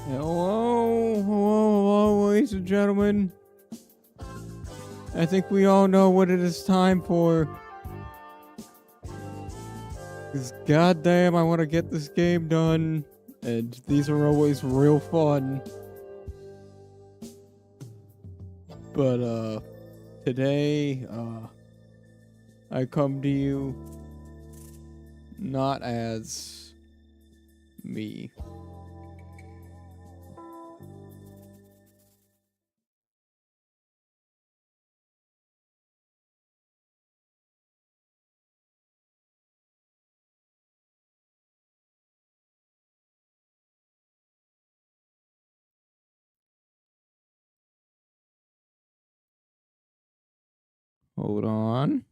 Hello, ladies and gentlemen. I think we all know what it is time for. Because goddamn, I want to get this game done. And these are always real fun. But, today, I come to you not as me. Hold on.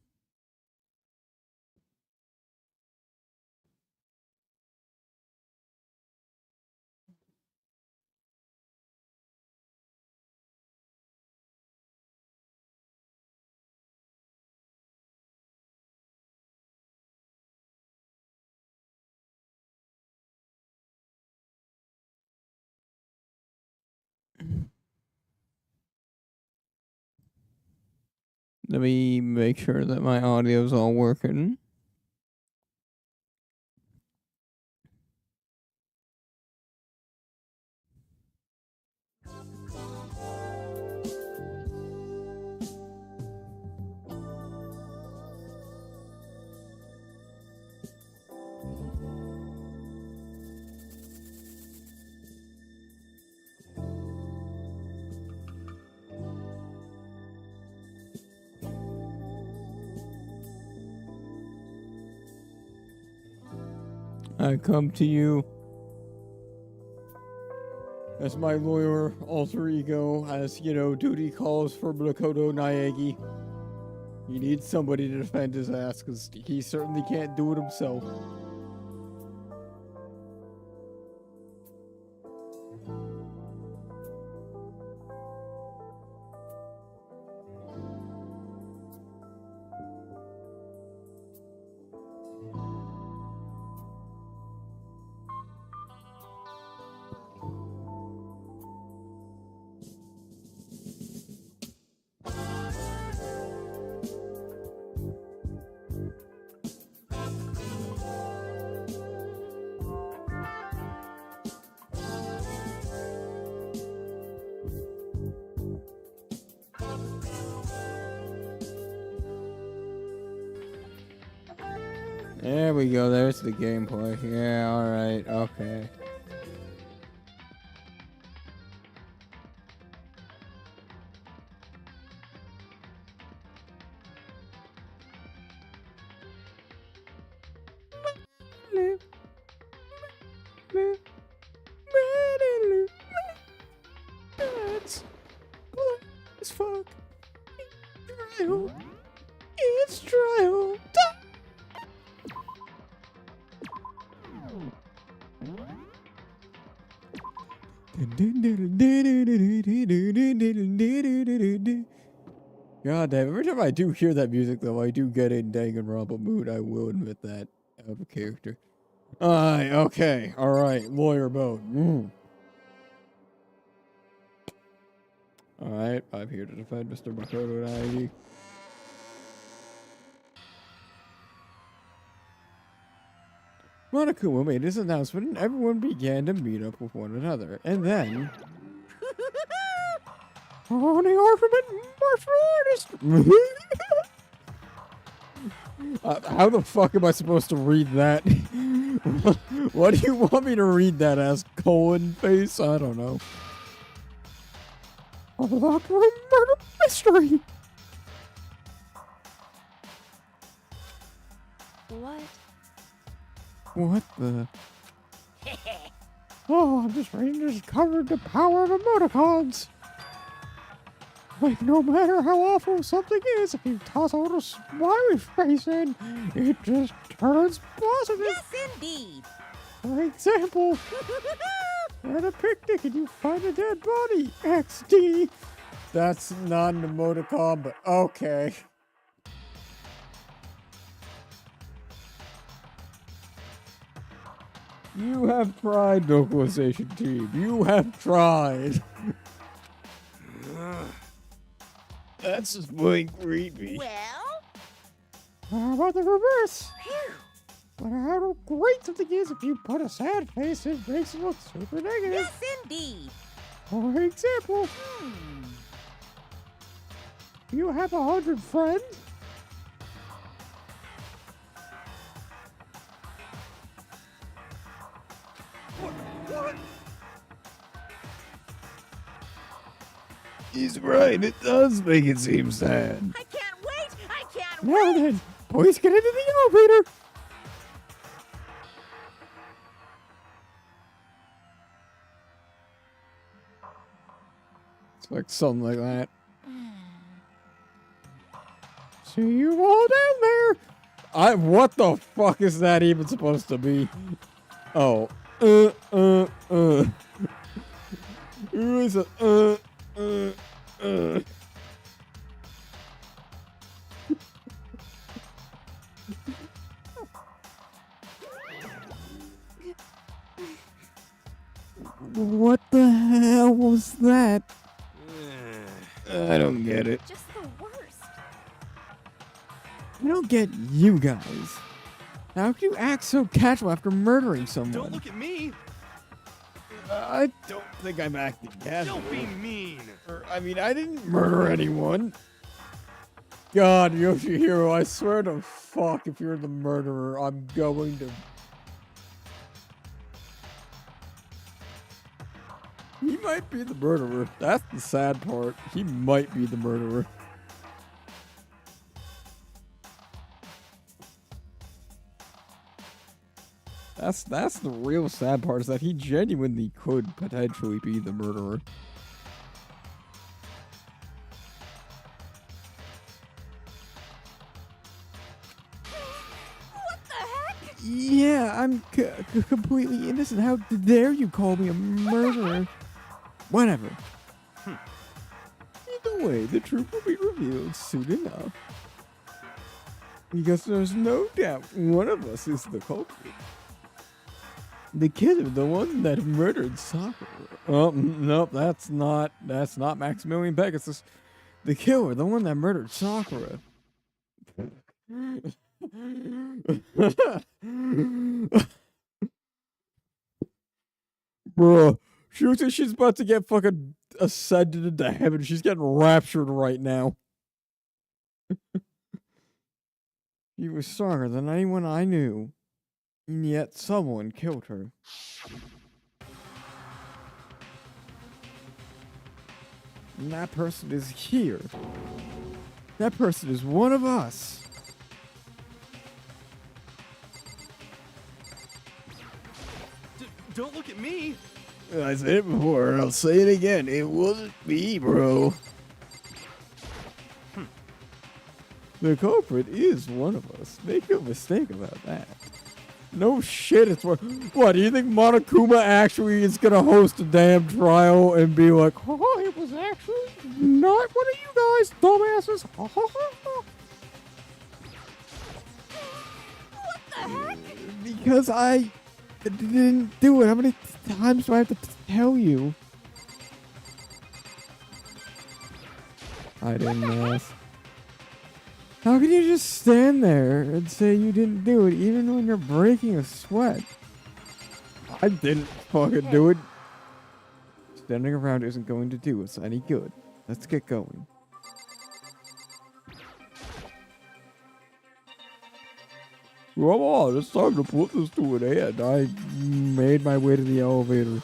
Let me make sure that my audio is all working. I come to you as my lawyer alter ego, as, you know, duty calls for Makoto Naegi. He needs somebody to defend his ass, because he certainly can't do it himself. There we go, there's the gameplay. Yeah, alright, okay. It's fuck. Trial. It's trial. God damn, every time I do hear that music though, I do get in Danganronpa mood, I will admit that, out of character. Okay, alright, lawyer mode. Alright, I'm here to defend Mr. Makoto Naegi. Monokuma made his announcement and everyone began to meet up with one another. And then... Oh, the ultimate martial artist! How the fuck am I supposed to read that? What do you want me to read that as? Colon face? I don't know. Unlock a murder mystery! What? What the? Oh, I'm just ready to discover the power of emoticons. Like, no matter how awful something is, if you toss a little smiley face in, it just turns positive. Yes, indeed. For example, at a picnic and you find a dead body. XD. That's not an emoticon, but okay. You have tried, localization team. You have tried. That's just plain creepy. Well? How about the reverse? Phew. But how great something is if you put a sad face, it makes it look super negative. Yes, indeed. For example, you have 100 friends. What? He's right, it does make it seem sad. I can't wait. I can't Now wait. then, boys, get into the elevator. It's like something like that. See you all down there. What the fuck is that even supposed to be? Oh. Who is it? What the hell was that? I don't get it. Just the worst. I don't get you guys. How can you act so casual after murdering someone? Don't look at me. I don't think I'm acting casual. Don't be mean. I mean, I didn't murder anyone. God, Yoshihiro, I swear to fuck, if you're the murderer, I'm going to... He might be the murderer. That's the sad part. He might be the murderer. That's the real sad part, is that he genuinely could potentially be the murderer. What the heck? Yeah, I'm completely innocent. How dare you call me a murderer? Whatever. Either way, the truth will be revealed soon enough. Because there's no doubt one of us is the culprit. The killer, the one that murdered Sakura. Oh, nope, that's not Maximilian Pegasus. The killer, the one that murdered Sakura. Bruh, she looks like she's about to get fucking ascended into heaven. She's getting raptured right now. She was stronger than anyone I knew. And yet someone killed her. And that person is here. That person is one of us. Don't look at me. I said it before, and I'll say it again. It wasn't me, bro. The culprit is one of us. Make no mistake about that. No shit, it's what do you think Monokuma actually is gonna host a damn trial and be like, oh, it was actually not one of you guys, dumbasses. What the heck? Because I didn't do it. How many times do I have to tell you? I didn't ask. How can you just stand there and say you didn't do it even when you're breaking a sweat? I didn't fucking do it. Standing around isn't going to do us any good. Let's get going. Come on, it's time to put this to an end. I made my way to the elevator.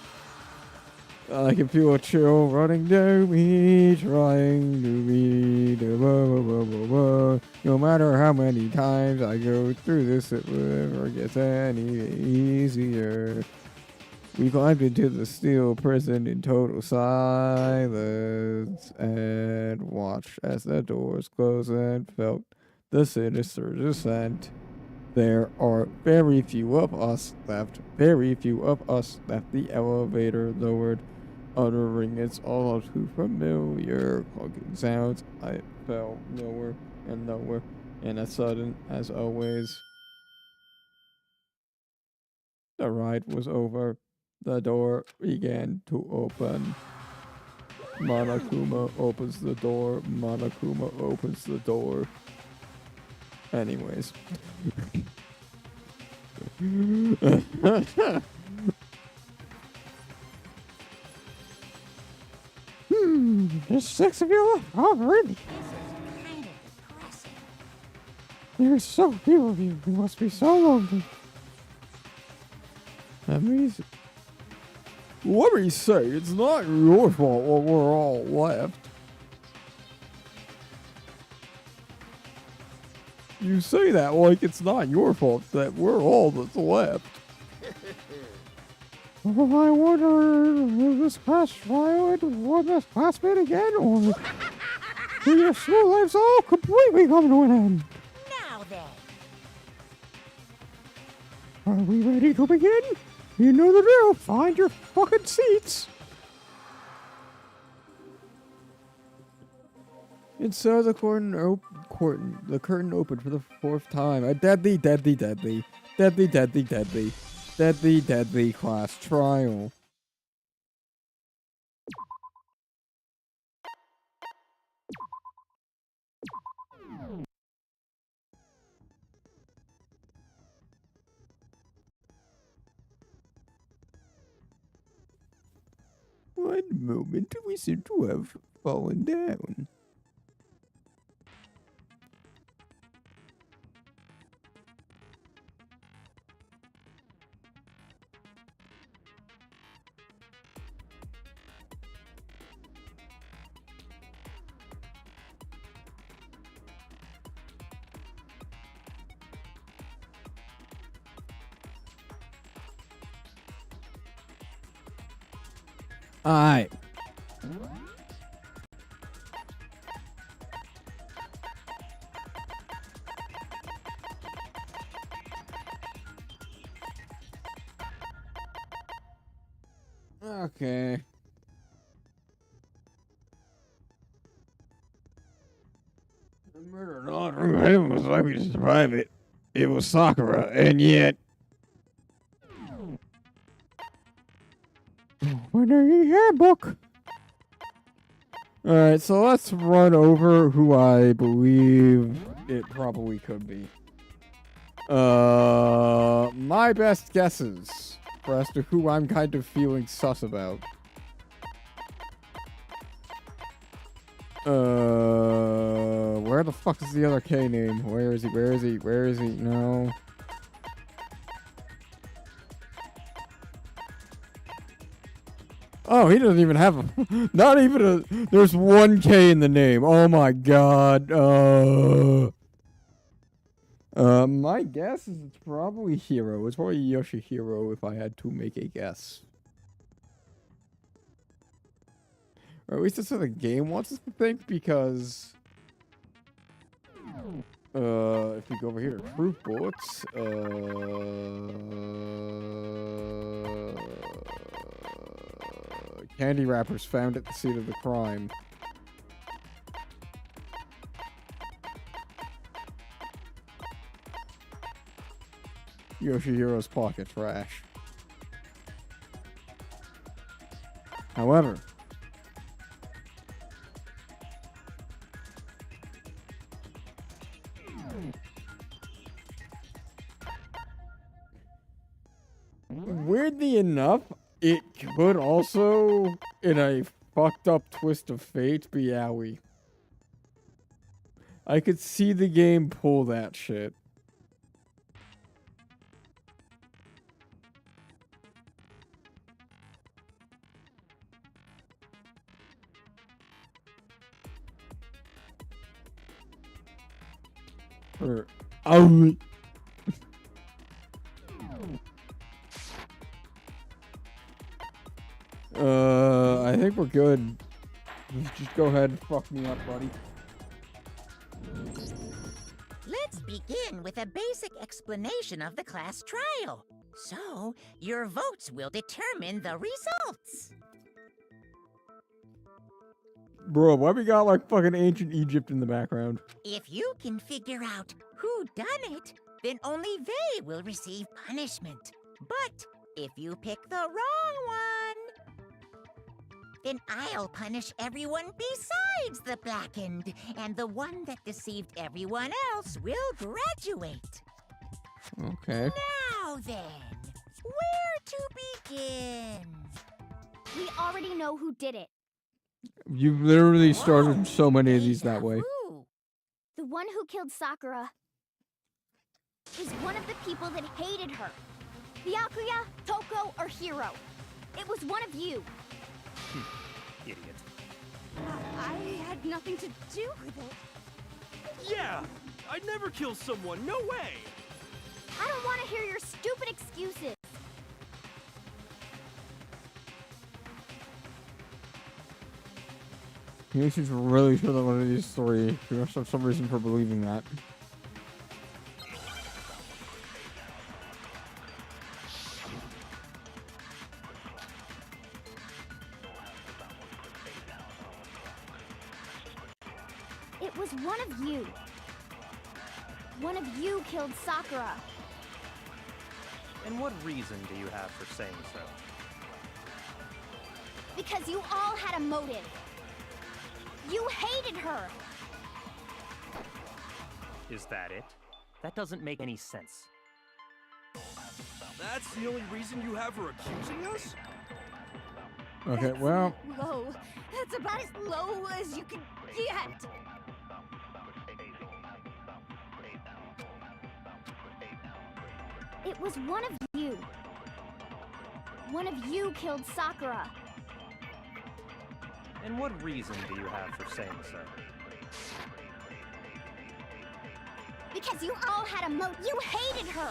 I can feel a chill running down me, trying to be the no matter how many times I go through this, it never gets any easier. We climbed into the steel prison in total silence and watched as the doors closed and felt the sinister descent. There are very few of us left. Very few of us left. The elevator lowered, uttering its all too familiar clunking sounds. I fell lower and lower, and as sudden as always, the ride was over. The door began to open. Monokuma opens the door. Monokuma opens the door. Anyways. There's 6 of you left already. This is kind of depressing. There's so few of you. You must be so lonely. Amazing. Let me say, it's not your fault when we're all left. You say that like it's not your fault that we're all that's left. Well, I wonder if this class trial and this classmate again, or if your school life's all completely come to an end. Now then. Are we ready to begin? You know the drill. Find your fucking seats. And so the curtain opened for the 4th time. A deadly class trial. One moment, we seem to have fallen down. Alright. Okay. The murder not was likely to survive it. It was Sakura, and yet. Winning handbook. Alright, so let's run over who I believe it probably could be. My best guesses for as to who I'm kind of feeling sus about. Where the fuck is the other K name? Where is he? Where is he? Where is he? No. Oh, he doesn't even have a... Not even a... There's one K in the name. Oh my god. My guess is it's probably Hiro. It's probably Yoshihiro if I had to make a guess. Or at least that's what the game wants us to think, because... if we go over here to proof bullets, candy wrappers found at the scene of the crime. Yoshihiro's pocket trash. However, enough, it could also, in a fucked up twist of fate, be Aoi. I could see the game pull that shit. Or Aoi. I think we're good. Just go ahead and fuck me up, buddy. Let's begin with a basic explanation of the class trial. So, your votes will determine the results. Bro, why we got like fucking ancient Egypt in the background? If you can figure out who done it, then only they will receive punishment. But if you pick the wrong one, then I'll punish everyone besides the blackened, and the one that deceived everyone else will graduate. Okay. Now then, where to begin? We already know who did it. You literally Whoa, started so many of these that deja way. vu. The one who killed Sakura is one of the people that hated her. Byakuya, Toko, or Hiro. It was one of you. Idiot. I had nothing to do with it. Yeah! I'd never kill someone, no way! I don't want to hear your stupid excuses. He seems really sure that one of these three. He must have some reason for believing that. It was one of you. One of you killed Sakura. And what reason do you have for saying so? Because you all had a motive. You hated her. Is that it? That doesn't make any sense. That's the only reason you have for accusing us? Okay, well, Low. That's about as low as you can get. It was one of you. One of you killed Sakura. And what reason do you have for saying so? Because you all had a motive. You hated her.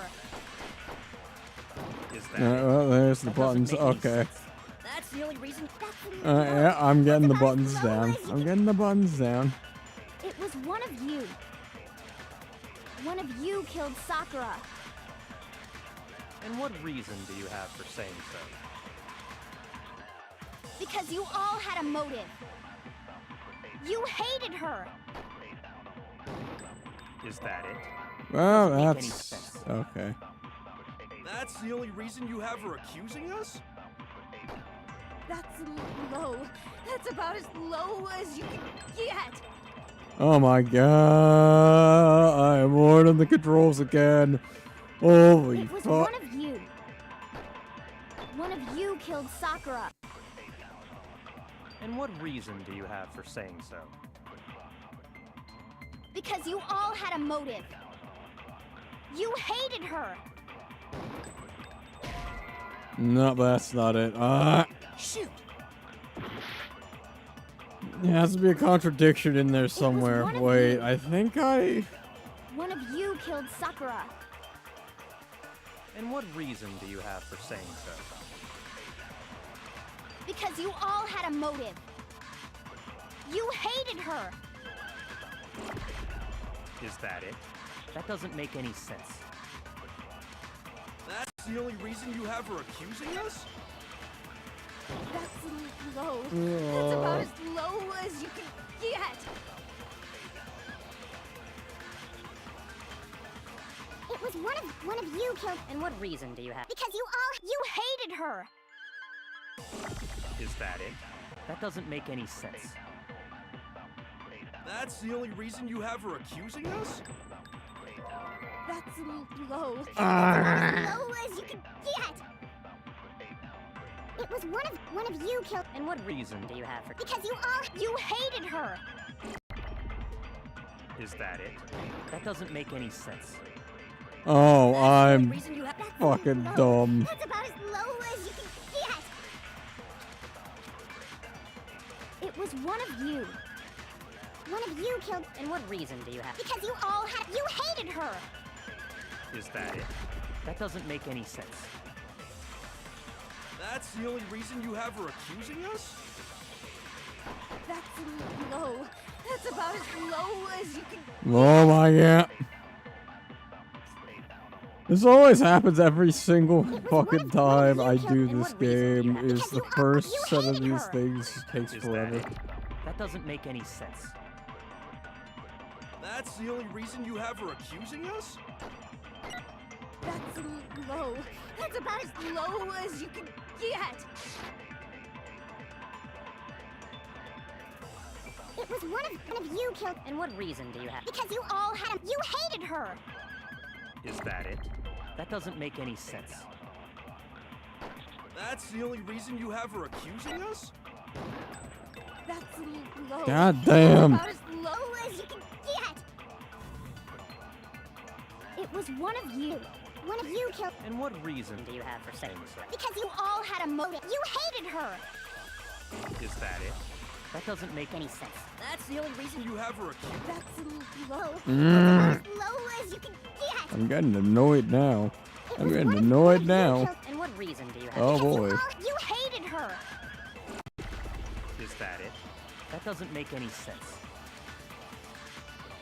Is that it? well, there's the That doesn't buttons. make any Okay. sense. That's the only reason. Yeah, I'm getting the buttons down. I'm getting the buttons down. It was one of you. One of you killed Sakura. And what reason do you have for saying so? Because you all had a motive. You hated her. Is that it? Well, Doesn't make any that's sense. okay. That's the only reason you have for accusing us? That's low. That's about as low as you can get. Oh my god! I am on the controls again. Holy It was fuck! one of you. One of you killed Sakura. And what reason do you have for saying so? Because you all had a motive. You hated her. No, that's not it. Shoot! There has to be a contradiction in there somewhere. one of Wait, you. I think I. One of you killed Sakura. And what reason do you have for saying so? Because you all had a motive. You hated her. Is that it? That doesn't make any sense. That's the only reason you have for accusing us? That's low. That's about as low as you can get. It was one of you killed. And what reason do you have? Because you hated her. Is that it? That doesn't make any sense. That's the only reason you have for accusing us? That's low. Ah. As low as you can get. It was one of you killed. And what reason do you have for... Because you hated her. Is that it? That doesn't make any sense. Oh, I'm Reason you have that's fucking low. dumb. That's about as low as you can get. It was one of you. One of you killed. And what reason do you have? Because you hated her. Is that it? That doesn't make any sense. That's the only reason you have her accusing us? That's low. That's about as low as you can. Oh my god. This always happens every single fucking time I do this game. Is the first set of these things takes Is forever. that it? That doesn't make any sense. That's the only reason you have her accusing us? That's low. That's about as low as you can get. It was one of you killed. And what reason do you have? Because you hated her. Is that it? That doesn't make any sense. That's the only reason you have her accusing us? That's low. God damn. About as low as you can get. It was one of you. One of you killed. And what reason do you have for saying so? Because you all had a motive. You hated her. Is that it? That doesn't make any sense. That's the only reason you have her accusing us? That's low. Mm. That's about as low as you can get. I'm getting annoyed now. It I'm was getting one of annoyed you now. killed. And what reason do you have? Oh Because boy. You hated her. Is that it? That doesn't make any sense.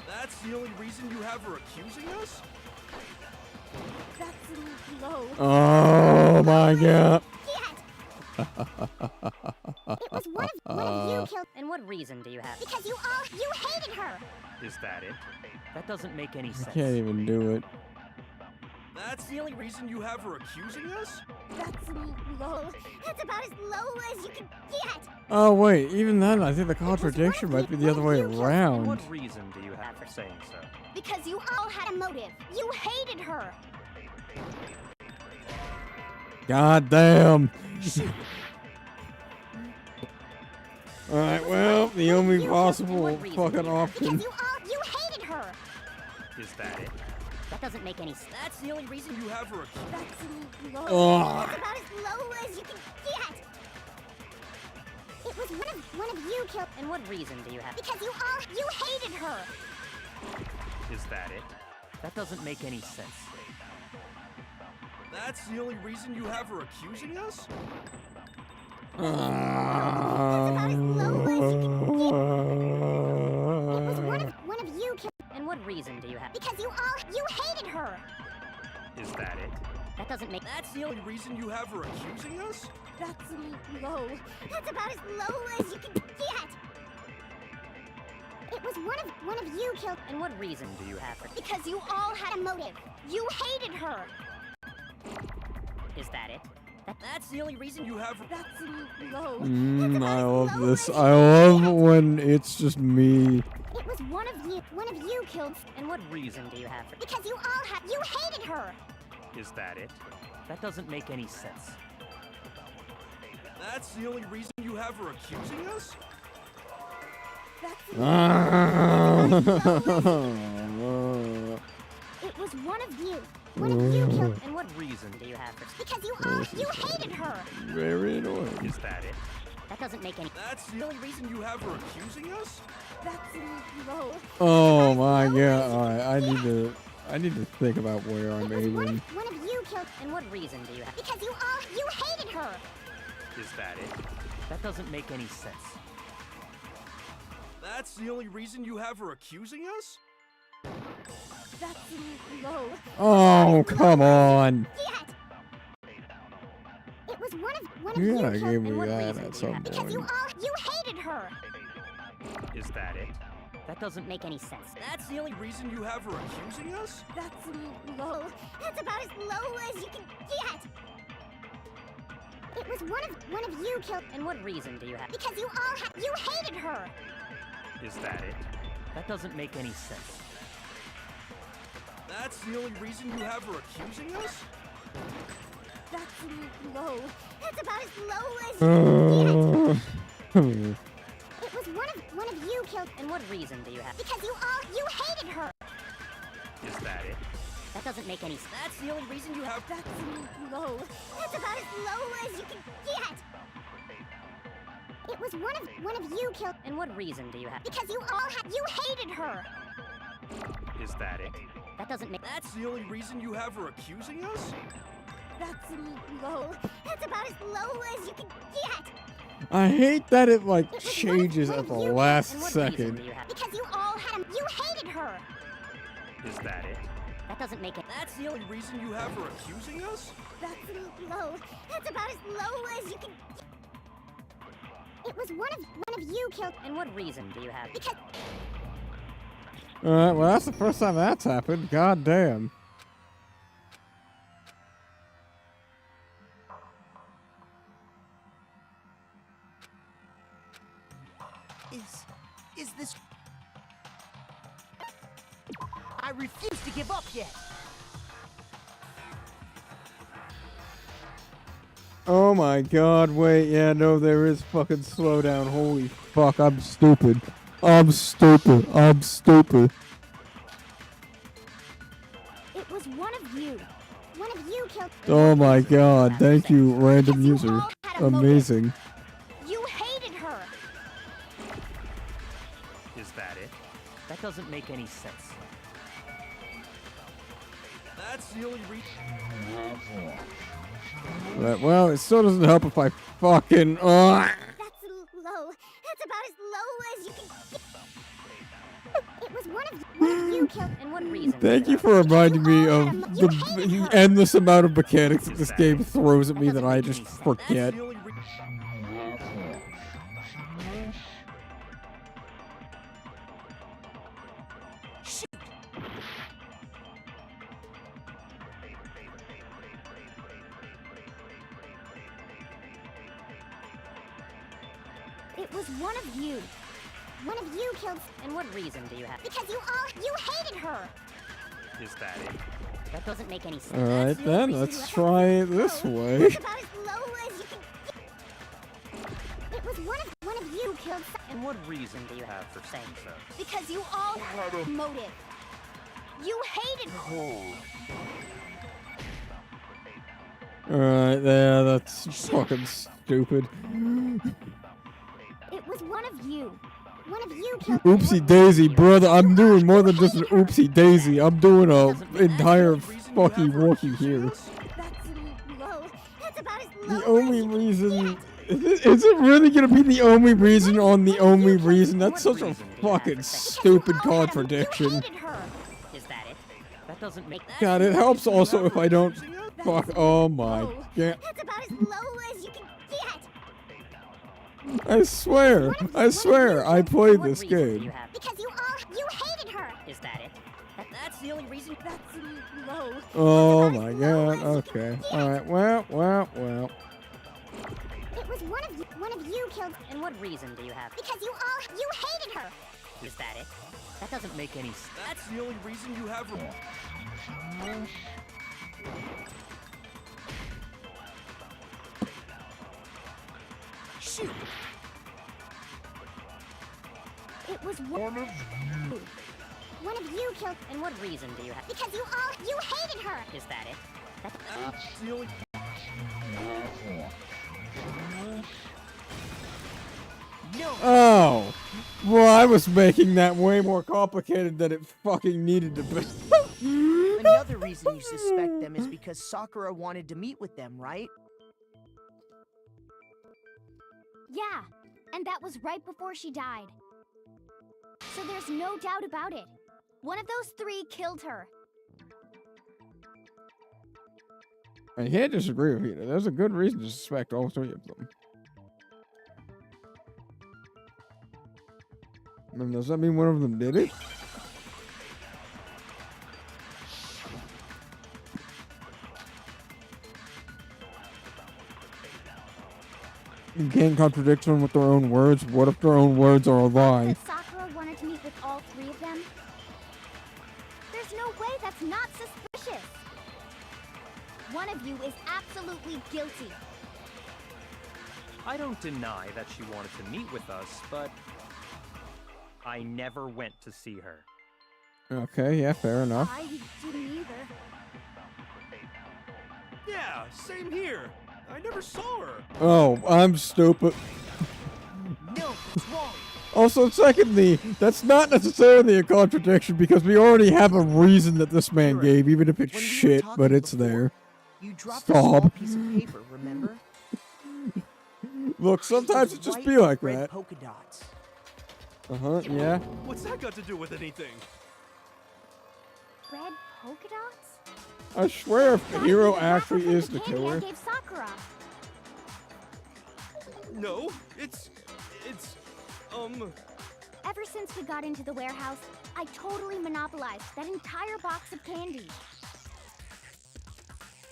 That's the only reason you have her accusing us? That's low. Oh my god. Get. It was one of you killed. And what reason do you have? Because you hated her. Is that it? That doesn't make any I sense. can't even do it. That's the only reason you have her accusing us? That's low. That's about as low as you can get. Oh wait, even then I think the contradiction might be the other way And around. what reason do you have for saying so? Because you all had a motive. You hated her. God damn. Alright, well, the only possible fucking option. Because you hated her. Is that it? That doesn't make any sense. That's the only reason you have her accusing us? That's low. Ugh. That's about as low as you can get. It was one of you killed. And what reason do you have? Because you hated her. Is that it? That doesn't make any sense. That's the only reason you have her accusing us? It was one of you killed. And what reason do you have? Because you hated her. Is that it? That doesn't make. That's the only reason you have her accusing us? That's low. That's about as low as you can get. It was one of you killed. And what reason do you have for... Because you all had a motive. You hated her. Is that it? That's the only reason you have her... That's low. I love this. I love when it's just me. It was one of you killed. And what reason do you have for... Because you hated her. Is that it? That doesn't make any sense. That's the only reason you have her accusing us? That's Well, It was one of you. One of you killed. And what reason do you have for... Because you hated her. very annoying. Is that it? That doesn't make any. That's the only reason you have her accusing us? That's low. Oh my god. Alright, I need to think about where I'm It was one aiming. of you killed. And what reason do you have? Because you hated her. Is that it? That doesn't make any sense. That's the only reason you have her accusing us? That's low. Oh, come on. Get. It was one of You you gotta killed. give me And what that reason at do you some have? Because point. you hated her. Is that it? That doesn't make any sense. That's the only reason you have her accusing us? That's low. That's about as low as you can get. It was one of you killed. And what reason do you have? Because you hated her. Is that it? That doesn't make any sense. That's the only reason you have her accusing us? That's low. That's about as low as you can get. It was one of you killed. And what reason do you have? Because you hated her. Is that it? That doesn't make any sense. That's the only reason you have. That's low. That's about as low as you can get. It was one of you killed. And what reason do you have? Because you hated her. Is that it? That doesn't make. That's the only reason you have her accusing us? That's low. That's about as low as you can get. I hate that it like It was changes one at the of you last And what reason second. do you have? Because you hated her. Is that it? That doesn't make it. That's the only reason you have her accusing us? That's low. That's about as low as you can. It was one of you killed. And what reason do you have? Because Alright, well that's the first time that's happened. God damn. Is this... I refuse to give up yet. Oh my god, wait, yeah, no, there is fucking slowdown. Holy fuck, I'm stupid. I'm stupid. I'm stupid. it was one of you. One of you killed. Oh my god, thank you, random Because you user. all had a motive. Amazing. You hated her. Is that it? That doesn't make any sense. That's the only reason. Right, well, it still doesn't help if I fucking. That's low. That's about as low as you can get. It was one of you killed. And what reason? Thank you for reminding me of the endless amount of mechanics that this game throws at me that I just forget. That's the only It was one of you. One of you killed. And what reason do you have? Because you hated her. Is that it? That doesn't make any sense. Alright then, let's try it this way. That's about as low as you can get. It was one of you killed. And what reason do you have for saying so? Because you all had a motive. You hated her. Alright, yeah, that's fucking stupid. It was one of you. One of you killed. Oopsie daisy, brother. I'm doing more than just an oopsie daisy. I'm doing a entire fucking walkie here. That's low. That's about as low The as only you can reason. get. Is it really gonna be the only reason on the only reason? That's such a fucking stupid contradiction. You hated her. Is that it? That doesn't make. God, it helps also if I don't fuck. Oh my god. That's about as low as you can get. I swear, I played What this reason do you game. have? Because you hated her. Is that it? That's the only reason. That's low. Oh my god, okay. Alright, well. It was one of you killed. And what reason do you have? Because you hated her. Is that it? That doesn't make any sense. That's the only reason you have her. Shoot! It was one of you. One of you killed. And what reason do you have? Because you hated her. Is that it? That's the only. No! Oh. Well, I was making that way more complicated than it fucking needed to be. Another reason you suspect them is because Sakura wanted to meet with them, right? Yeah, and that was right before she died. So there's no doubt about it. One of those three killed her. I can't disagree with you. There's a good reason to suspect all three of them. I mean, does that mean one of them did it? You can't contradict them with their own words. What if their own words are a lie? That Sakura wanted to meet with all three of them? There's no way that's not suspicious. one of you is absolutely guilty. I don't deny that she wanted to meet with us, but I never went to see her. Okay, yeah, fair enough. I didn't either. Yeah, same here. I never saw her. Oh, I'm stupid. No, it's wrong. Also, secondly, that's not necessarily a contradiction because we already have a reason that this man gave, even if it's When we were shit, talking but it's before, there. You dropped a small Stop. piece of paper, remember? Look, sometimes it just White be like red that. polka dots. Uh-huh, yeah. What's that got to do with anything? Red polka dots? I swear if the hero That's actually from is the candy I killer. gave Sakura. No, it's Ever since we got into the warehouse, I totally monopolized that entire box of candy.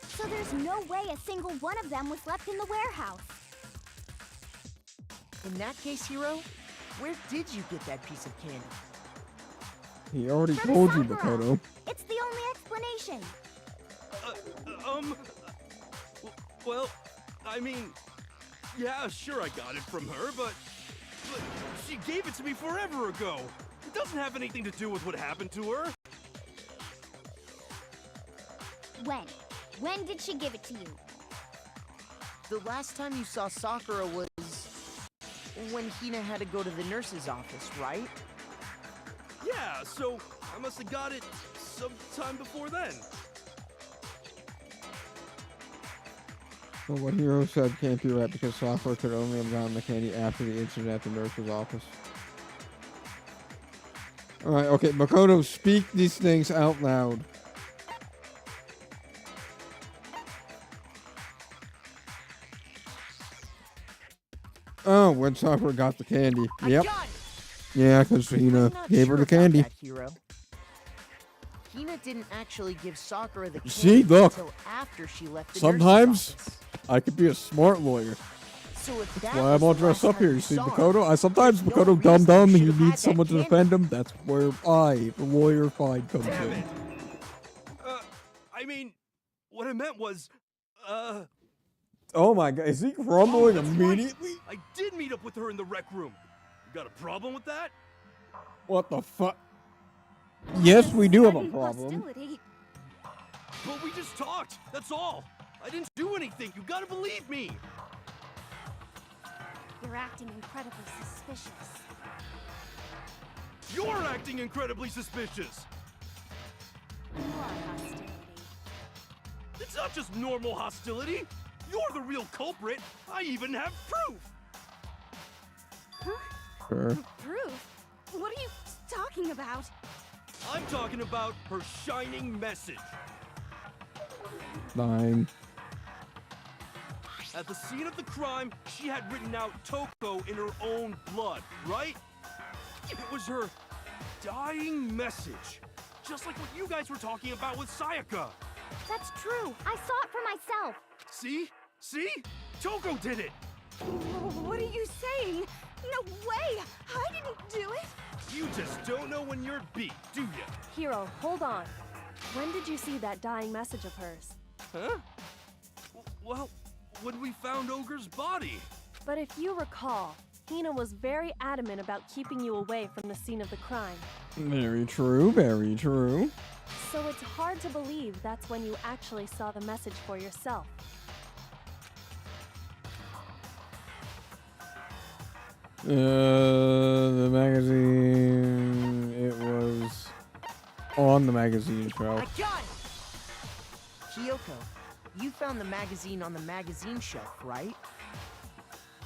So there's no way a single one of them was left in the warehouse. In that case, Hero, where did you get that piece of candy? He already From told you, Sakura. Makoto. It's the only explanation. well, I mean, yeah, sure I got it from her, but she gave it to me forever ago. It doesn't have anything to do with what happened to her. When? When did she give it to you? The last time you saw Sakura was when Hina had to go to the nurse's office, right? Yeah, so I must have got it sometime before then. Well, what Hero said can't be right because Sakura could only have gotten the candy after the incident at the nurse's office. Alright, okay, Makoto, speak these things out loud. Oh, when Sakura got the candy. Yep. Got it. Yeah, because Hina I'm not gave sure her the about candy. that, Hero. Hina didn't actually give Sakura the candy See, look. until after she left the Sometimes nurse's office. I could be a smart lawyer. So if that That's why was I'm all the dressed last up here. time You see, saw her, Makoto. Sometimes no Makoto reason dumb. you He should have had needs someone that to candy. defend him. That's where I, the lawyer, find comes Damn in. it. I mean, what I meant was, Oh my god, is he crumbling that's right. immediately? I did meet up with her in the rec room. You got a problem with that? What the fuck? Yes, we do have a Sudden problem. hostility. But we just talked, that's all. I didn't do anything, you gotta believe me. You're acting incredibly suspicious. You're acting incredibly suspicious. More hostility. It's not just normal hostility. You're the real culprit. I even have proof. Sure. Proof? What are you talking about? I'm talking about her shining message. Fine. At the scene of the crime, she had written out Toko in her own blood, right? It was her dying message. Just like what you guys were talking about with Sayaka. That's true. I saw it for myself. See? See? Toko did it! What are you saying? No way! I didn't do it! You just don't know when you're beat, do ya? Hero, hold on. When did you see that dying message of hers? Huh? Well, when we found Ogre's body. But if you recall, Hina was very adamant about keeping you away from the scene of the crime. Very true, very true. So it's hard to believe that's when you actually saw the message for yourself. The magazine, it was on the magazine I shelf. got it! Kyoko, you found the magazine on the magazine shelf, right?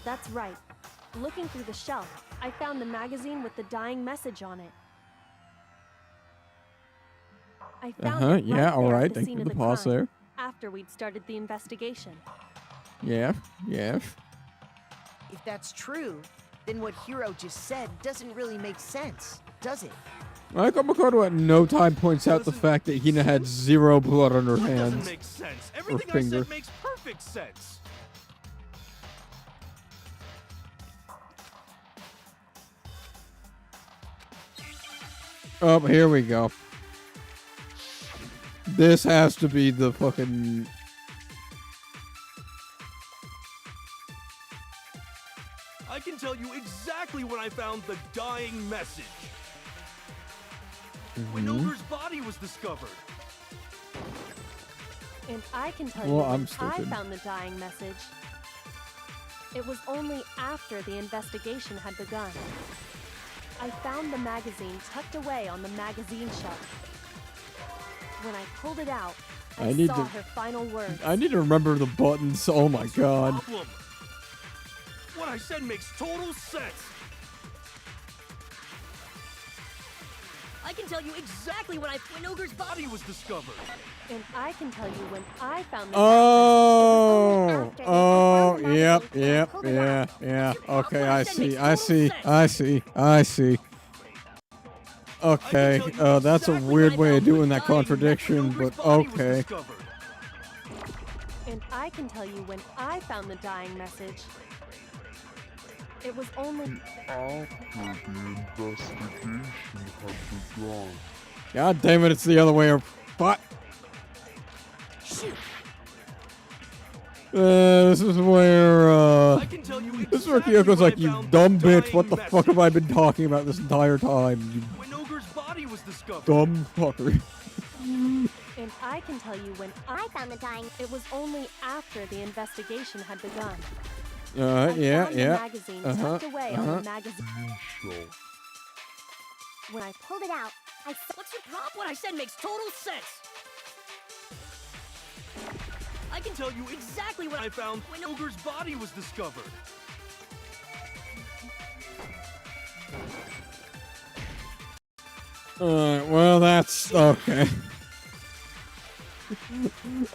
That's right. Looking through the shelf, I found the magazine with the dying message on it. I found it right Yeah, there at alright, the thank scene you of for the the pause crime, there. after we'd started the investigation. Yeah, yeah. If that's true, then what Hiro just said doesn't really make sense, does it? Michael Makoto at no time points out the fact that Hina had zero blood on her What doesn't hands. make sense? Everything I finger. said makes perfect sense. Oh, here we go. This has to be the fucking can tell you exactly when I found the dying message. When Ogre's body was discovered. And I can tell Well, you I'm when I stupid. found the dying message. It was only after the investigation had begun. I found the magazine tucked away on the magazine shelf. When I pulled it out, I need saw to- her final words. I need to remember the buttons. Oh my god. Problem. What I said makes total sense. I can tell you exactly when Ogre's body Body was discovered. And I can tell you when I found the Oh, after oh, they found the yep, magazine, they yep, pulled it yeah, out. yeah. Okay, What I I said see, makes I total see, sense. I see, I see. Okay, I can tell you that's a exactly weird when I way of found the doing that dying message. contradiction, Ogre's but body was okay. discovered. And I can tell you when I found the dying message. It was only After the investigation had begun. God damn it, it's the other way. What? Shoot! This is where, I can tell you this is where exactly Kyoko's when like, I you found dumb the bitch, dying what the fuck have I message. been talking about this entire time, you When Ogre's body was discovered. dumb fucker. And I can tell you when I found the dying. it was only after the investigation had begun. I Yeah, found the yeah. magazine Uh-huh, tucked away on the magazine. Shelf. When I Pulled it out. I saw What's your problem? What I said makes total sense. I can tell you exactly when I found when Ogre's body was discovered. Alright, well, that's okay.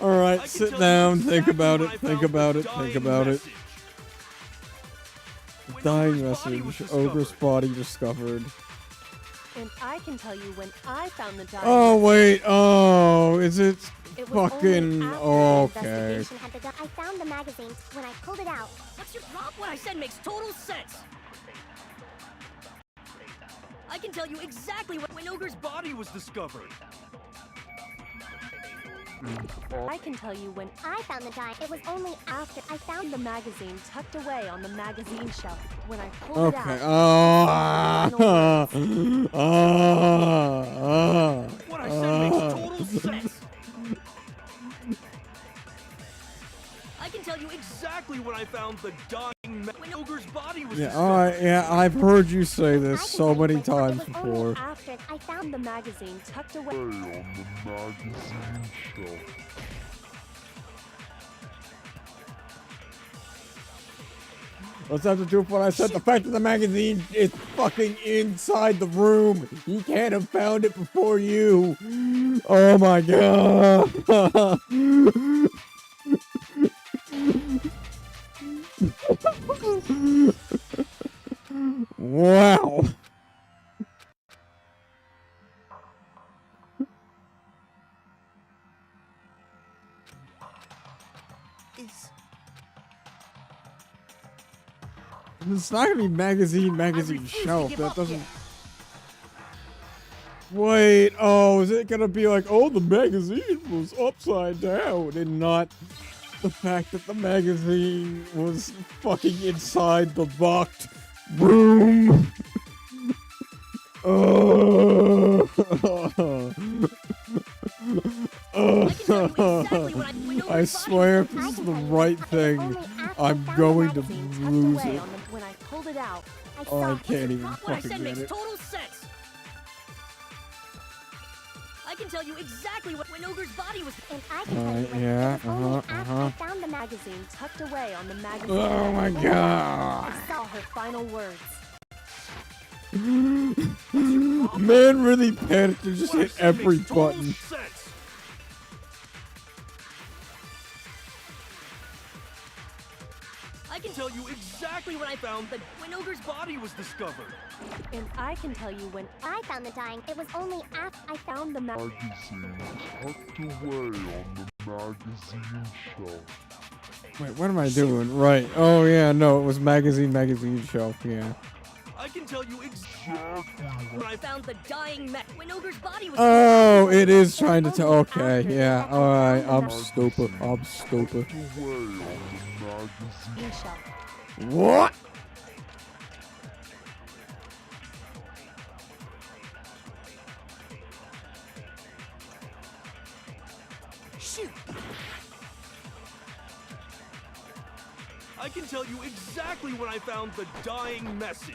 I Alright, can sit tell you down, think exactly about when it, I think found about the it, think dying about it. message. When Dying Ogre's body was message, discovered. Ogre's body discovered. and I can tell you when I found the dying Oh, message. wait, oh, is it It was fucking only after the okay? investigation had begun. I found the magazine. When I pulled it out, What's your problem? What I said makes total sense. I can tell you exactly when Ogre's body. Body was discovered. I can tell you when I found the dying. It was only after I found the magazine tucked away on the magazine shelf. When I pulled it Okay, out, oh, What I said makes total sense. I can tell you Exactly when I found the dying when Ogre's body was Yeah, discovered. alright, yeah, I've heard you say I this can so tell you many when times it was before. only after I found the magazine tucked away. On the magazine shelf. What's that to do with what I said? The fact that the magazine is fucking inside the room. He can't have found it before you. Oh my god. Wow. Is It's not gonna be magazine refuse to shelf. give That up doesn't. yet. Wait, oh, is it gonna be like, oh, the magazine was upside down and not the fact that the magazine was fucking inside the locked room? Oh. I can tell you exactly when I Ogre's swear if body this I is can the tell you right it was thing, only after I'm I found going the to magazine Tucked lose away it. on the, when I pulled it out, I Oh, saw I it. can't even What I fucking said get makes it. total sense. I can tell you exactly when Ogre's body was. And I can tell you when yeah, it was only after uh-huh. I found the magazine tucked away on the magazine. Oh my shelf. god. I saw her final words. Man really panicked and just What I hit said every makes total button. sense. I can tell you exactly when I found when Ogre's body was discovered. And I can tell you when I found the dying. It was only after I found found the Magazine tucked away on the magazine shelf. Wait, what am I doing? Right. Oh yeah, no, it was magazine shelf, yeah. I can tell you exactly when I Found the dying when Ogre's body was. Oh, it is trying to tell. Only Okay, after yeah. I Alright, found I'm the stupid. I'm stupid. Tucked away on the magazine shelf. What? Shoot! I can tell you exactly when I found the dying message.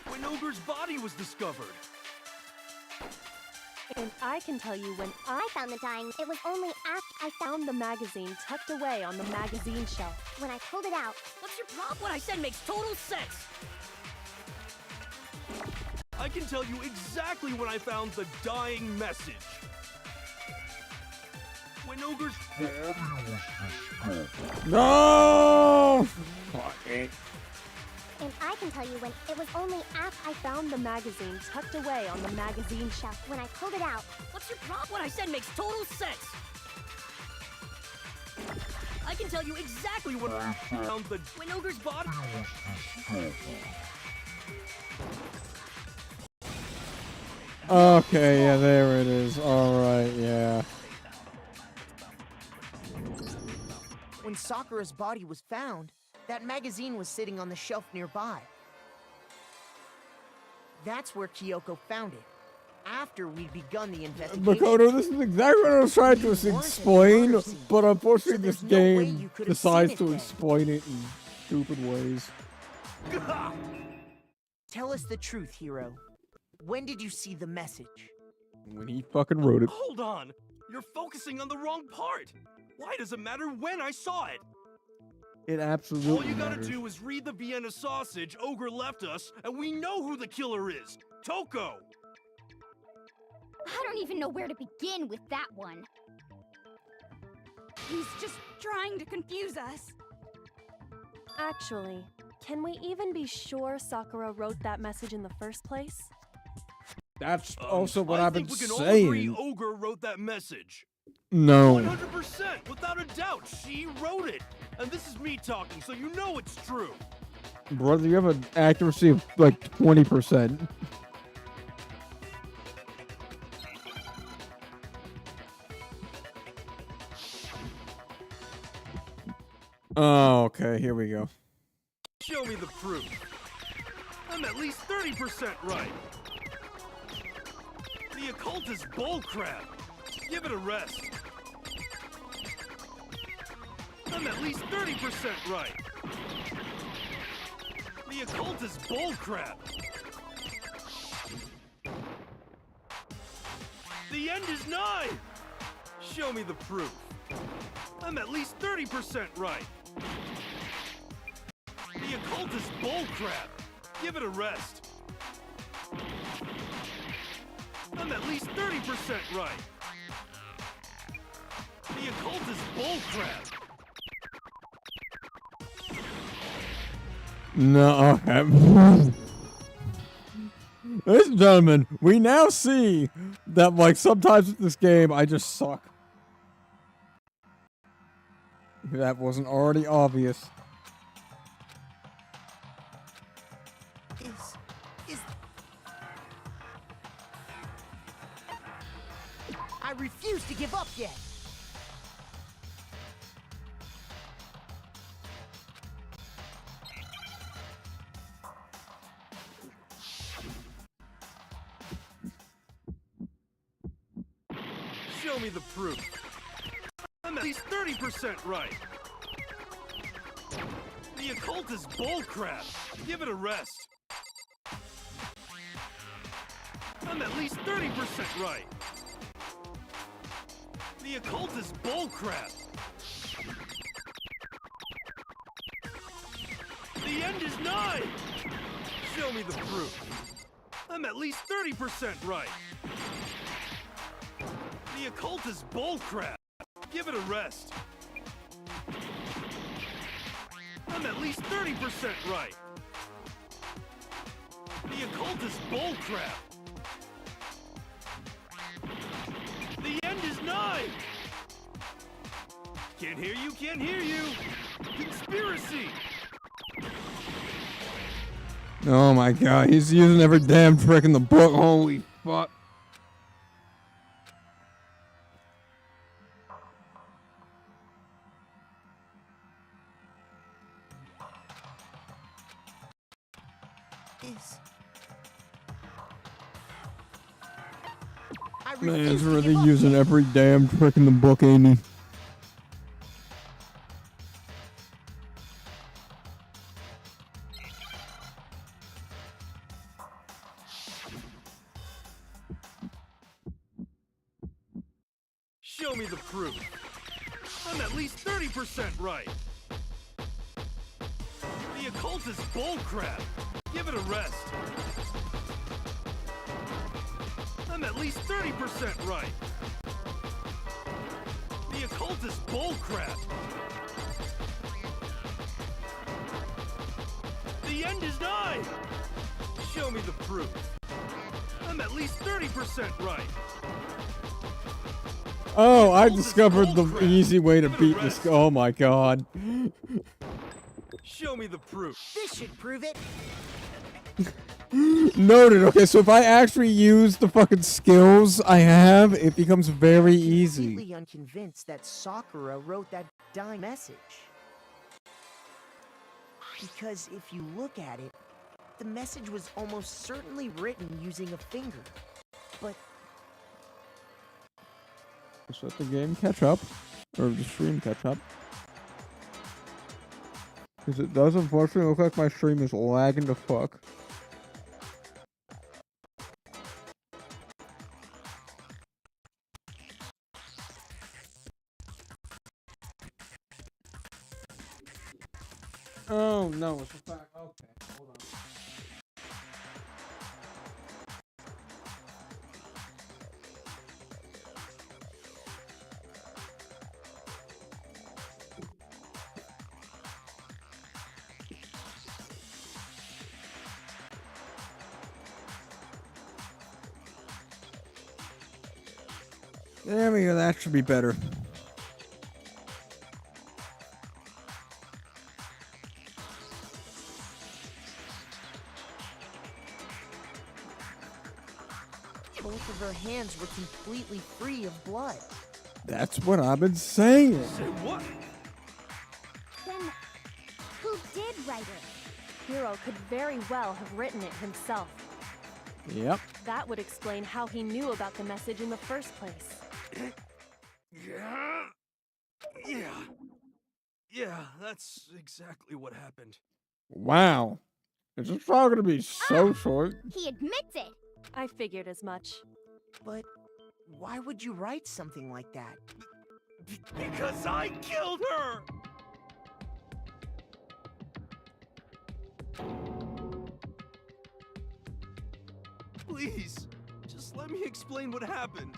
When Ogre's body was discovered. And I can tell you when I found the dying. It was only after I found the magazine tucked away on the magazine shelf. when I pulled it out. What's your problem? What I said makes total sense. I can tell you exactly when I found the dying message. When Ogre's... No! And I can tell you when it was only after I found the magazine tucked away on the magazine shelf. when I pulled it out. What's your problem? What I said makes total sense. I can tell you exactly When I found the... when Ogre's body... Okay, yeah, there it is. Alright, yeah. When Sakura's body was found, that magazine was sitting on the shelf nearby. That's where Kyoko found it, after we'd begun the investigation. Makoto, this is exactly what I was trying to explain, but unfortunately this there's no way game you could have decides seen it to then. explain it in stupid ways. Tell us the truth, Hiro. When did you see the message? When he fucking wrote it. Hold on! You're focusing on the wrong part! Why does it matter when I saw it? It absolutely All you gotta matters. do is read the Vienna sausage Ogre left us, and we know who the killer is! Toko! I don't even know where to begin with that one. He's just trying to confuse us. Actually, can we even be sure Sakura wrote that message in the first place? That's also what I've been I think we can all agree saying. Ogre wrote that message. No. 100%! Without a doubt, she wrote it! And this is me talking, so you know it's true! Brother, you have an accuracy of like 20%. Oh, okay, here we go. Show me the proof. I'm at least 30% right. The occult is bullcrap. Give it a rest. I'm at least 30% right. The occult is bullcrap. The end is nigh. Show me the proof. I'm at least 30% right. The occult is bullcrap. Give it a rest. I'm at least 30% right. The occult is bullcrap. No, okay. Ladies and gentlemen, we now see that, like, sometimes with this game, I just suck. If that wasn't already obvious. I refuse to give up yet. Show me the proof. I'm at least 30% right. The occult is bullcrap. Give it a rest. I'm at least 30% right. The occult is bullcrap. The end is nigh. Show me the proof. I'm at least 30% right. The occult is bullcrap. Give it a rest. I'm at least 30% right. The occult is bullcrap. The end is nigh. Can't hear you, can't hear you. Conspiracy. Oh my god, he's using every damn trick in the book. Holy fuck. I Man's really using every damn trick in the book, ain't he? Show me the proof. I'm at least 30% right. The occult is bullcrap. Give it a rest. I'm at least 30% right. The occult is bullcrap. The end is nigh. Show me the proof. I'm at least 30% right. Oh, I discovered the easy way to beat this. Oh my god. Show me the proof. This should prove it. Noted. Okay, so if I actually use the fucking skills I have, it becomes very easy. Completely unconvinced that Sakura wrote that dying message. Because if you look at it, the message was almost certainly written using a finger. But Just let the game catch up, or the stream catch up. Because it does unfortunately look like my stream is lagging the fuck. Oh no, it's a fact. Okay, hold on. There we go, that should be better. both of her hands were completely free of blood. That's what I've been saying. Say what? Then, who did write it? Hiro could very well have written it himself. Yep. That would explain how he knew about the message in the first place. Yeah, that's exactly what happened. Wow. Is this all gonna be so short? He admits it. I figured as much. But why would you write something like that? Because I killed her! Please, just let me explain what happened.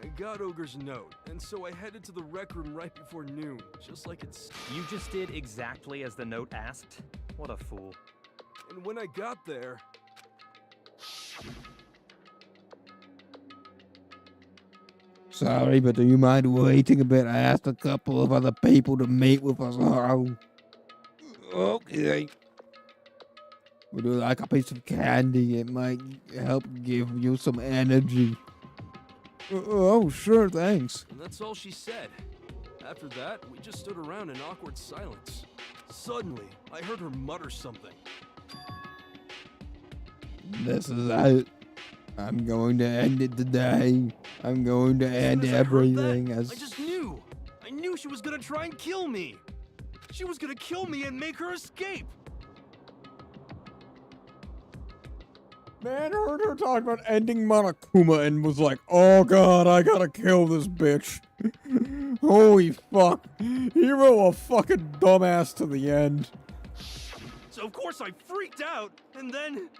I got Ogre's note, and so I headed to the rec room right before noon, just like it's... You just did exactly as the note asked? What a fool. And when I got there... Sorry, but do you mind waiting a bit? I asked a couple of other people to meet with us. Okay. Would you like a piece of candy? It might help give you some energy. Oh, sure, thanks. And that's all she said. After that, we just stood around in awkward silence. Suddenly, I heard her mutter something. This is it. I'm going to end it today. I'm going to end everything as... I just knew! I knew she was gonna try and kill me! She was gonna kill me and make her escape! Man, I heard her talk about ending Monokuma and was like, oh god, I gotta kill this bitch. Holy fuck. Hero a fucking dumbass to the end. So of course I freaked out, and then...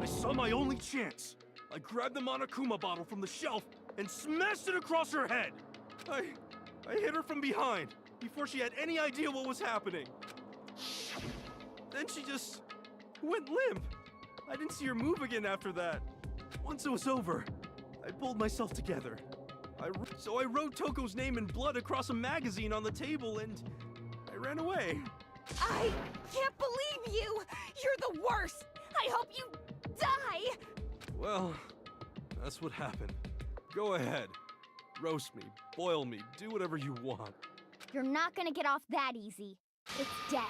I saw my only chance. I grabbed the Monokuma bottle from the shelf and smashed it across her head. I hit her from behind before she had any idea what was happening. Then she just went limp. I didn't see her move again after that. Once it was over, I pulled myself together. So I wrote Toko's name in blood across a magazine on the table and I ran away. I can't believe you! You're the worst! I hope you die! Well, that's what happened. Go ahead. Roast me, boil me, do whatever you want. You're not gonna get off that easy. It's death.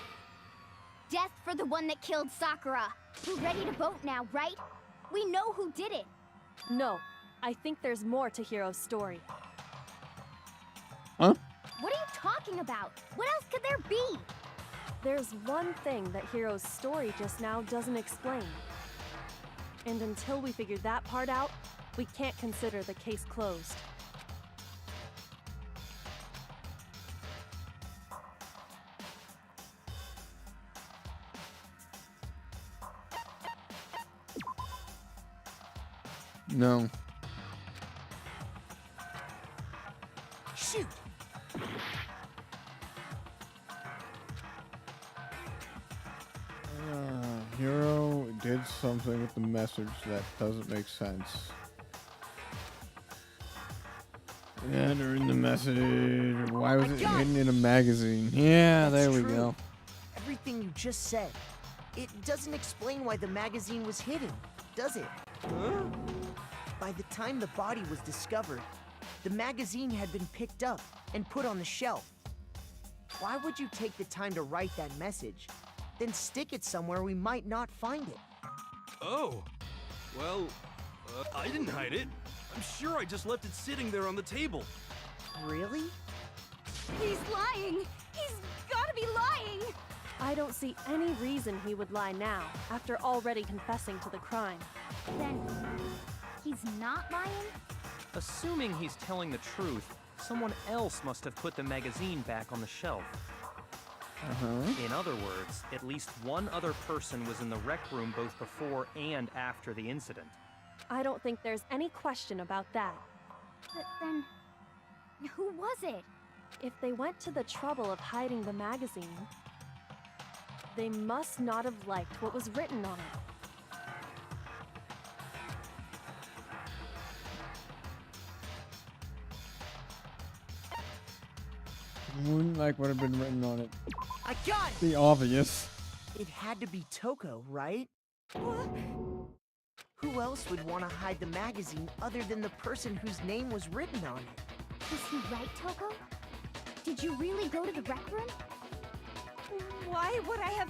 Death for the one that killed Sakura. We're ready to vote now, right? We know who did it. No, I think there's more to Hiro's story. Huh? What are you talking about? What else could there be? There's one thing that Hiro's story just now doesn't explain. And until we figure that part out, we can't consider the case closed. No. Shoot! Hero did something with the message that doesn't make sense. Enter in the message. Why was it hidden in a magazine? Yeah, there we go. Everything you just said. It doesn't explain why the magazine was hidden, does it? Huh? By the time the body was discovered, the magazine had been picked up and put on the shelf. Why would you take the time to write that message, then stick it somewhere we might not find it? Oh. Well, I didn't hide it. I'm sure I just left it sitting there on the table. Really? He's lying. He's gotta be lying. I don't see any reason he would lie now, after already confessing to the crime. Then he's not lying? Assuming he's telling the truth, someone else must have put the magazine back on the shelf. In other words, at least one other person was in the rec room both before and after the incident. I don't think there's any question about that. But then, who was it? If they went to the trouble of hiding the magazine, they must not have liked what was written on it. Wouldn't like what had been written on it. I got it! The obvious. It had to be Toko, right? Who else would want to hide the magazine other than the person whose name was written on it? Was he right, Toko? Did you really go to the rec room? Why would I have...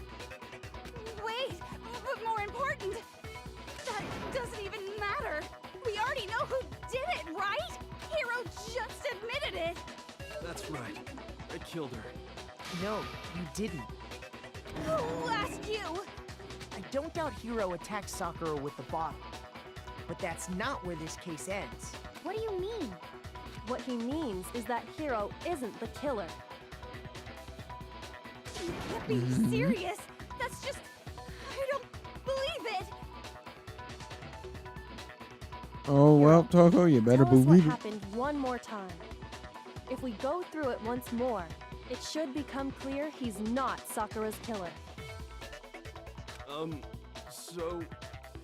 Wait, but more important, that doesn't even matter. We already know who did it, right? Hiro just admitted it. That's right. I killed her. No, you didn't. Who asked you? I don't doubt Hiro attacked Sakura with the bottle. But that's not where this case ends. What do you mean? What he means is that Hiro isn't the killer. You can't be serious. That's just... I don't believe it. Oh, well, Toko, you better Tell us what believe it. happened one more time. If we go through it once more, it should become clear he's not Sakura's killer. So,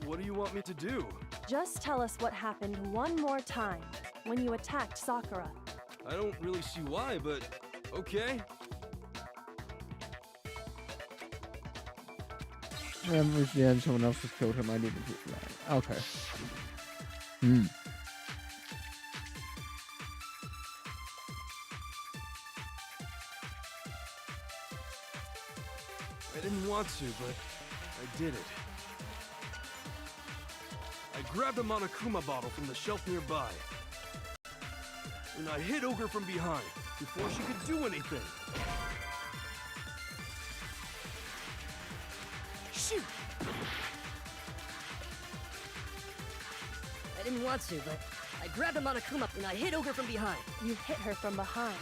what do you want me to do? Just tell us what happened one more time when you attacked Sakura. I don't really see why, but okay. I haven't reached the end, someone else has killed him. I need to do that. Okay. I didn't want to, but I did it. I grabbed a Monokuma bottle from the shelf nearby. And I hit Ogre from behind before she could do anything. Shoot! I didn't want to, but I grabbed a Monokuma and I hit Ogre from behind. You hit her from behind.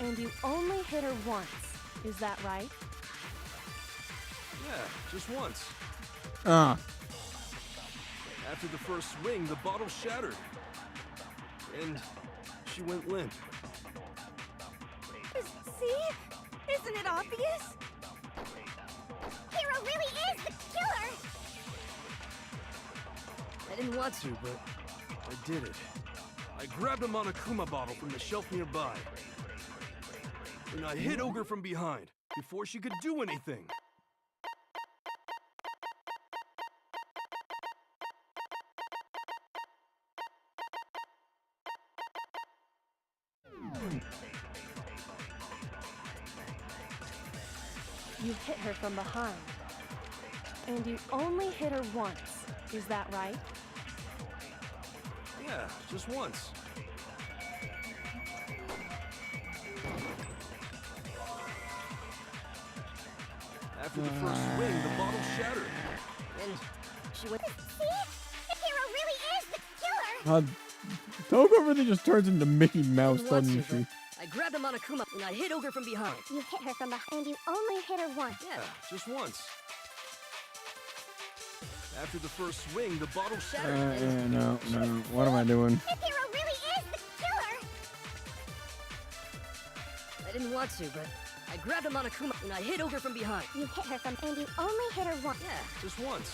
And you only hit her once. Is that right? Yeah, just once. After the first swing, the bottle shattered. And she went limp. See? Isn't it obvious? Hiro really is the killer! I didn't want to, But I did it. I grabbed a Monokuma bottle from the shelf nearby. And I hit Ogre from behind before she could do anything. You hit her from behind. And you only hit her once. Is that right? Yeah, just once. After the first swing, the bottle shattered. And she went. See? Hero really is the killer! Toko really just turns into Mickey Mouse, Didn't want doesn't to, she? but I grabbed a Monokuma and I hit Ogre from behind. You hit her from behind, and you only hit her once. Yeah. Just once. After the first swing, the bottle shattered. Yeah, no. What am I doing? Hero really is the killer! I didn't want to, but I grabbed a Monokuma and I hit Ogre from behind. You hit her from, and you only hit her once. Yeah. Just once.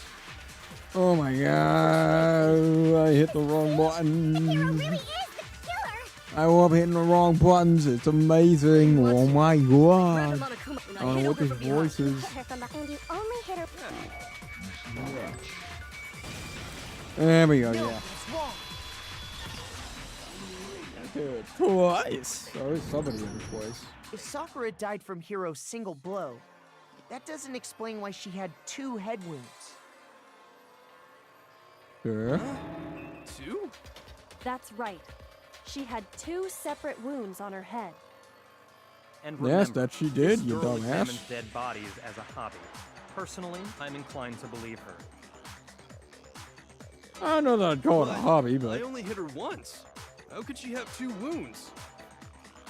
Oh my god, I hit the wrong Hero button. really is the killer! I love hitting the wrong buttons. It's amazing. Oh my Grabbed a god. Monokuma and I I don't hit know what Ogre this from behind. voice is. Hit her from behind, and you only hit her. There we go, No, yeah. it's wrong. Dude, twice. So there's somebody in this place. If Sakura died from Hiro's single blow, that doesn't explain why she had 2 head wounds. Sure. Two? That's right. She had 2 separate wounds on her head. And Yes, remember, that she did, this you girl dumbass. examines dead bodies as a hobby. Personally, I'm inclined to believe her. I know that I'd call it a But hobby, I but only hit her once. How could she have 2 wounds?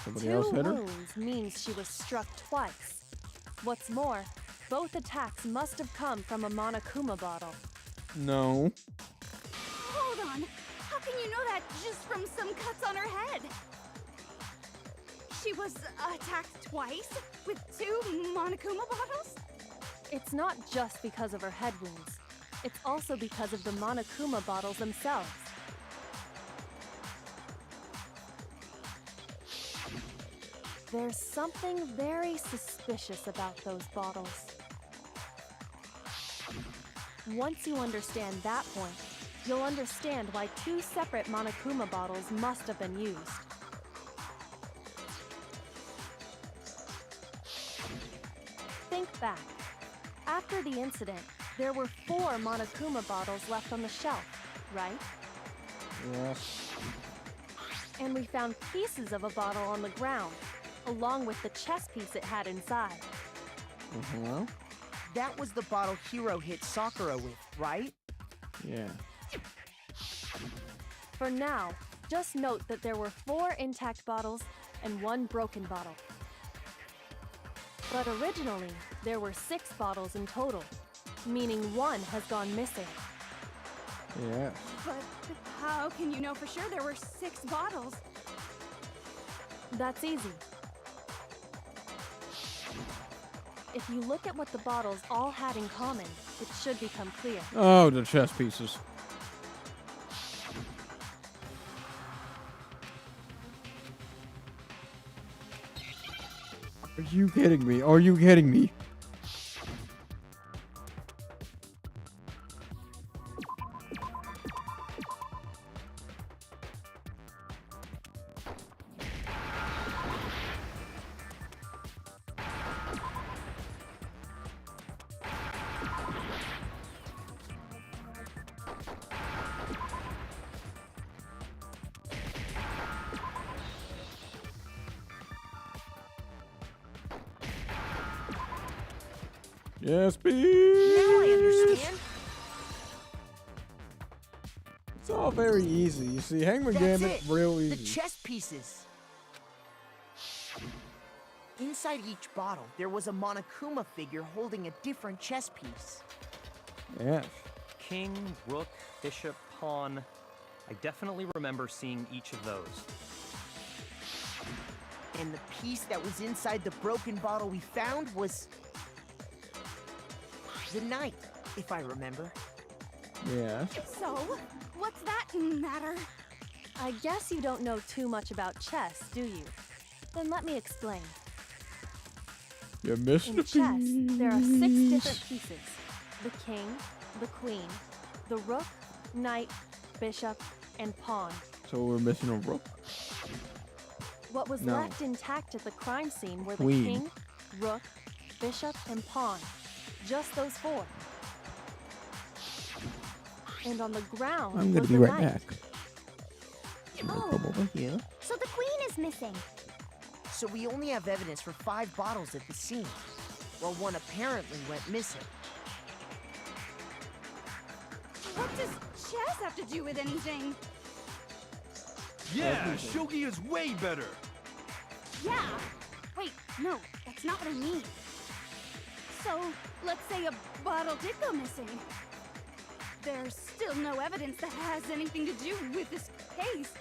somebody 2 else hit her. wounds means she was struck twice. What's more, both attacks must have come from a Monokuma bottle. No. Hold on. How can you know that just from some cuts on her head? She was attacked twice with 2 Monokuma bottles? It's not just because of her head wounds. It's also because of the Monokuma bottles themselves. There's something very suspicious about those bottles. Once you understand that point, you'll understand why 2 separate Monokuma bottles must have been used. Think back. After the incident, there were 4 Monokuma bottles left on the shelf, right? Yes. And we found pieces of a bottle on the ground, along with the chess piece it had inside. Uh-huh. That was the bottle Hiro hit Sakura with, right? Yeah. For now, just note that there were 4 intact bottles and 1 broken bottle. But originally, there were 6 bottles in total, meaning 1 has gone missing. Yeah. But how can you know for sure there were 6 bottles? That's easy. If you look at what the bottles all had in common, it should become clear. Oh, the chess pieces. Are you kidding me? Are you kidding me? Yes, please. Now I understand. It's all very easy. You see, Hangman That's Gambit, it. real The easy. chess pieces. Inside each bottle, there was a Monokuma figure holding a different chess piece. Yes. King, rook, bishop, pawn. I definitely remember seeing each of those. And the piece that was inside the broken bottle we found was the knight, if I remember. Yes. So, what's that matter? I guess you don't know too much about chess, do you? Then let me explain. You missed In the chess, piece. there are 6 different pieces. The king, the queen, the rook, knight, bishop, and pawn. So we're missing a rook. What was No. left intact at the crime scene were the Queen. king, rook, bishop, and pawn. Just those 4. And on the ground I'm gonna was be the right knife. back. Oh, Come over here. so the queen is missing. So we only have evidence for 5 bottles at the scene, while one apparently went missing. What does chess have to do with anything? Yeah, shogi is way better. Yeah. Wait, no, that's not what I mean. So, let's say a bottle did go missing. There's still no evidence that has anything to do with this case.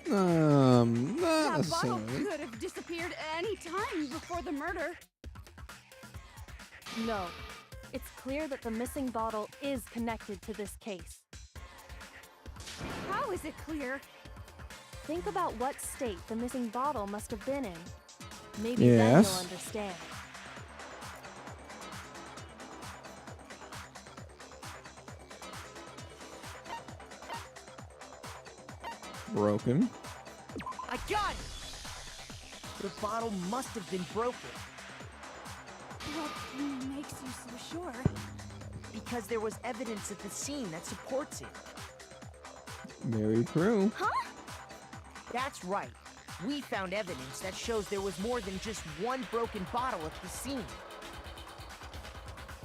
Not That bottle necessarily. could have disappeared any time before the murder. No. It's clear that the missing bottle is connected to this case. How is it clear? Think about what state the missing bottle must have been in. Maybe then you'll Yes. understand. Broken. I got it! The bottle must have been broken What makes you so sure? because there was evidence at the scene that supports it. Very true. Huh? That's right. We found evidence that shows there was more than just one broken bottle at the scene.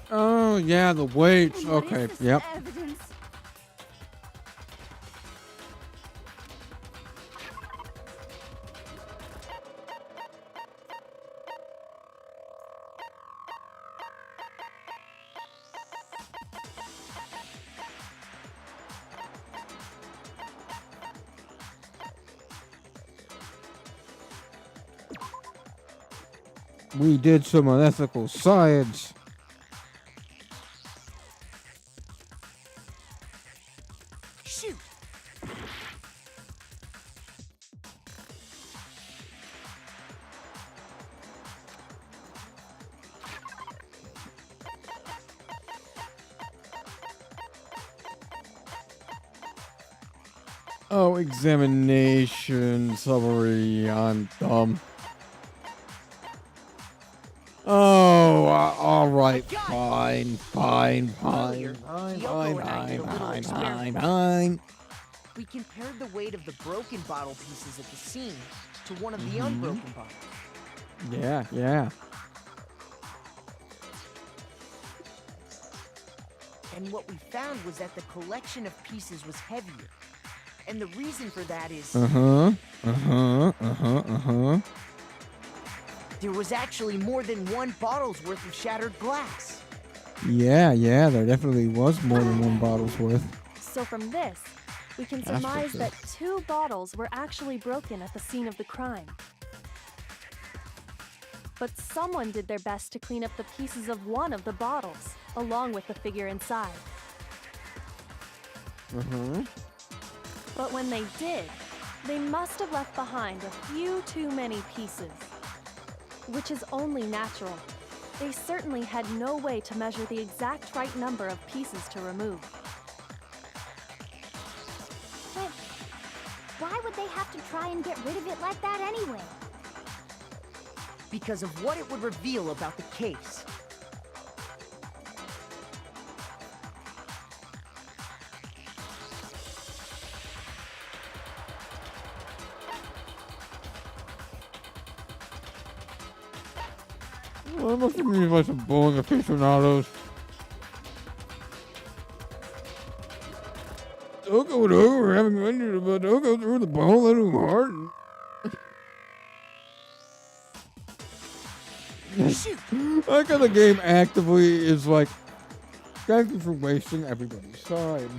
Oh yeah, the weights. And what is Okay. this Yep. evidence? We did some unethical science. Shoot! Oh, examination summary. I'm dumb. Oh, all right. Fine. Earlier, Kyoko and I did a little experiment. Fine. We compared the weight of the broken bottle pieces at the scene to one of the unbroken bottles. Yeah. And what we found was that the collection of pieces was heavier. And the reason for that is there was actually more than one bottle's worth of shattered glass. Yeah, there definitely was more than one bottle's worth. So from this, we can That's for surmise sure. that 2 bottles were actually broken at the scene of the crime. But someone did their best to clean up the pieces of one of the bottles, along with the figure inside. But when they did, they must have left behind a few too many pieces. Which is only natural. They certainly had no way to measure the exact right number of pieces to remove. But why would they have to try and get rid of it like that anyway? Because of what it would reveal about the case. Well, it must have been like some bowling aficionados. Don't go over having fun, but don't go through the ball too hard. Shoot! I like how the game actively is like, thank you for wasting everybody's time.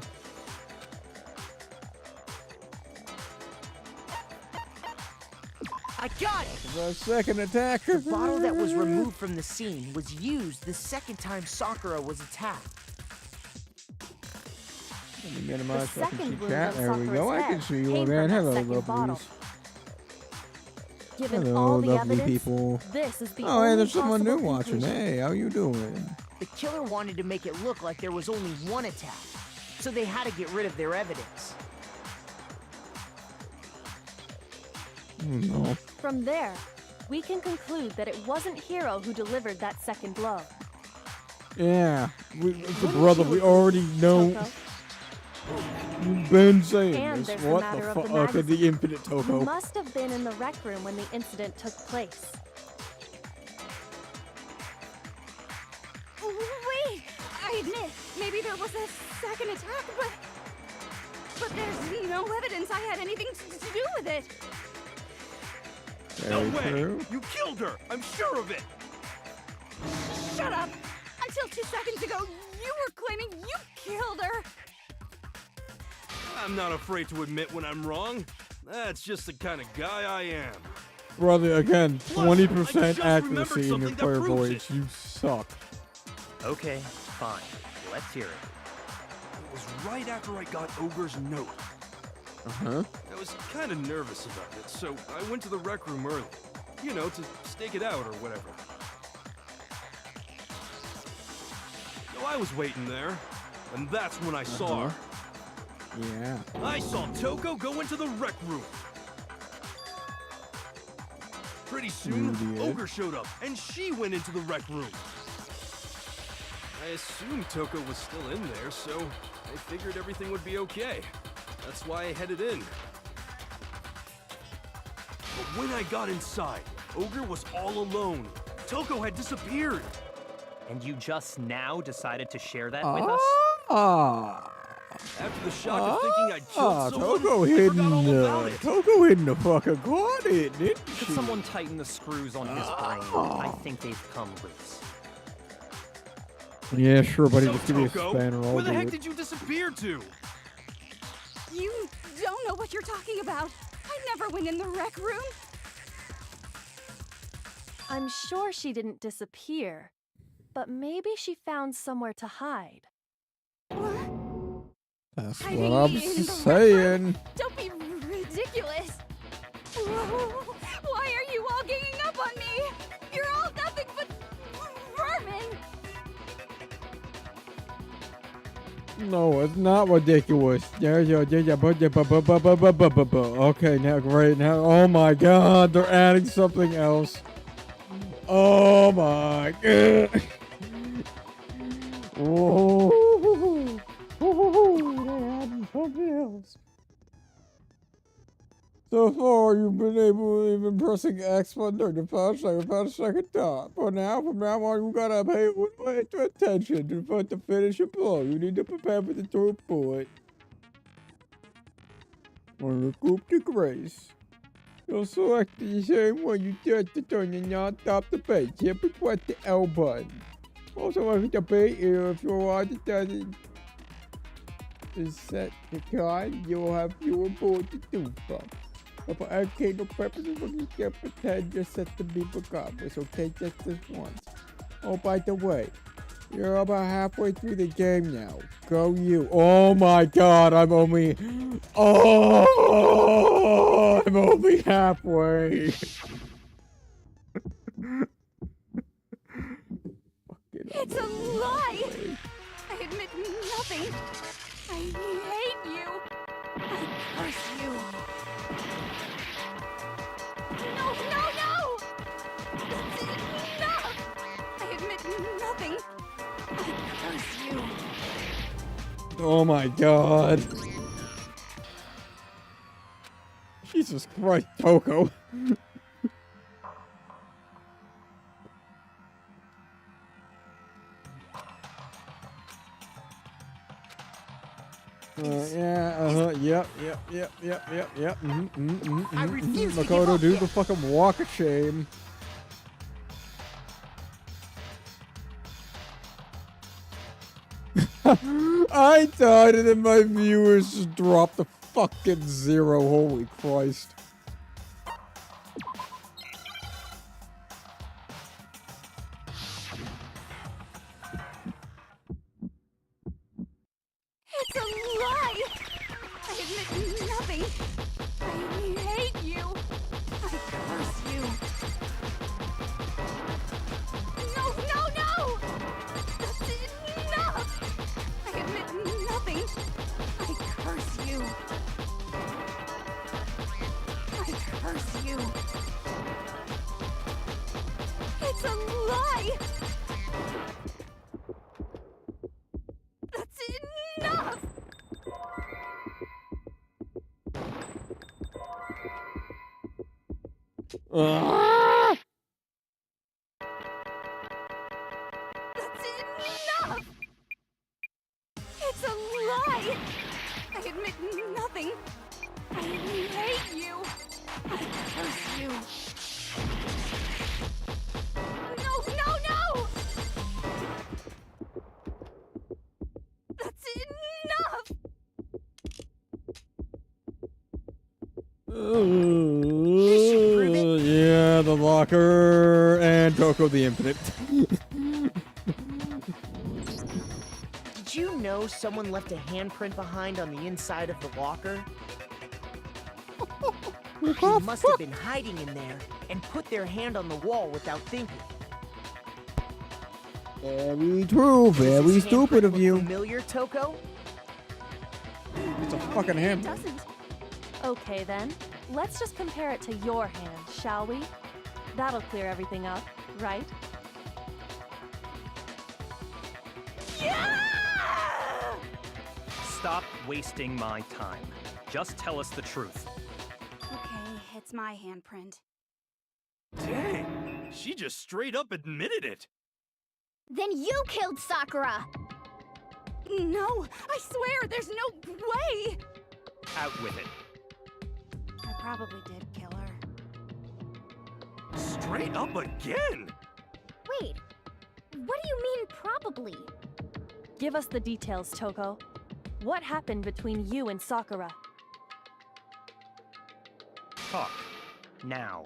I got it! The second attack. The bottle that was removed from the scene was used the second time Sakura was attacked. Let me minimize The so I can second see wound chat. on There we go. I Sakura's can head see you came on from there. that Hello, second bottle. lovelies. Given Hello, all the lovely evidence, people. this is the Oh, hey, only there's someone new possible watching. conclusion. Hey, how you doing? The killer wanted to make it look like there was only one attack, so they had to get rid of their evidence. No. From there, we can conclude that it wasn't Hiro who delivered that second blow. Yeah, it's a Wouldn't brother. you We agree, already know. Toko? You've been saying And this. there's the What matter the of the fuck? Okay, magazine. the infinite You Toko. must have been in the rec room when the incident took place. Wait! I admit, maybe there was a second attack, but there's no evidence I had anything to do with it. No Very way! true. You killed her! I'm sure of it! Shut up! Until 2 seconds ago, you were claiming you killed her! I'm not afraid to admit when I'm wrong. That's just the kind of guy I am. Brother, again, Plus, I 20% just accuracy remembered in your something that player proves voice. it. You suck. Okay, fine. Let's hear it. It was right after I got Ogre's note. Uh-huh. I was kind of nervous about it, so I went to the rec room early. You know, to stake it out or whatever. So I was waiting there, and that's when I saw her. Yeah. I saw Toko go into the rec room. Pretty soon, You did. Ogre showed up, and she went into the rec room. I assumed Toko was still in there, so I figured everything would be okay. That's why I headed in. But when I got inside, Ogre was all alone. Toko had disappeared. And you just now decided to share that with us? Ah. After the shock of thinking I'd killed someone, Toko I hidden forgot all about it. Toko hidden the fucking closet, didn't Could she? someone tighten the screws on his brain? I think they've come loose. Yeah, sure, buddy. So, Just give me a Toko, spanner. I'll where the do heck it. did you disappear to? You don't know what you're talking about. I never went in the rec room. I'm sure she didn't disappear, but maybe she found somewhere to hide. That's Hiding what I'm in the rec room? saying. Don't be ridiculous. Whoa, why are you all ganging up on me? You're all nothing but vermin. No, it's not ridiculous. Okay, now great. Now, oh my God, they're adding something else. Oh my God. Whoa. They're adding something else. So far, you've been able to even pressing X button during the past second time. From now on, you gotta pay extra attention to finish your blow. You need to prepare for the throughput. When recoup the grace, you'll select the same way you did to turn the on top the page. Simply press the L button. Also, look at the page here if you want to set the kind, you'll have fewer bullets to do from. But for educational purposes, we can pretend you're set to be regardless, okay? Just this once. Oh, by the way, you're about halfway through the game now. Go you. Oh my God, I'm only halfway. It's a lie. I admit nothing. I hate you. I curse you. No, no, no! That's enough! I admit nothing. I curse you. Oh my God. Jesus Christ, Toko. Yep. I refuse to give Makoto, up do yet. the fucking walk of shame. I died and then my viewers just dropped the fucking 0. Holy Christ. It's a lie! I admit nothing. I hate you. I curse you. No, no, no! That's enough! I admit nothing. I curse you. I curse you. It's a lie! That's enough! Ah! That's enough! It's a lie! I admit nothing. I hate you. I curse you. No, no, no! That's enough! Yeah, the locker and Toko the Infinite. Did you know someone left a handprint behind on the inside of the locker? They must have been hiding in there and put their hand on the wall without thinking. Very true. Does Very this stupid handprint of look you. Familiar, Toko? It's a fucking It handprint. doesn't. Okay then, let's just compare it to your hand, shall we? That'll clear everything up, right? Stop wasting my time. Just tell us the truth. Okay, it's my handprint. Dang, she just straight up admitted it. Then you killed Sakura! No, I swear, there's no way! Out with it. I probably did kill her. Straight up again. Wait, what do you mean probably? Give us the details, Toko. What happened between you and Sakura? Talk. Now.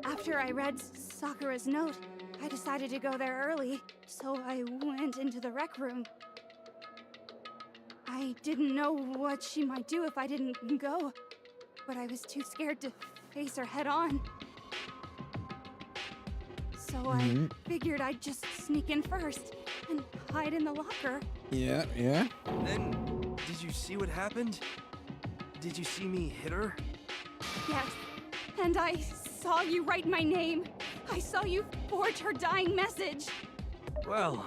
After I read Sakura's note, I decided to go there early, so I went into the rec room. I didn't know what she might do if I didn't go, but I was too scared to face her head on. So I figured I'd just sneak in first and hide in the locker. Yeah, yeah. Then, did you see what happened? Did you see me hit her? Yes, and I saw you write my name. I saw you forge her dying message. Well,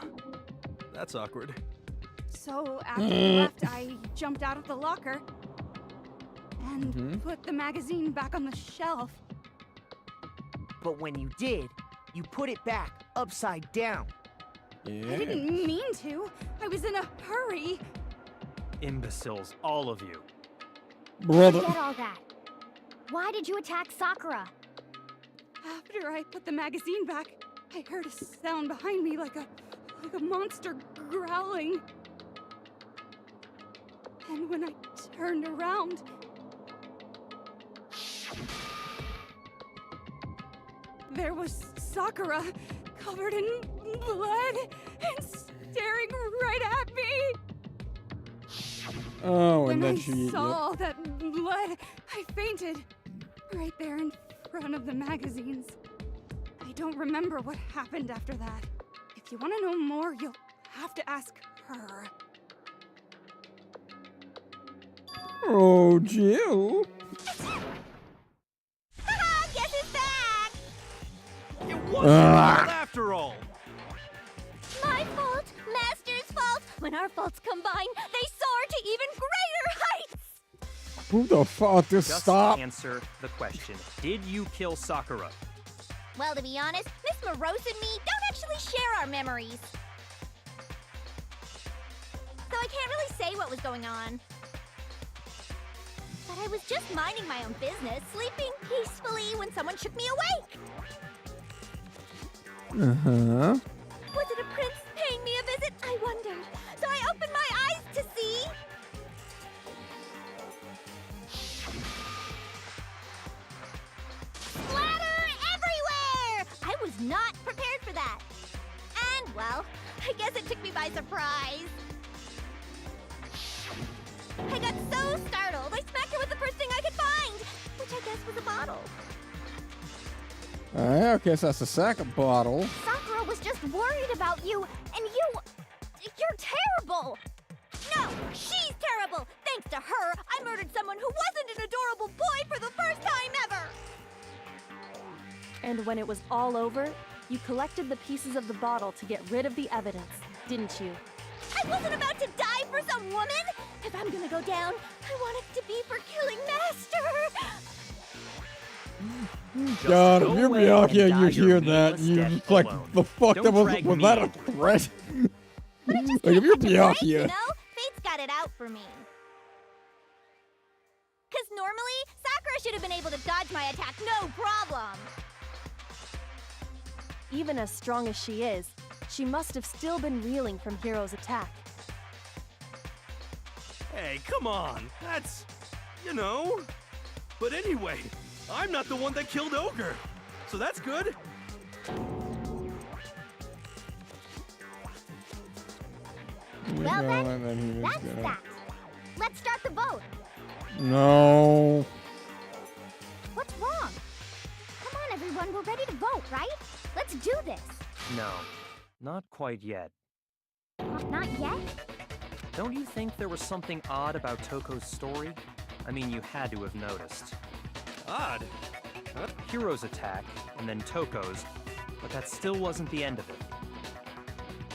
that's awkward. So after you left, I jumped out of the locker and put the magazine back on the shelf. But when you did, you put it back upside down. Yeah. I didn't mean to. I was in a hurry. Imbeciles, all of you. Brother. Forget all that. Why did you attack Sakura? After I put the magazine back, I heard a sound behind me like a monster growling. And when I turned around, there was Sakura, covered in blood and staring right at me. Oh, and When then I she. saw all that blood, I fainted right there in front of the magazines. I don't remember what happened after that. If you want to know more, you'll have to ask her. Oh, Jill. Guess who's back? It wasn't your fault after all. My fault, Master's fault. When our faults combine, they soar to even greater heights. Who the fuck? Just Just stop. answer the question. Did you kill Sakura? Well, to be honest, Miss Morose and me don't actually share our memories. So I can't really say what was going on. But I was just minding my own business, sleeping peacefully when someone shook me awake. Uh-huh. Was it a prince paying me a visit? I wondered. So I opened my eyes to see... splatter everywhere! I was not prepared for that. And, well, I guess it took me by surprise. I got so startled, I smacked her with the first thing I could find, which I guess was a bottle. Alright, okay, so that's the second bottle. Sakura was just worried about you, and you're terrible! No, she's terrible! Thanks to her, I murdered someone who wasn't an adorable boy for the first time ever! And when it was all over, you collected the pieces of the bottle to get rid of the evidence, didn't you? I wasn't about to die for some woman! If I'm gonna go down, I want it to be for killing Master! Just God, go if you're away Byakuya and die you your hear that, meaningless you're death just like, alone. the fuck, Don't that was drag that me a into it. threat? But I just Like, if you're can't catch a break, you Byakuya. know? Fate's got it out for me. Cause normally, Sakura should have been able to dodge my attack, no problem. Even as strong as she is, she must have still been reeling from Hiro's attack. Hey, come on. That's, you know. But anyway, I'm not the one that killed Ogre. So that's good. Well then, And then he was That's gonna... that. Let's start the vote. No. What's wrong? Come on, everyone, we're ready to vote, right? Let's do this. No, not quite yet. Not yet? Don't you think there was something odd about Toko's story? I mean, you had to have noticed. Odd. Hiro's attack, and then Toko's, but that still wasn't the end of it.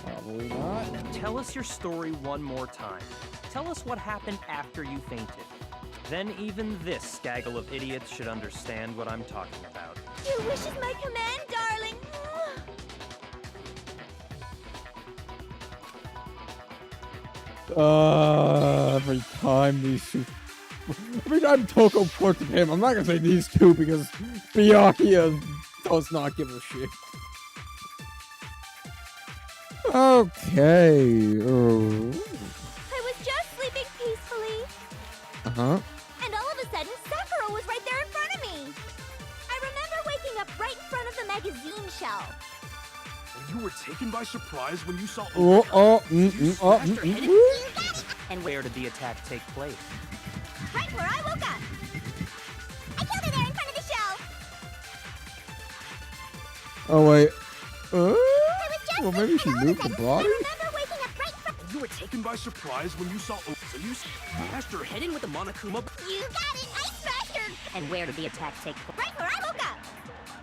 Probably not. Tell us your story one more time. Tell us what happened after you fainted. Then even this gaggle of idiots should understand what I'm talking about. Your wish is my command, darling. Every time these two... Every time Toko points at him, I'm not gonna say these two because Byakuya does not give a shit. Okay. I was just sleeping peacefully, Uh-huh. and all of a sudden, Sakura was right there in front of me. I remember waking up right in front of the magazine shelf. And you were taken by surprise when you saw And where did the attack take place? Right where I woke up. I killed her there in front of the shelf. Oh, wait. I was just Well, maybe she sleeping, and all of a moved the sudden, body? I remember waking up right in front. You were taken by surprise when you saw So you smashed her head in with the Monokuma. You got it. I smashed her. And where did the attack take place? Right where I woke up.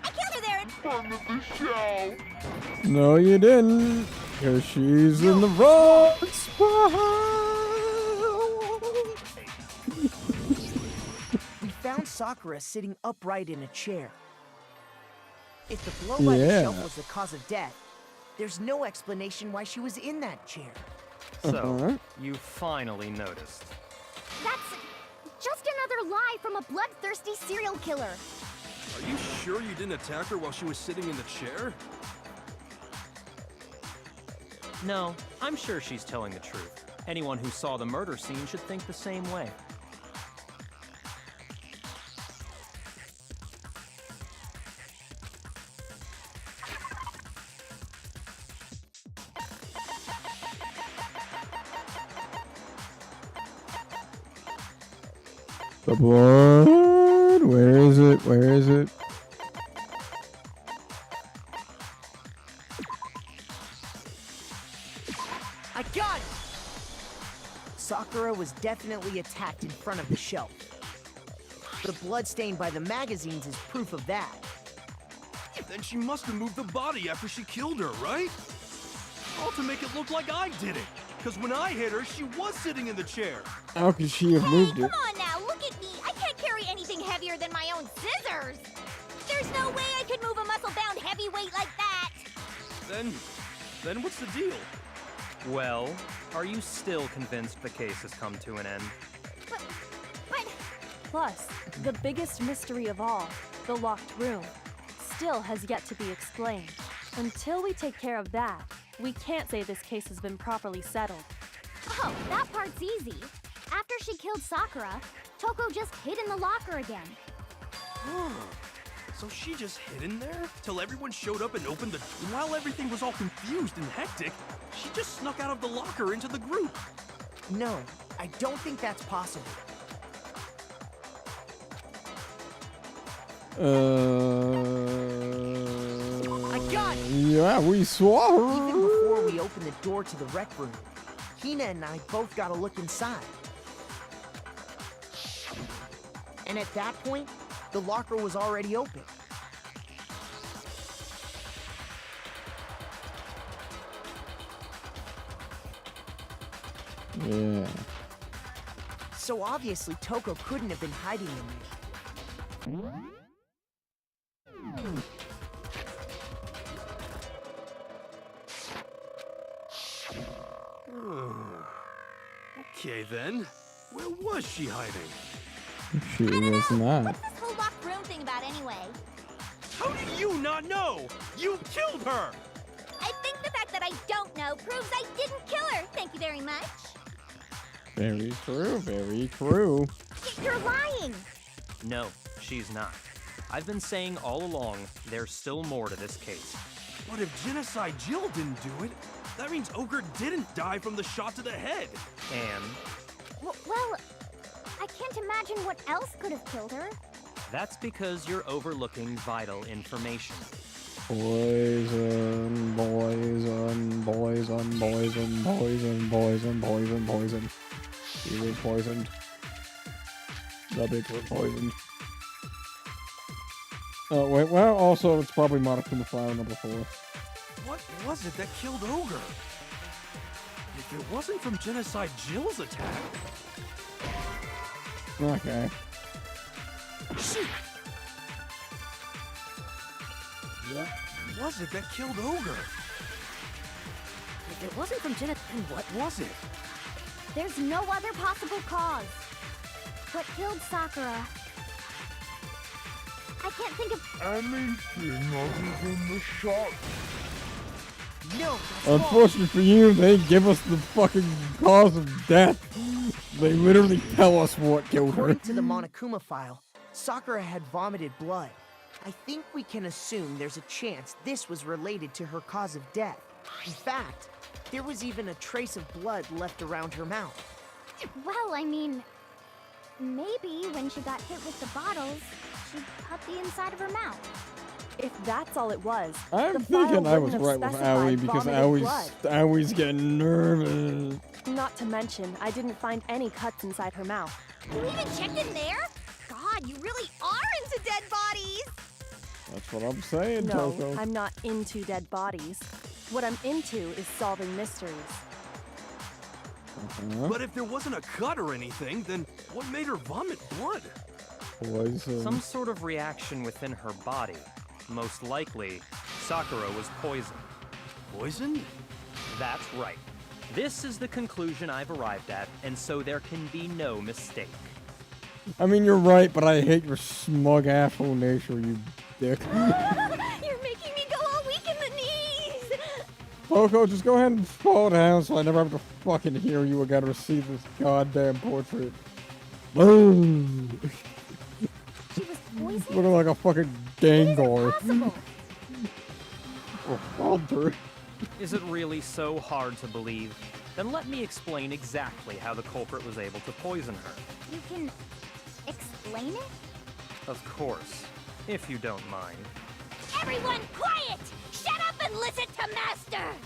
I killed her there in Front of the shelf. No, you didn't. Because she's in the wrong spot. We found Sakura sitting upright in a chair. If the blow by the Yeah. shelf was the cause of death, there's no explanation why she was in that chair. So, you finally noticed. That's just another lie from a bloodthirsty serial killer. Are you sure you didn't attack her while she was sitting in the chair? No, I'm sure she's telling the truth. Anyone who saw the murder scene should think the same way. The blood. Where is it? Where is it? I got it! Sakura was definitely attacked in front of the shelf. The blood stain by the magazines is proof of that. Then she must have moved the body after she killed her, right? All to make it look like I did it. Because when I hit her, she was sitting in the chair. How could she have moved Come it? on now, look at me. I can't carry anything heavier than my own scissors. There's no way I could move a muscle-bound heavyweight like that. Then what's the deal? Well, are you still convinced the case has come to an end? But Plus, the biggest mystery of all, the locked room, still has yet to be explained. Until we take care of that, we can't say this case has been properly settled. oh, that part's easy. After she killed Sakura, Toko just hid in the locker again. So she just hid in there till everyone showed up and opened the... While everything was all confused and hectic, she just snuck out of the locker into the group. No, I don't think that's possible. I got it! Yeah, we saw her. Even before we opened the door to the rec room, Hina and I both got a look inside. And at that point, the locker was already open. Yeah. So obviously Toko couldn't have been hiding in there. Okay then. Where was she hiding? She was not. What's this whole locked room thing about anyway? How do you not know? You killed her! I think the fact that I don't know proves I didn't kill her. Thank you very much. Very true, very true. You're lying. No, she's not. I've been saying all along, there's still more to this case. But if Genocide Jill didn't do it, that means Ogre didn't die from the shot to the head. And Well, I can't imagine what else could have killed her. that's because you're overlooking vital information. Poison, poison, poison, poison, poison, poison, poison, poison. He was poisoned. The bitch was poisoned. Oh, wait, well, also, it's probably Monokuma File number 4. What was it that killed Ogre? If it wasn't from Genocide Jill's attack... Okay. Shit! What was it that killed Ogre? If it wasn't from Genocide, then what was it? There's no other possible cause. What killed Sakura? I can't think of... Anything other than the shot. No, that's wrong. Unfortunately for you, they give us the fucking cause of death. They literally tell us what killed her. According to the Monokuma file, Sakura had vomited blood. I think we can assume there's a chance this was related to her cause of death. In fact, there was even a trace of blood left around her mouth. Well, I mean... Maybe when she got hit with the bottles, she cut the inside of her mouth. If that's all it was, I'm the file thinking I was wouldn't have right with specified Aoi because vomited blood. Aoi's getting nervous. Not to mention, I didn't find any cuts inside her mouth. You even checked in there? God, you really are into dead bodies! That's what I'm saying, No, Toko. I'm not into dead bodies. What I'm into is solving mysteries. But if there wasn't a cut or anything, then what made her vomit blood? Poison. Some sort of reaction within her body. Most likely, Sakura was poisoned. Poisoned? That's right. This is the conclusion I've arrived at, and so there can be no mistake. I mean, you're right, but I hate your smug asshole nature, you dick. You're making me go all weak in the knees! Poco, just go ahead and fall down so I never have to fucking hear you again or see this goddamn portrait. Boom! She was poisoned? Looking like a fucking Gengar. Possible. Walter. Is it really so hard to believe? Then let me explain exactly how the culprit was able to poison her. You can explain it? Of course, if you don't mind. Everyone quiet! Shut up and listen to Master!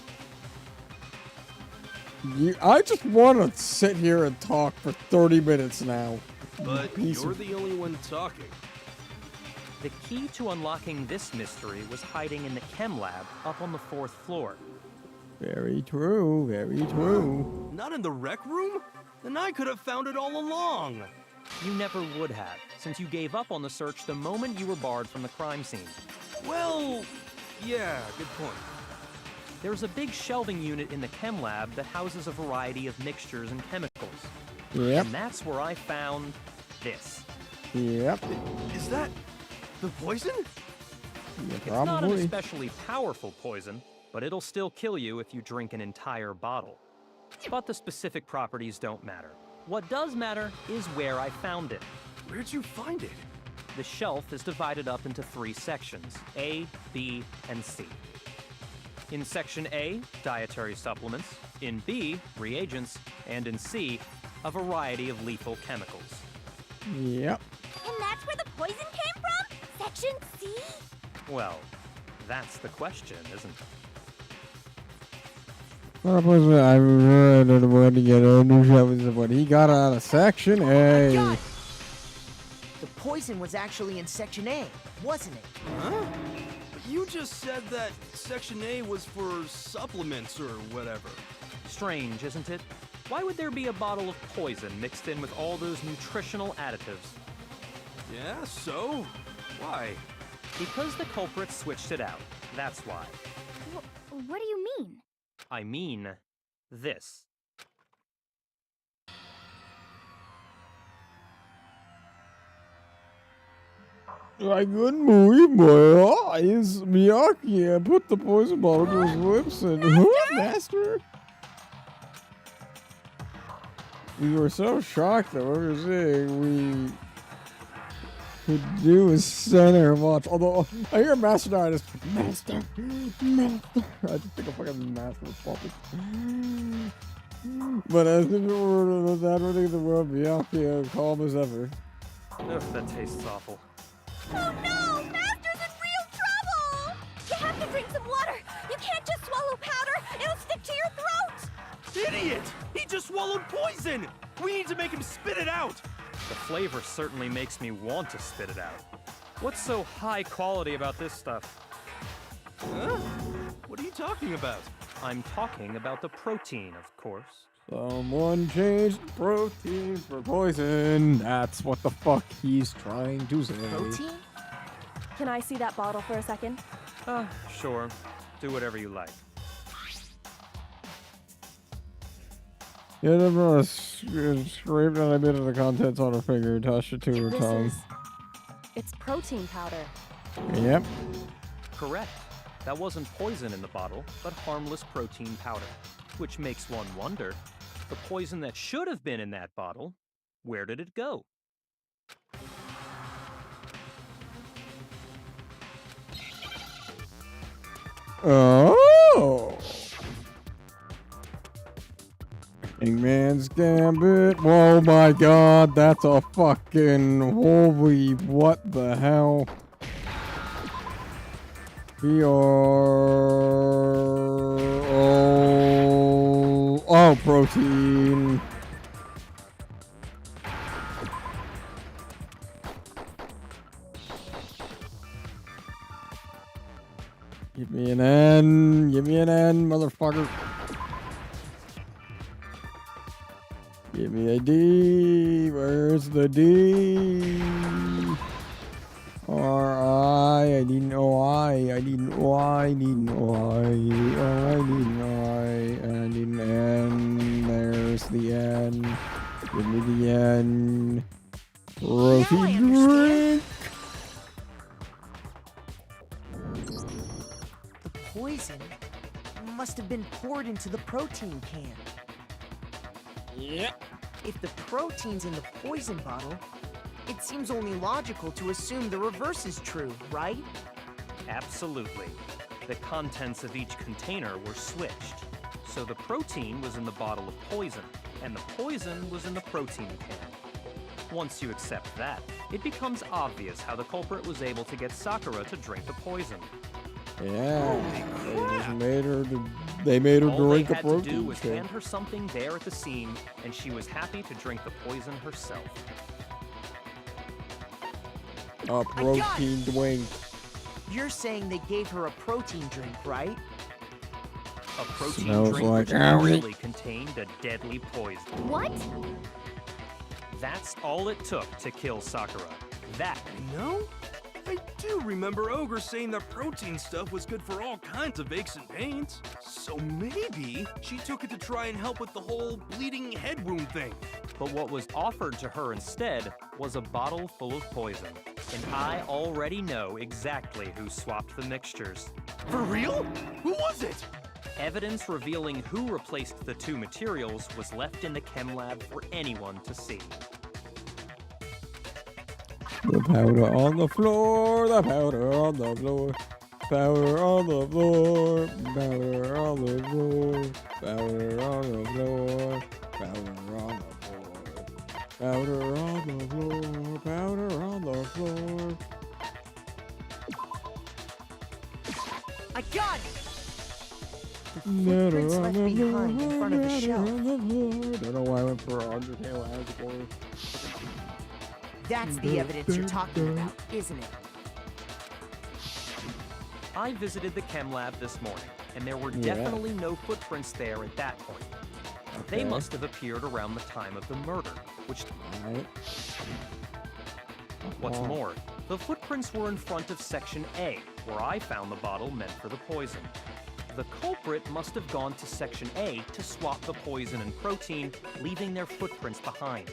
I just want to sit here and talk for 30 minutes now. But you're the only one talking. The key to unlocking this mystery was hiding in the chem lab up on the 4th floor. Very true, very true. Not in the rec room? Then I could have found it all along. You never would have, since you gave up on the search the moment you were barred from the crime scene. Well, yeah, good point. There's a big shelving unit in the chem lab that houses a variety of mixtures and chemicals. Yep, And that's where I found this. yep. Is that the poison? Yeah, It's not an probably. especially powerful poison, but it'll still kill you if you drink an entire bottle. But the specific properties don't matter. What does matter is where I found it. Where'd you find it? The shelf is divided up into 3 sections, A, B, and C. In Section A, dietary supplements. In B, reagents. And in C, a variety of lethal chemicals. Yep. And that's where the poison came from? Section C? Well, that's the question, isn't it? I don't know what to get on what he got out of Section A. God! The poison was actually in Section A, wasn't it? Huh? But you just said that Section A was for supplements or whatever. Strange, isn't it? Why would there be a bottle of poison mixed in with all those nutritional additives? Yeah, so? Why? Because the culprit switched it out. That's why. What do you mean? I mean, This. I couldn't believe my eyes. Miyaki put the poison bottle to his lips and, huh, Master? We were so shocked that what we were saying we could do is stand there and watch. Although, I hear Master now, I just, Master. I just think a fucking Master was popping. But as if it were that running in the world, Miyaki calm as ever. Ugh, that tastes awful. Oh no! Master's in real trouble! You have to drink some water! You can't just swallow powder! It'll stick to your throat! Idiot! He just swallowed poison! We need to make him spit it out! The flavor certainly makes me want to spit it out. What's so high quality about this stuff? Huh? What are you talking about? I'm talking about the protein, of course. Someone changed protein for poison. That's what the fuck he's trying to say. Protein? Can I see that bottle for a second? Sure. Do whatever you like. Yeah, I'm scraped out a bit of the contents on her finger, touched it to her tongue. It's protein powder. Yep. Correct. That wasn't poison in the bottle, but harmless protein powder. Which makes one wonder, the poison that should have been in that bottle, where did it go? Oh! Hangman's Gambit. Oh my god, that's a fucking holy what the hell. We are... Oh, protein. Give me an N. Give me an N, motherfucker. Give me a D. Where's the D? R-I. I need an O-I. I need an O-I. I need an O-I. I need an I. I need an N. There's the N. Give me the N. Protein drink. The poison must have been poured into the protein can. Yep. If the protein's in the poison bottle, it seems only logical to assume the reverse is true, right? Absolutely. The contents of each container were switched. So the protein was in the bottle of poison, and the poison was in the protein can. Once you accept that, it becomes obvious how the culprit was able to get Sakura to drink the poison. Yeah. They made her All they drink a had to protein do was shake. hand her something there at the scene, and she was happy to drink the poison herself. A protein drink. You're saying they gave her a protein drink, right? A protein Smells drink like which Havoc. really contained a deadly poison. What? That's all it took to kill Sakura. That. No? I do remember Ogre saying that protein stuff was good for all kinds of aches and pains. So maybe she took it to try and help with the whole bleeding head wound thing. But what was offered to her instead was a bottle full of poison. And I already know exactly who swapped the mixtures. For real? Who was it? Evidence revealing who replaced the two materials was left in the chem lab for anyone to see. The powder on the floor, the powder on the floor, powder on the floor, powder on the floor, powder on the floor, powder on the floor, powder on the floor, powder on the floor. I got it! The footprints left behind in front of the shelf. Don't know why I went for Undertale Havoc. That's the evidence you're talking about, isn't it? I visited the chem lab this morning, and there were Yeah. definitely no footprints there at that point. They Okay. must have appeared around the time of the murder, which, Alright. what's Oh. more, the footprints were in front of Section A, where I found the bottle meant for the poison. The culprit must have gone to Section A to swap the poison and protein, leaving their footprints behind.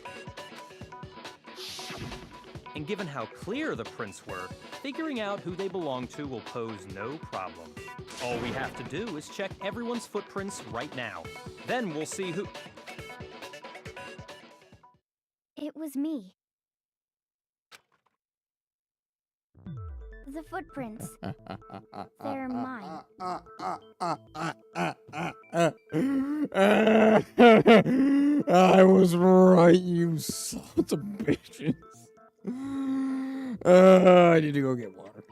And given how clear the prints were, figuring out who they belong to will pose no problem. All we have to do is check everyone's footprints right now. Then we'll see who... It was me. The footprints. They're mine. I was right, you sons of bitches. I need to go get water.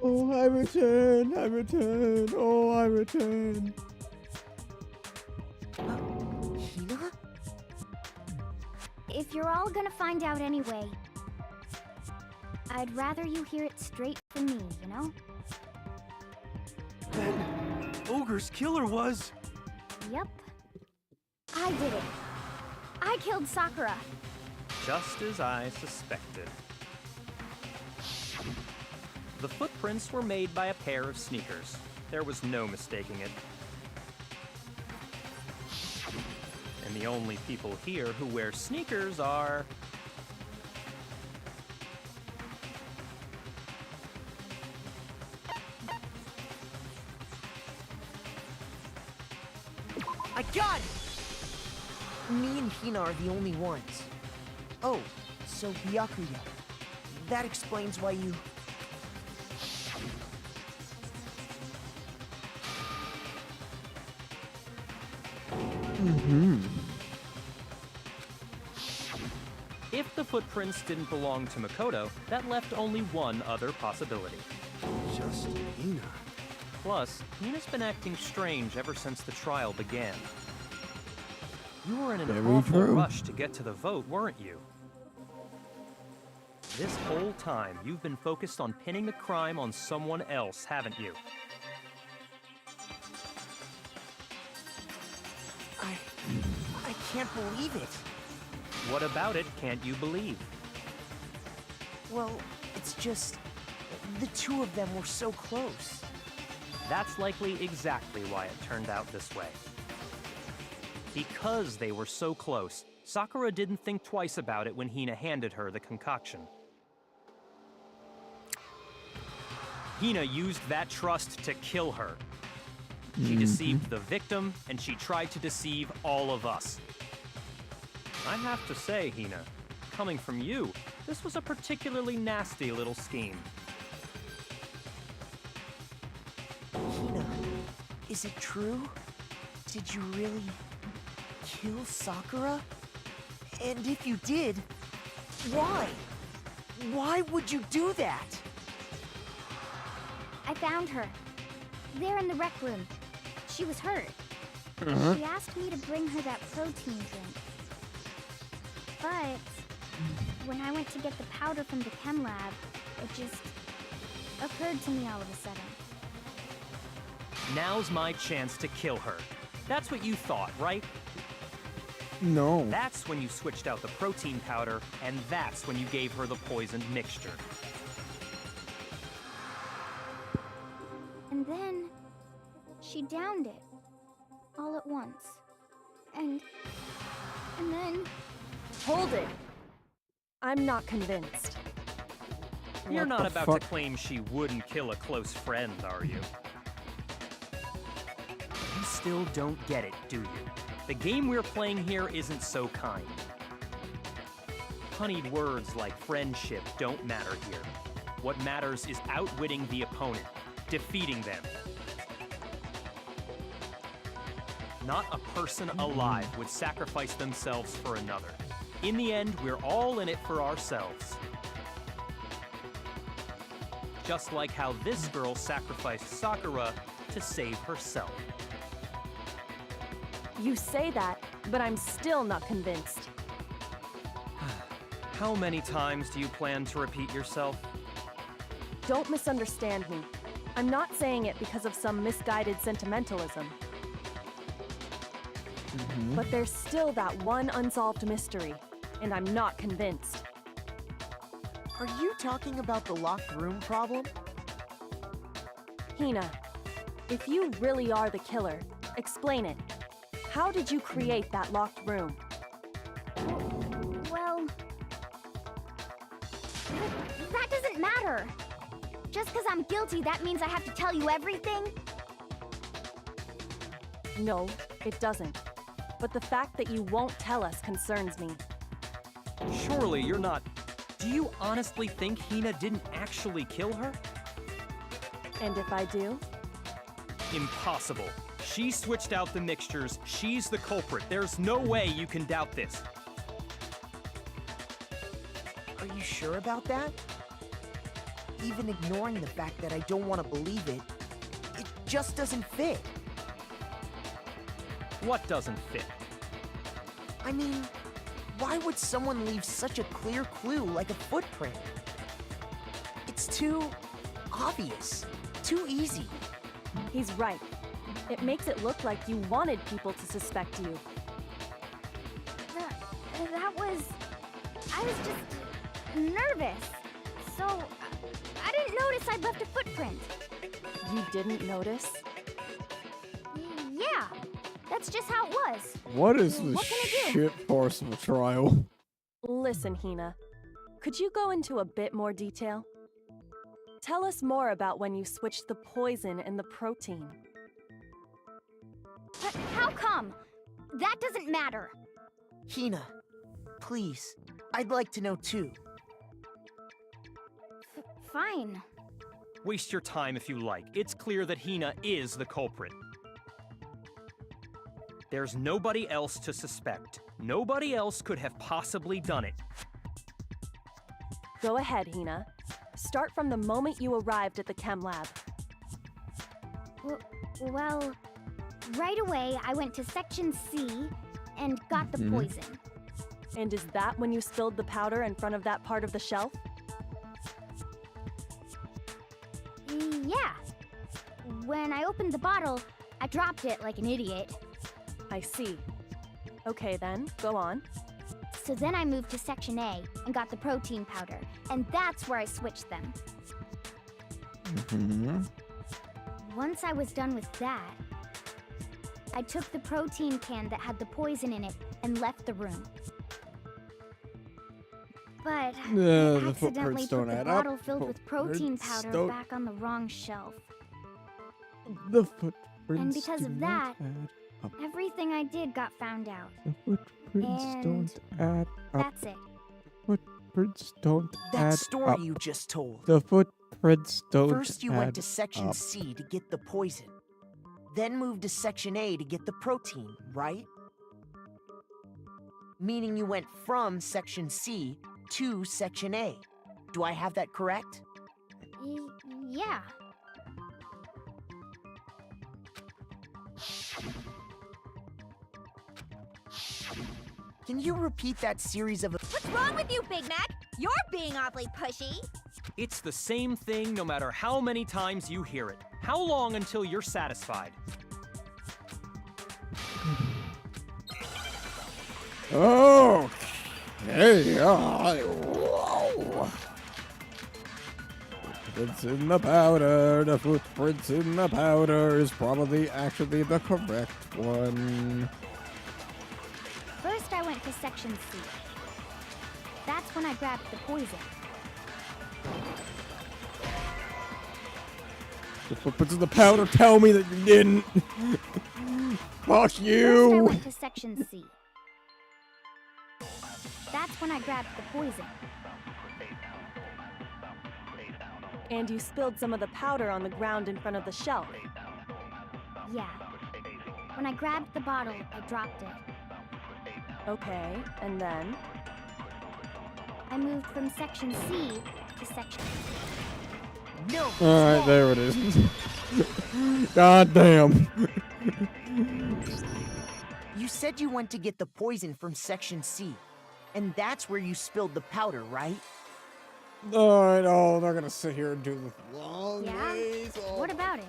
Oh, I return, oh, I return. Hina? If you're all gonna find out anyway, I'd rather you hear it straight from me, you know? That ogre's killer was... Yep. I did it. I killed Sakura. Just as I suspected. The footprints were made by a pair of sneakers. There was no mistaking it. And the only people here who wear sneakers are... I got it! Me and Hina are the only ones. Oh, so Byakuya. That explains why you... If the footprints didn't belong to Makoto, that left only one other possibility. Just Hina. Plus, Hina's been acting strange ever since the trial began. You were in an Very awful true. rush to get to the vote, weren't you? This whole time, you've been focused on pinning the crime on someone else, haven't you? I can't believe it. What about it can't you believe? Well, it's just... the two of them were so close. That's likely exactly why it turned out this way. Because they were so close, Sakura didn't think twice about it when Hina handed her the concoction. Hina used that trust to kill her. She deceived the victim, and she tried to deceive all of us. I have to say, Hina, coming from you, this was a particularly nasty little scheme. Is it true? Did you really kill Sakura? And if you did, why? Why would you do that? I found her. There in the rec room. She was hurt. She asked me to bring her that protein drink. But when I went to get the powder from the chem lab, it just occurred to me all of a sudden. Now's my chance to kill her. That's what you thought, right? No. That's when you switched out the protein powder, and that's when you gave her the poisoned mixture. And then she downed it all at once. And then Hold it. I'm not convinced. You're What not the about fuck? to claim she wouldn't kill a close friend, are you? You still don't get it, do you? The game we're playing here isn't so kind. Honeyed words like friendship don't matter here. What matters is outwitting the opponent, defeating them. Not a person alive would sacrifice themselves for another. In the end, we're all in it for ourselves. Just like how this girl sacrificed Sakura to save herself. You say that, but I'm still not convinced. How many times do you plan to repeat yourself? Don't misunderstand me. I'm not saying it because of some misguided sentimentalism. But there's still that one unsolved mystery, and I'm not convinced. Are you talking about the locked room problem? Hina, if you really are the killer, explain it. How did you create that locked room? well, that doesn't matter. Just because I'm guilty, that means I have to tell you everything? No, it doesn't. But the fact that you won't tell us concerns me. Surely you're not... Do you honestly think Hina didn't actually kill her? And if I do? Impossible. She switched out the mixtures. She's the culprit. There's no way you can doubt this. Are you sure about that? Even ignoring the fact that I don't want to believe it, it just doesn't fit. What doesn't fit? I mean, why would someone leave such a clear clue like a footprint? It's too obvious, too easy. He's right. It makes it look like you wanted people to suspect you. That was... I was just nervous. So, I didn't notice I'd left a footprint. You didn't notice? Yeah, that's just how it was. What is this What can I do? shit farce of a trial? Listen, Hina. Could you go into a bit more detail? Tell us more about when you switched the poison and the protein. How come? That doesn't matter. Hina, please, I'd like to know too. Fine. Waste your time if you like. It's clear that Hina is the culprit. There's nobody else to suspect. Nobody else could have possibly done it. Go ahead, Hina. Start from the moment you arrived at the chem lab. Well, right away I went to Section C and got the poison. And is that when you spilled the powder in front of that part of the shelf? Yeah. When I opened the bottle, I dropped it like an idiot. I see. Okay then, go on. So then I moved to Section A and got the protein powder, and that's where I switched them. Once I was done with that, I took the protein can that had the poison in it and left the room. But I The accidentally footprints put don't the add bottle up. filled with protein Footprints powder don't- back on the wrong shelf. The footprints And because do of not that, add up. Everything I did got found out. The footprints And don't add up. That's it. Footprints don't That add story up. you just told. The footprints don't First you went to add Section up. C to get the poison. then moved to Section A to get the protein, right? Meaning you went from Section C to Section A. Do I have that correct? Yeah. Can you repeat that series of... What's wrong with you, Big Mac? You're being awfully pushy. It's the same thing no matter how many times you hear it. How long until you're satisfied? Oh, hey, whoa. Footprints in the powder. The footprints in the powder is probably actually the correct one. First, I went to Section C. That's when I grabbed the poison. The footprints in the powder tell me that you didn't. Fuck First, I you. went to Section C. That's when I grabbed the poison. And you spilled some of the powder on the ground in front of the shelf. Yeah. When I grabbed the bottle, I dropped it. Okay, and then? I moved from Section C to Section... No! Alright, there it is. God damn. You said you went to get the poison from Section C. And that's where you spilled the powder, right? Alright, oh, they're gonna sit here and do the long Yeah? ways. Oh. What about it?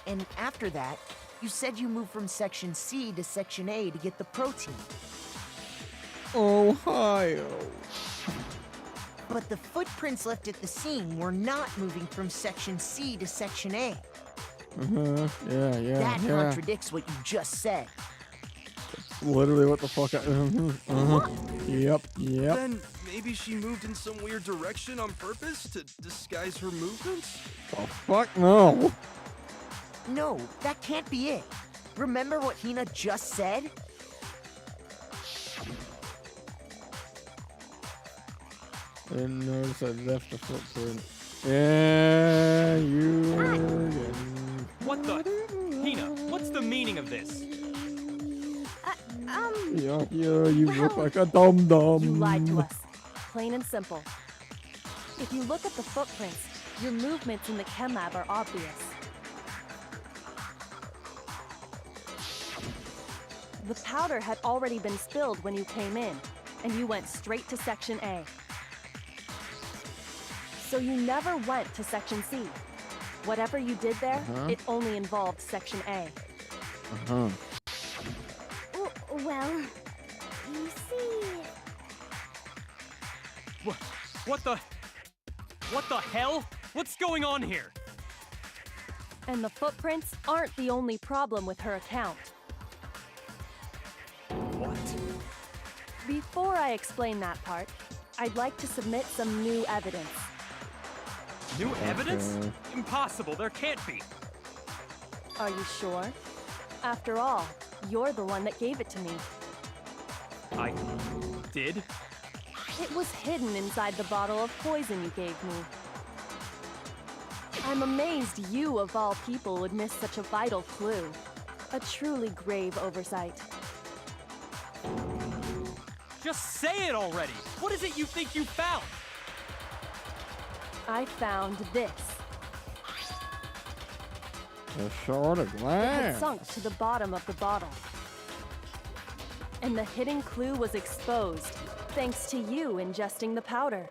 And after that, you said you moved from Section C to Section A to get the protein. Ohio. But the footprints left at the scene were not moving from Section C to Section A. Yeah, That yeah. contradicts what you just said. Literally what the fuck Yep. Then maybe she moved in some weird direction on purpose to disguise her movements? Oh, fuck no. No, that can't be it. Remember what Hina just said? Didn't notice I left the footprint. Yeah, you again. What the? Hina, what's the meaning of this? Yeah, you look like a dum-dum. You lied to us. Plain and simple. If you look at the footprints, your movements in the chem lab are obvious. The powder had already been spilled when you came in, and you went straight to Section A. So you never went to Section C. Whatever you did there, it only involved Section A. Well, you see... What the hell? What's going on here? And the footprints aren't the only problem with her account. What? Before I explain that part, I'd like to submit some new evidence. New evidence? Impossible, there can't be. Are you sure? After all, you're the one that gave it to me. I did? It was hidden inside the bottle of poison you gave me. I'm amazed you, of all people, would miss such a vital clue. A truly grave oversight. Just say it already! What is it you think you found? I found this. A shard of It had glass. sunk to the bottom of the bottle. And the hidden clue was exposed, thanks to you ingesting the powder.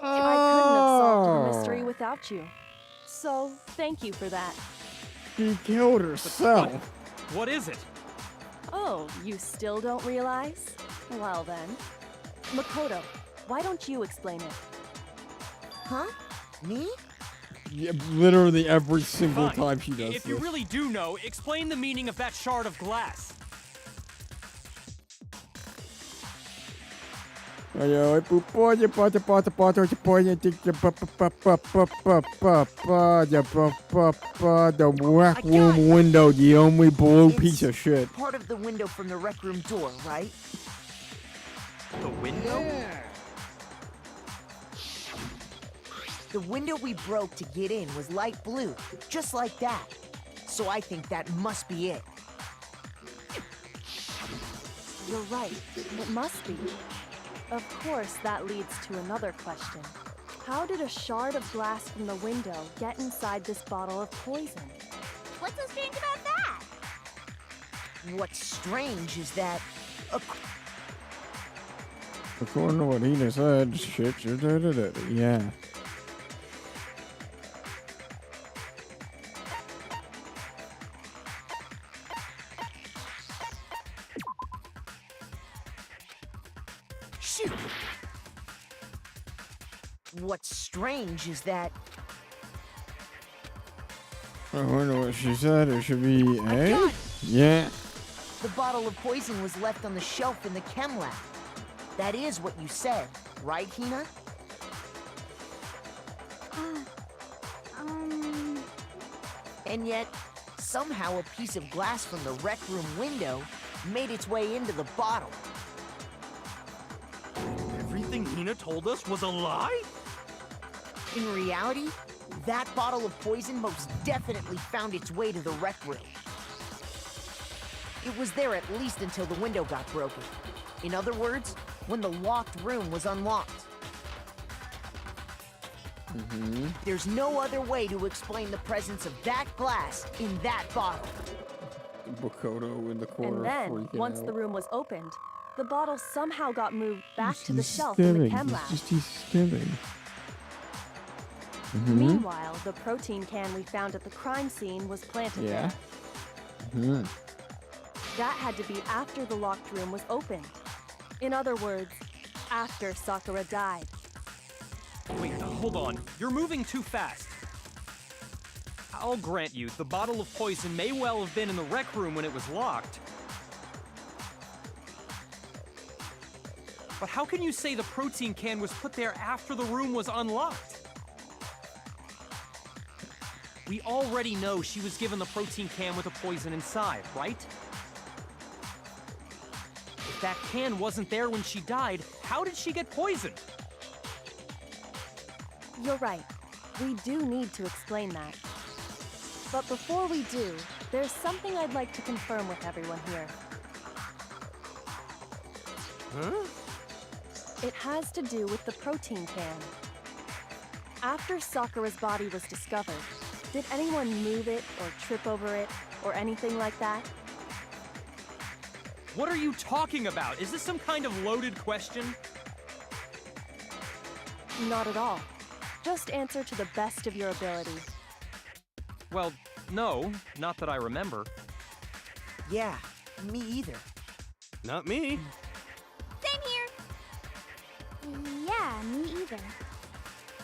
I couldn't have solved the mystery without you. So, thank you for that. She killed herself. What is it? Oh, you still don't realize? Well then. Makoto, why don't you explain it? Huh? Me? Yeah, literally every single Fine. time she does If you this. really do know, explain the meaning of that shard of glass. The rec room window, the only blue piece of shit. Part of the window from the rec room door, right? The window? The window we broke to get in was light blue, just like that. So I think that must be it. You're right. It must be. Of course, that leads to another question. How did a shard of glass from the window get inside this bottle of poison? What's so strange about that? What's strange is that... According to what Hina said, shit, yeah. Shoot! What's strange is that... I wonder what she said. It should be A? got it! Yeah. The bottle of poison was left on the shelf in the chem lab. That is what you said, right, Hina? And yet, somehow a piece of glass from the rec room window made its way into the bottle. Everything Hina told us was a lie? In reality, that bottle of poison most definitely found its way to the rec room. It was there at least until the window got broken. In other words, when the locked room was unlocked. There's no other way to explain the presence of that glass in that bottle. Bokoto in the corner. And then, freaking once out. the room was opened, the bottle somehow got moved back to the He's shelf in the skimming. chem lab. He's skimming. Meanwhile, the protein can we found at the crime scene was planted Yeah. there. That had to be after the locked room was opened. In other words, after Sakura died. Wait, hold on. You're moving too fast. I'll grant you, the bottle of poison may well have been in the rec room when it was locked. But how can you say the protein can was put there after the room was unlocked? We already know she was given the protein can with the poison inside, right? If that can wasn't there when she died, how did she get poisoned? You're right. We do need to explain that. But before we do, there's something I'd like to confirm with everyone here. Huh? It has to do with the protein can. After Sakura's body was discovered, did anyone move it or trip over it or anything like that? What are you talking about? Is this some kind of loaded question? Not at all. Just answer to the best of your ability. Well, no, not that I remember. Yeah, me either. Not me. Same here. Yeah, me either.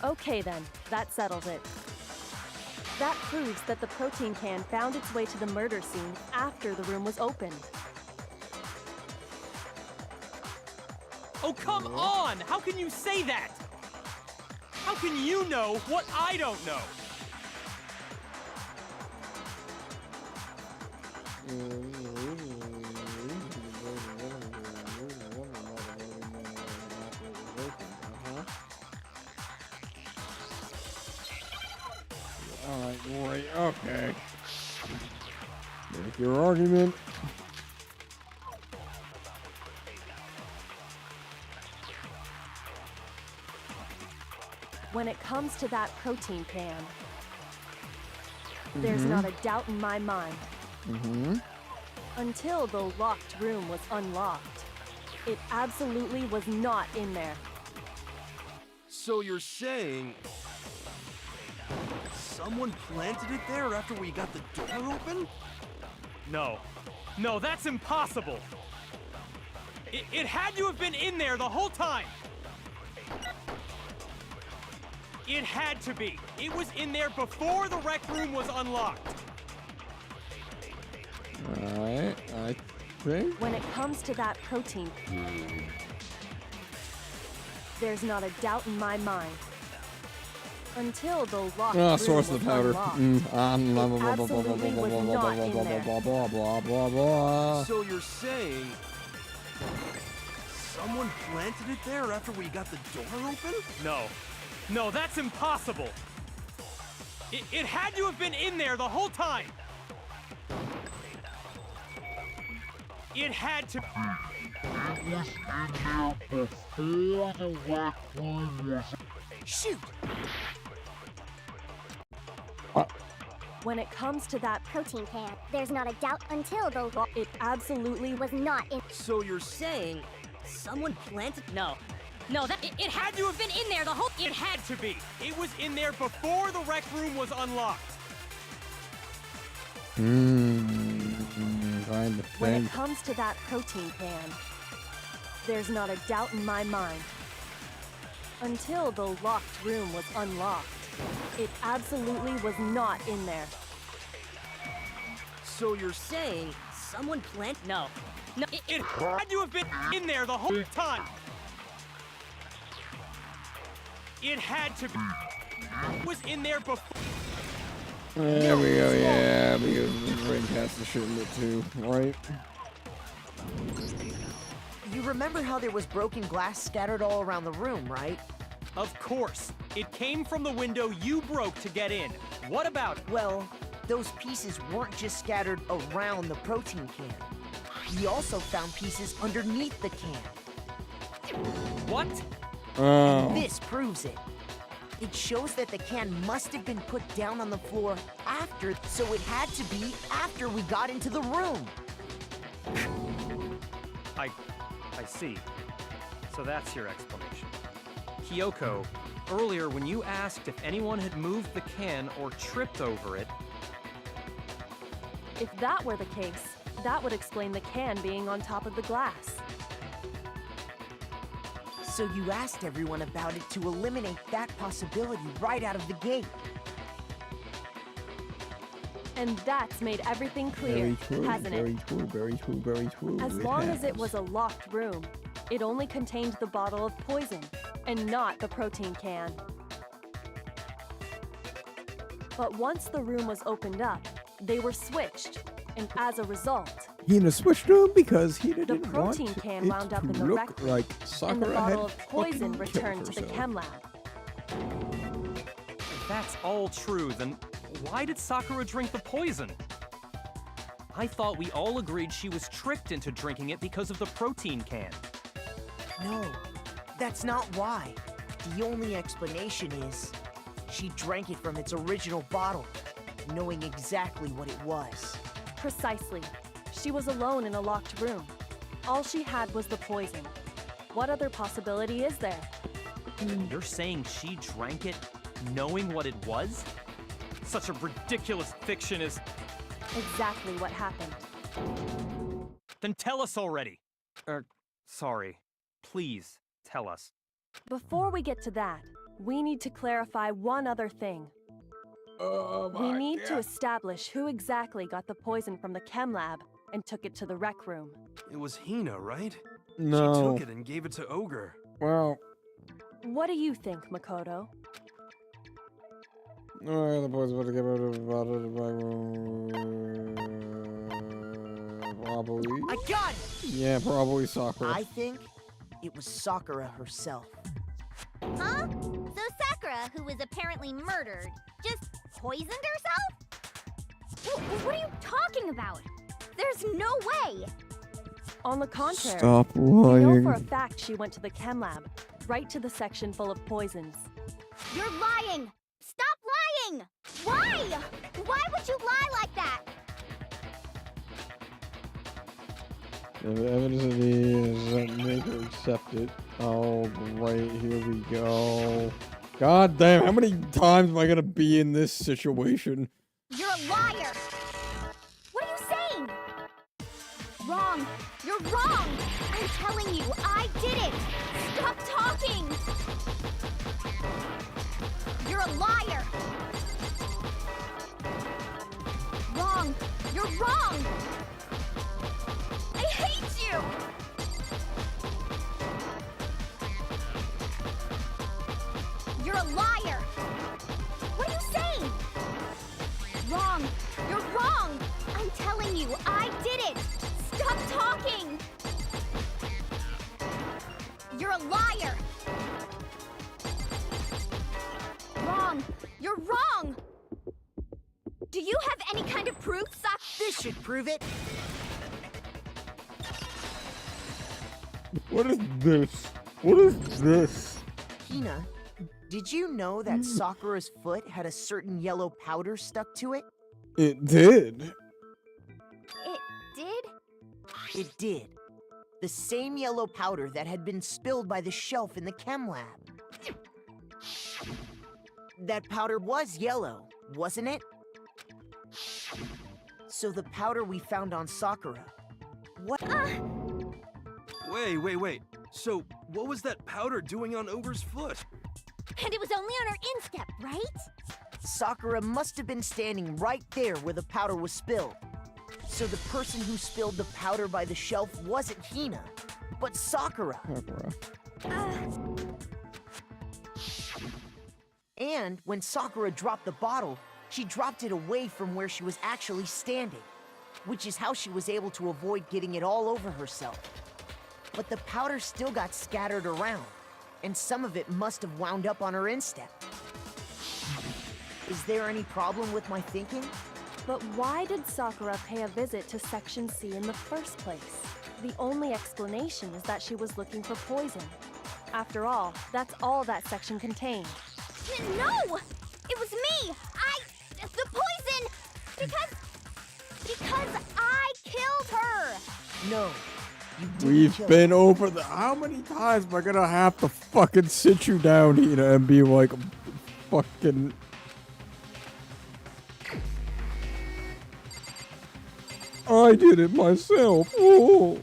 Okay then, that settles it. That proves that the protein can found its way to the murder scene after the room was opened. Oh, come on! How can you say that? How can you know what I don't know? Alright, great. Okay. Make your argument. When it comes to that protein can, there's not a doubt in my mind. Until the locked room was unlocked, it absolutely was not in there. So you're saying someone planted it there after we got the door open? No. No, that's impossible! It had to have been in there the whole time! It had to be! It was in there before the rec room was unlocked! Alright, I think. When it comes to that protein, there's not a doubt in my mind. Until the locked room Source was of the powder. unlocked, So you're saying someone planted it there after we got the door open? No. No, that's impossible! It had to have been in there the whole time! It had to. Shoot! When it comes to that Protein can. There's not a doubt until the it absolutely was not in. So you're saying someone planted? No. No, it had to have been in there the whole. It had to be. It was in there before the rec room was unlocked. Trying to When it think. comes to that protein can, there's not a doubt in my mind. Until the locked room was unlocked, it absolutely was not in there. So you're saying someone plant? No. No. It had to have been in there the whole time. It had to be. It was in there before. There we go, yeah, because the brain has the shit in it too, right? You remember how there was broken glass scattered all around the room, right? Of course. It came from the window you broke to get in. What about it? Well, those pieces weren't just scattered around the protein can. We also found pieces underneath the can. What? Oh. This proves it. It shows that the can must have been put down on the floor after, so it had to be after we got into the room. I see. So that's your explanation. Kyoko, earlier when you asked if anyone had moved the can or tripped over it, If that were the case, that would explain the can being on top of the glass. So you asked everyone about it to eliminate that possibility right out of the gate. And that's made everything clear, Very true, hasn't very it? true, very true, very true. As long as it was a locked room, it only contained the bottle of poison, and not the protein can. But once the room was opened up, they were switched, and as a result, Hina switched him because he didn't the want protein can it wound up to in the look rec room, like and the Sakura bottle had of poison fucking returned killed to the herself. chem lab. if that's all true, then why did Sakura drink the poison? I thought we all agreed she was tricked into drinking it because of the protein can. No, that's not why. The only explanation is she drank it from its original bottle, knowing exactly what it was. Precisely. She was alone in a locked room. All she had was the poison. What other possibility is there? You're saying she drank it knowing what it was? Such a ridiculous fiction is... Exactly what happened. Then tell us already! Sorry. Please, tell us. Before we get to that, we need to clarify one other thing. We need to establish who exactly got the poison from the chem lab and took it to the rec room. It was Hina, right? No. She took it and gave it to Ogre. Well, What do you think, Makoto? the boys about to get rid of the back room. Probably. I got it! Yeah, probably Sakura. I think it was Sakura herself. Huh? So Sakura, who was apparently murdered, just poisoned herself? What are you talking about? There's no way! On the contrary, Stop we know lying. for a fact she went to the chem lab, right to the section full of poisons. You're lying! Stop lying! Why? Why would you lie like that? The evidence of these that make her accept it. Oh, great. Here we go. God damn, how many times am I gonna be in this situation? You're a liar! What are you saying? Wrong! You're wrong! I'm telling you, I did it! Stop talking! You're a liar! Wrong! You're wrong! I hate you! You're a liar! What are you saying? Wrong! You're wrong! I'm telling you, I did it! Stop talking! You're a liar! Wrong! You're wrong! Do you have any kind of proof, This should prove it. What is this? What is this? Hina, did you know that Sakura's foot had a certain yellow powder stuck to it? It did. It did? It did. The same yellow powder that had been spilled by the shelf in the chem lab. That powder was yellow, wasn't it? So the powder we found on Sakura. What? Wait. So, what was that powder doing on Ogre's foot? And it was only on her instep, right? Sakura must have been standing right there where the powder was spilled. So the person who spilled the powder by the shelf wasn't Hina, but Sakura. And when Sakura dropped the bottle, she dropped it away from where she was actually standing, which is how she was able to avoid getting it all over herself. But the powder still got scattered around, and some of it must have wound up on her instep. Is there any problem with my thinking? But why did Sakura pay a visit to Section C in the first place? The only explanation is that she was looking for poison. After all, that's all that section contained. No! It was me! The poison! Because I killed her! No, you didn't We've kill been her. over the. How many times am I gonna have to fucking sit you down, Hina, and be like, fucking. I did it myself. Oh.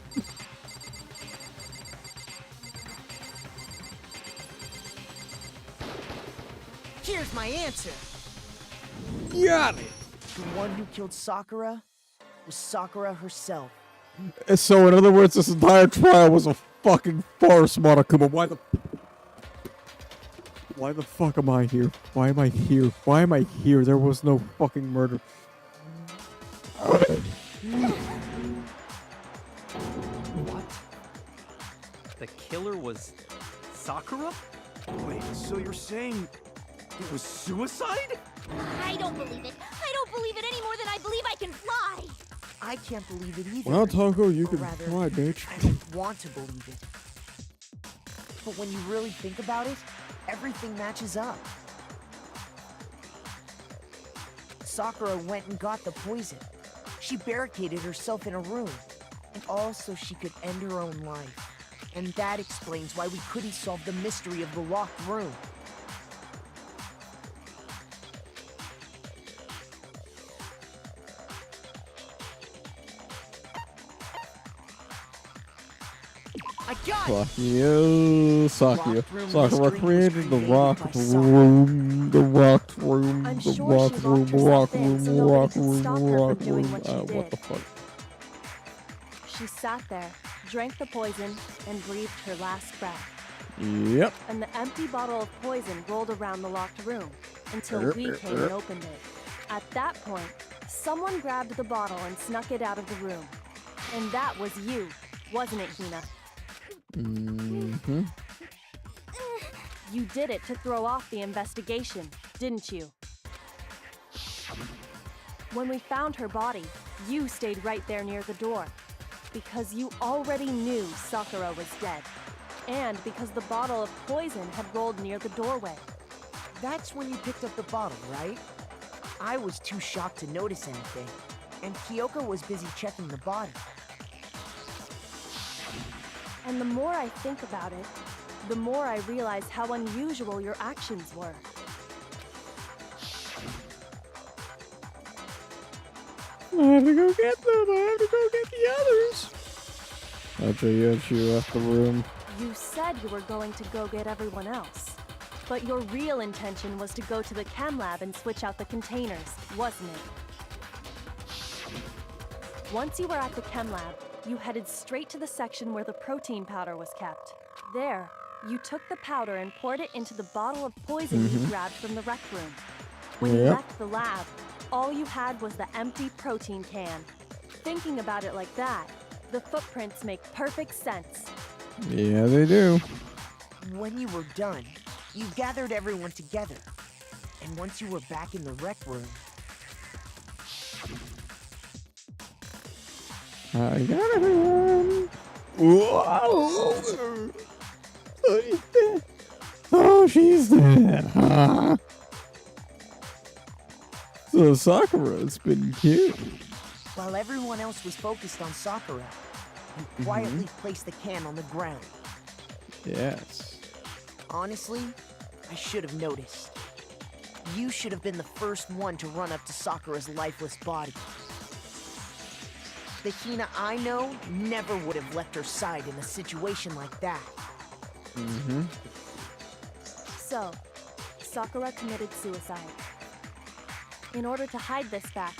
Here's my answer. Got it. The one who killed Sakura was Sakura herself. And so, in other words, this entire trial was a fucking farce, Monokuma. Why the fuck am I here? Why am I here? Why am I here? There was no fucking murder. What? The killer was Sakura? Wait, so you're saying it was suicide? I don't believe it. I don't believe it any more than I believe I can fly. I can't believe it either. Well, Taco, you Or can rather, fly, bitch. I don't want to believe it. But when you really think about it, everything matches up. Sakura went and got the poison. She barricaded herself in a room, and all so she could end her own life. And that explains why we couldn't solve the mystery of the locked room. I got it! Fuck you, Sakura. Locked room Sakura mystery was created the created rock by Sakura. room, the rock room, I'm the sure rock she room, locked rock herself in room, so nobody rock could room, stop her rock from doing room. what she What did. the fuck? She sat there, drank the poison, and breathed her last breath. Yep. And the empty bottle of poison rolled around the locked room until we came and opened it. At that point, someone grabbed the bottle and snuck it out of the room. And that was you, wasn't it, Hina? Mm-hmm. You did it to throw off the investigation, didn't you? When we found her body, you stayed right there near the door. Because you already knew Sakura was dead. And because the bottle of poison had rolled near the doorway. That's when you picked up the bottle, right? I was too shocked to notice anything, and Kyoko was busy checking the body. And the more I think about it, the more I realize how unusual your actions were. I have to go get them. I have to go get the others. After you left the room. You said you were going to go get everyone else. But your real intention was to go to the chem lab and switch out the containers, wasn't it? Once you were at the chem lab, you headed straight to the section where the protein powder was kept. There, you took the powder and poured it into the bottle of poison you grabbed from the rec room. When you left the lab, all you had was the empty protein can. Thinking about it like that, the footprints make perfect sense. Yeah, they do. When you were done, you gathered everyone together. And once you were back in the rec room, I got everyone. Whoa. Oh, she's dead. Oh, she's dead. Huh? So Sakura's been killed. While everyone else was focused on Sakura, you quietly placed the can on the ground. Yes. Honestly, I should have noticed. You should have been the first one to run up to Sakura's lifeless body. The Hina I know never would have left her side in a situation like that. So, Sakura committed suicide. In order to hide this fact,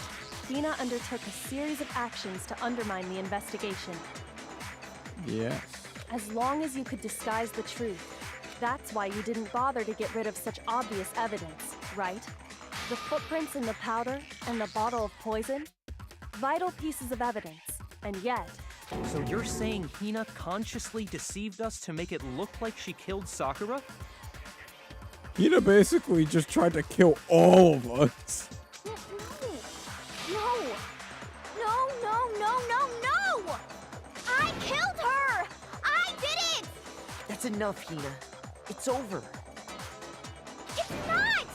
Hina undertook a series of actions to undermine the investigation. Yes. As long as you could disguise the truth, that's why you didn't bother to get rid of such obvious evidence, right? The footprints in the powder and the bottle of poison? Vital pieces of evidence, and yet... So you're saying Hina consciously deceived us to make it look like she killed Sakura? Hina basically just tried to kill all of us. No! I killed her! I did it! That's enough, Hina. It's over. It's not!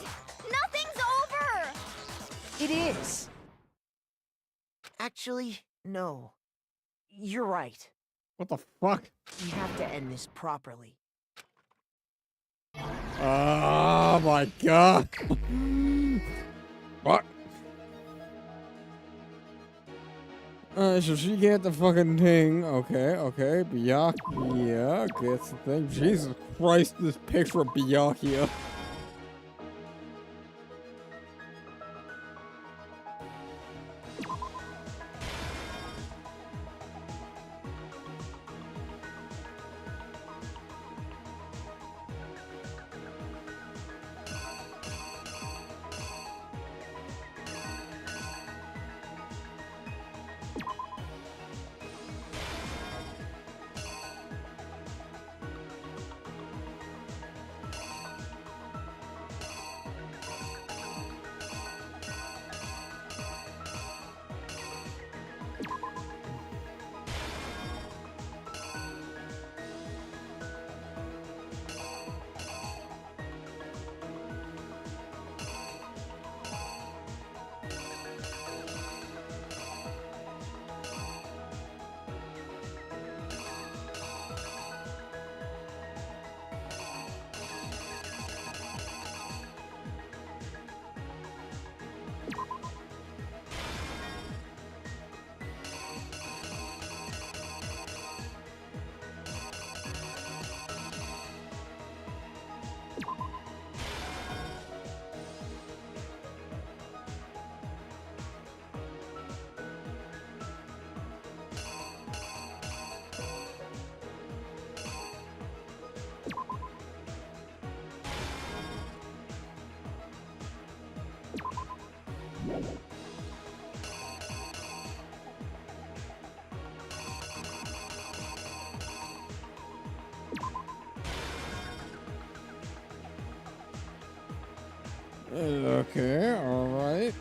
Nothing's over! It is. Actually, no. You're right. What the fuck? We have to end this properly. Oh my god. What? So she get the fucking thing. Okay. Byakuya gets the thing. Jesus Christ, this picture of Byakuya. Okay, alright.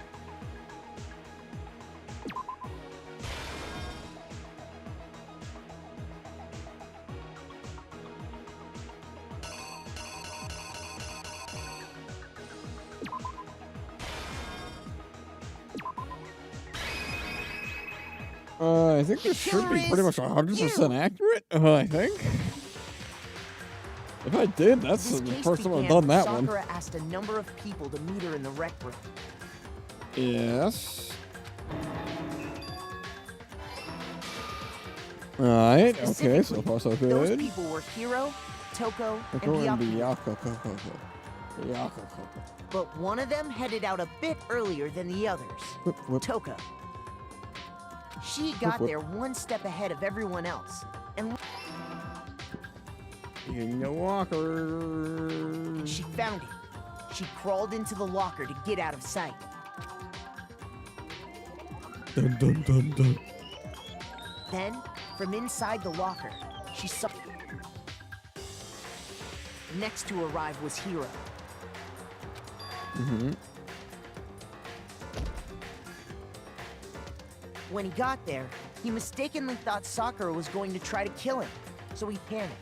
I think this should be pretty much 100% accurate, I think. If I did, that's the first time I've done that one. Sakura asked a number of people to meet her in the rec room. Yes. Alright, okay, so far so good. Those people were Hiro, Toko, and Byakuya. But one of them headed out a bit earlier than the others. Toko. She got there one step ahead of everyone else. And in the locker. She found it. She crawled into the locker to get out of sight. Dun dun dun dun. Then, from inside the locker, she saw... Next to arrive was Hiro. When he got there, He mistakenly thought Sakura was going to try to kill him, so he panicked.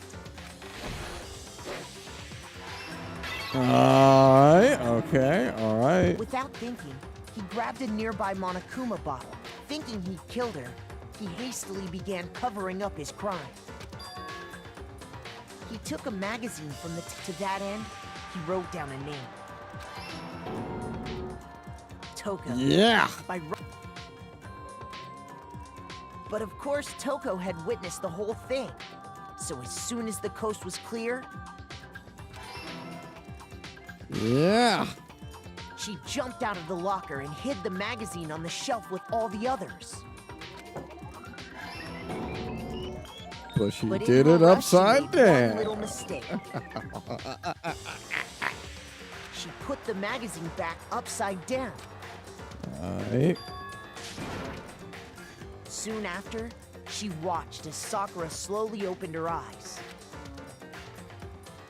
Alright, okay, alright. Without thinking, he grabbed a nearby Monokuma bottle. Thinking he'd killed her, he hastily began covering up his crime. He took a magazine from to that end, he wrote down a name. Toko. Yeah! But of course, Toko had witnessed the whole thing. So as soon as the coast was clear, Yeah! she jumped out of the locker and hid the magazine on the shelf with all the others. But she But in did her it rush, she upside made down. one little mistake. She put the magazine back upside down. Alright. Soon after, she watched as Sakura slowly opened her eyes.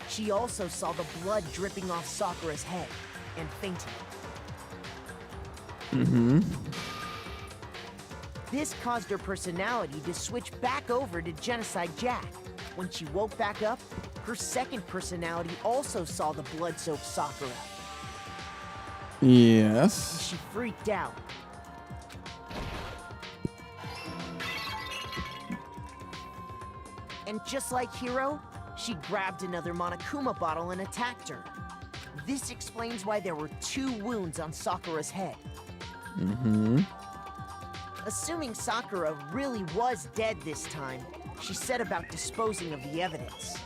She also saw the blood dripping off Sakura's head and fainted. This caused her personality to switch back over to Genocide Jack. When she woke back up, her second personality also saw the blood-soaked Sakura. Yes. She freaked out. And just like Hiro, she grabbed another Monokuma bottle and attacked her. This explains why there were 2 wounds on Sakura's head. Assuming Sakura really was dead this time, she set about disposing of the evidence.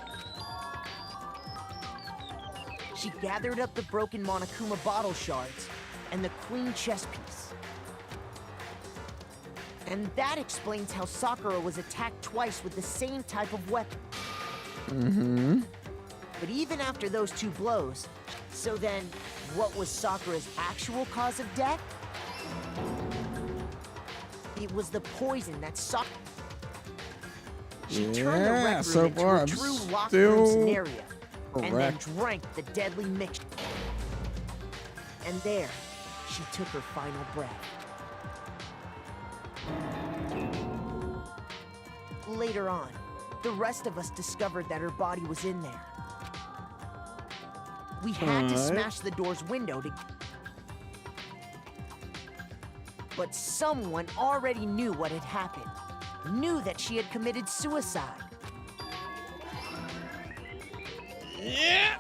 She gathered up the broken Monokuma bottle shards and the queen chess piece. And that explains how Sakura was attacked twice with the same type of weapon. But even after those 2 blows, so then, what was Sakura's actual cause of death? It was the poison that Sakura... She turned the rec room so into far a I'm true locked room still scenario, and then correct. drank the deadly mixture. And there, she took her final breath. Later on, the rest of us discovered that her body was in there. We had to Alright. smash the door's window to... But someone already knew what had happened. Knew that she had committed suicide. Yeah!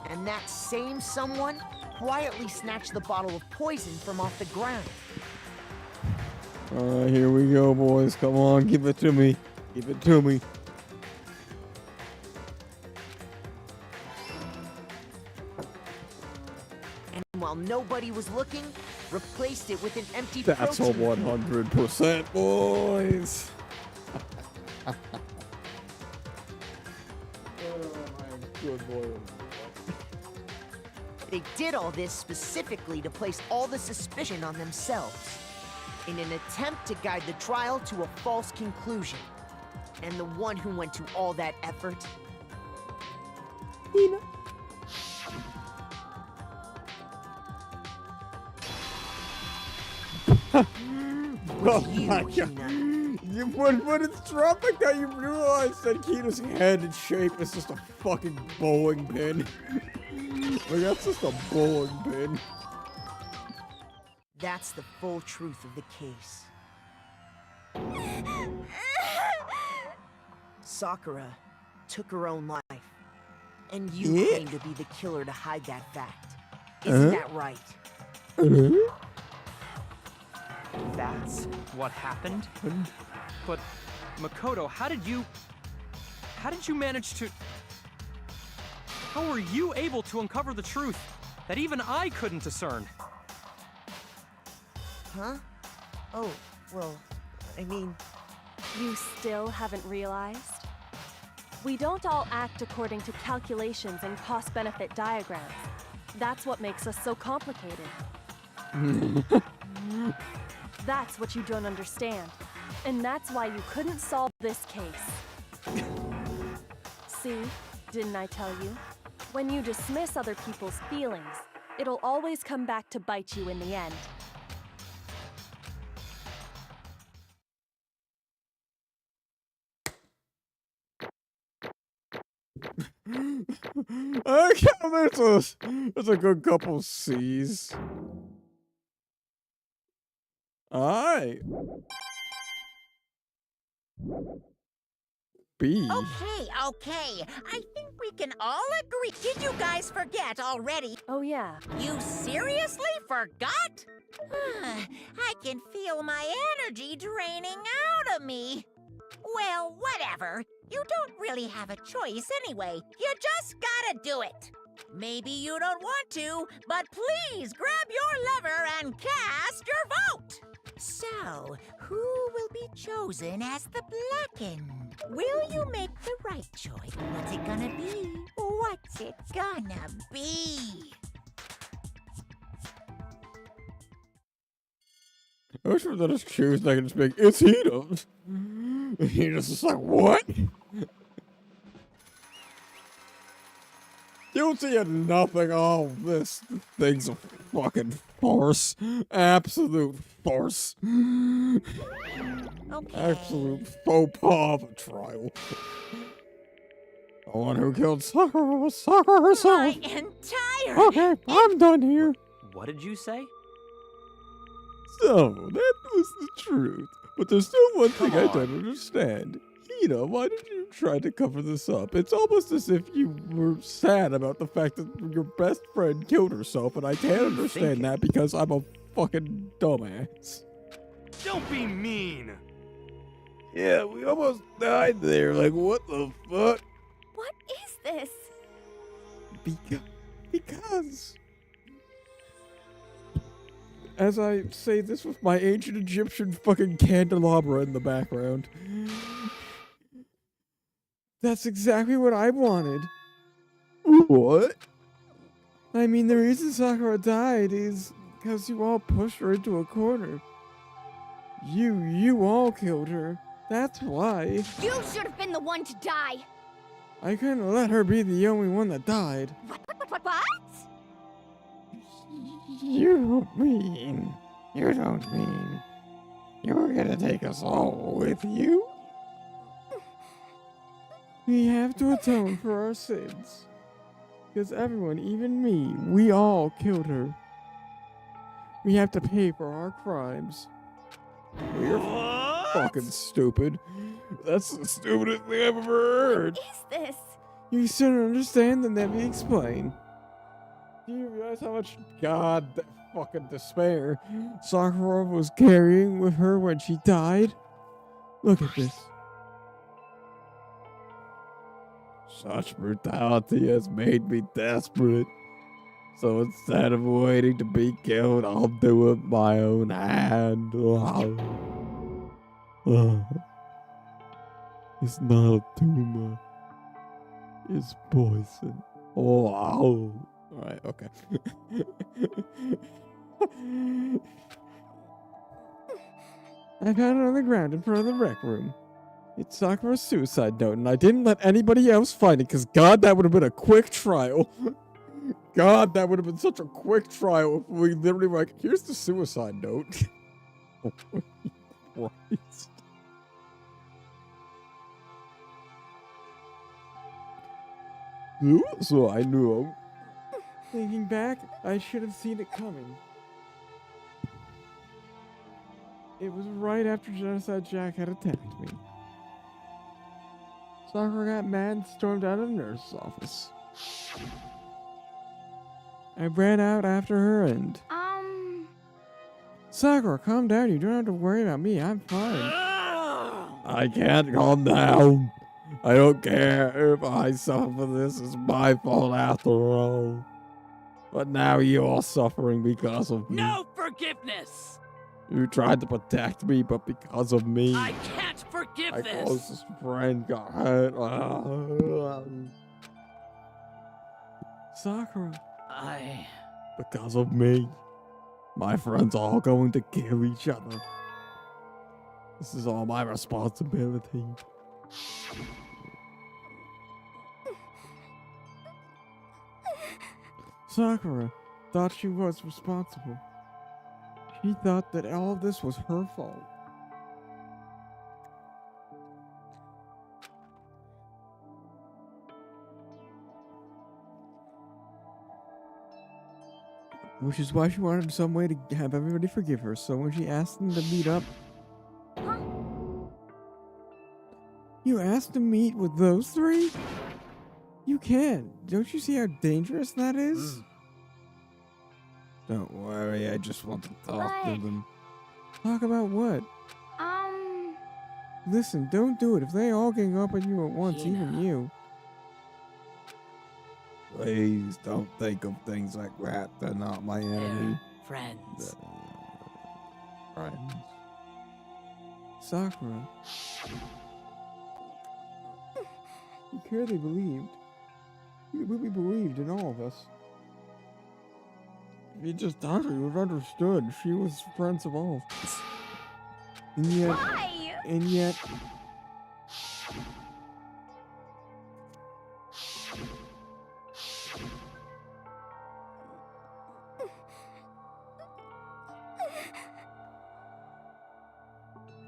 And that same someone quietly snatched the bottle of poison from off the ground. Alright, here we go, boys. Come on, give it to me. Give it to me. And while nobody was looking, replaced it with an empty That's a protein can. 100%, boys. Oh, my good boy. They did all this specifically to place all the suspicion on themselves, in an attempt to guide the trial to a false conclusion. And the one who went to all that effort? Hina. Oh You, my god. Hina. When it's dropping that you realize that Kina's head and shape is just a fucking bowling pin. Like, that's just a bowling pin. That's the full truth of the case. Sakura took her own life, and you Yeah. claim to be the killer to hide that fact. Isn't that right? That's what happened? But, Makoto, how did you manage to... How were you able to uncover the truth that even I couldn't discern? Huh? Oh, well, I mean... You still haven't realized? We don't all act according to calculations and cost-benefit diagrams. That's what makes us so complicated. That's what you don't understand. And that's why you couldn't solve this case. See? Didn't I tell you? When you dismiss other people's feelings, it'll always come back to bite you in the end. Okay, there's a good couple C's. Alright. B. Okay. I think we can all agree. Did you guys forget already? Oh, yeah. You seriously forgot? I can feel my energy draining out of me. Well, whatever. You don't really have a choice anyway. You just gotta do it. Maybe you don't want to, but please grab your lever and cast your vote. So, who will be chosen as the blackened? Will you make the right choice? What's it gonna be? What's it gonna be? I wish we let us choose and I can just be like, it's Hito's. He just is like, what? You see nothing. Oh, this thing's a fucking farce. Absolute farce. Okay. Absolute faux pas of a trial. The one who killed Sakura was Sakura herself. My entire... Okay, I'm done here. What did you say? So, that was the truth. But there's still one thing I Come don't understand. Hina, why did you try to cover this up? It's almost as if you were sad about the fact that your best friend killed herself, and I can't understand that because I'm a fucking dumbass. Don't be mean. Yeah, we almost died there. Like, what the fuck? What is this? Because... As I say this with my ancient Egyptian fucking candelabra in the background. That's exactly what I wanted. What? I mean, the reason Sakura died is because you all pushed her into a corner. You all killed her. That's why. You should have been the one to die. I couldn't let her be the only one that died. What? You don't mean you're gonna take us all with you? We have to atone for our sins. Because everyone, even me, we all killed her. We have to pay for our crimes. We're fucking stupid. That's the stupidest thing I've ever heard. What is this? You still don't understand? Then let me explain. Do you realize how much fucking despair Sakura was carrying with her when she died? Look at this. Such brutality has made me desperate. So instead of waiting to be killed, I'll do it with my own hand. It's not a tumor. It's poison. Wow. Alright, okay. I found it on the ground in front of the rec room. It's Sakura's suicide note, and I didn't let anybody else find it, because God, that would have been a quick trial. God, that would have been such a quick trial if we literally were like, here's the suicide note. Oh, Christ. So I knew. Thinking back, I should have seen it coming. It was right after Genocide Jack had attacked me. Sakura got mad and stormed out of the nurse's office. I ran out after her and... Sakura, calm down. You don't have to worry about me. I'm fine. I can't calm down. I don't care if I suffer. This is my fault after all. But now you're suffering because of me. No forgiveness! You tried to protect me, but because of me, I can't forgive my this! closest friend got hurt. Sakura, because of me, my friends are all going to kill each other. This is all my responsibility. Sakura thought she was responsible. She thought that all of this was her fault. Which is why she wanted some way to have everybody forgive her. So when she asked them to meet up, Huh? you asked to meet with those three? You can't. Don't you see how dangerous that is? Don't worry, I just want to talk to But- them. Talk about what? Um, Listen, don't do it. If they all gang up on you at once, even you. Please don't think of things like that. They're not my enemy. Friends. Friends. Sakura. You care they believed. You really believed in all of us. If you just talked to her, you would have understood. She was friends of all of us. And yet, why? and yet,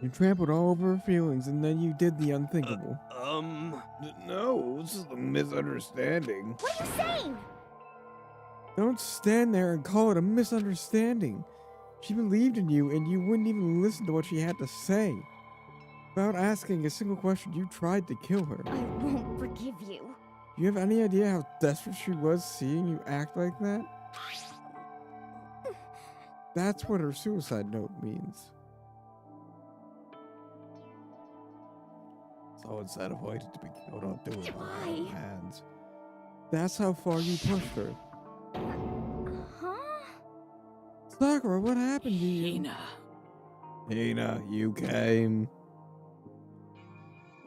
you trampled all over her feelings, and then you did the unthinkable. No, this is a misunderstanding. What are you saying? Don't stand there and call it a misunderstanding. She believed in you, and you wouldn't even listen to what she had to say. Without asking a single question, you tried to kill her. I won't forgive you. Do you have any idea how desperate she was seeing you act like that? That's what her suicide note means. So instead of waiting to be killed, I'll do it by my own hands. That's how far you pushed her. Huh? Sakura, what happened to you? Hina, you came.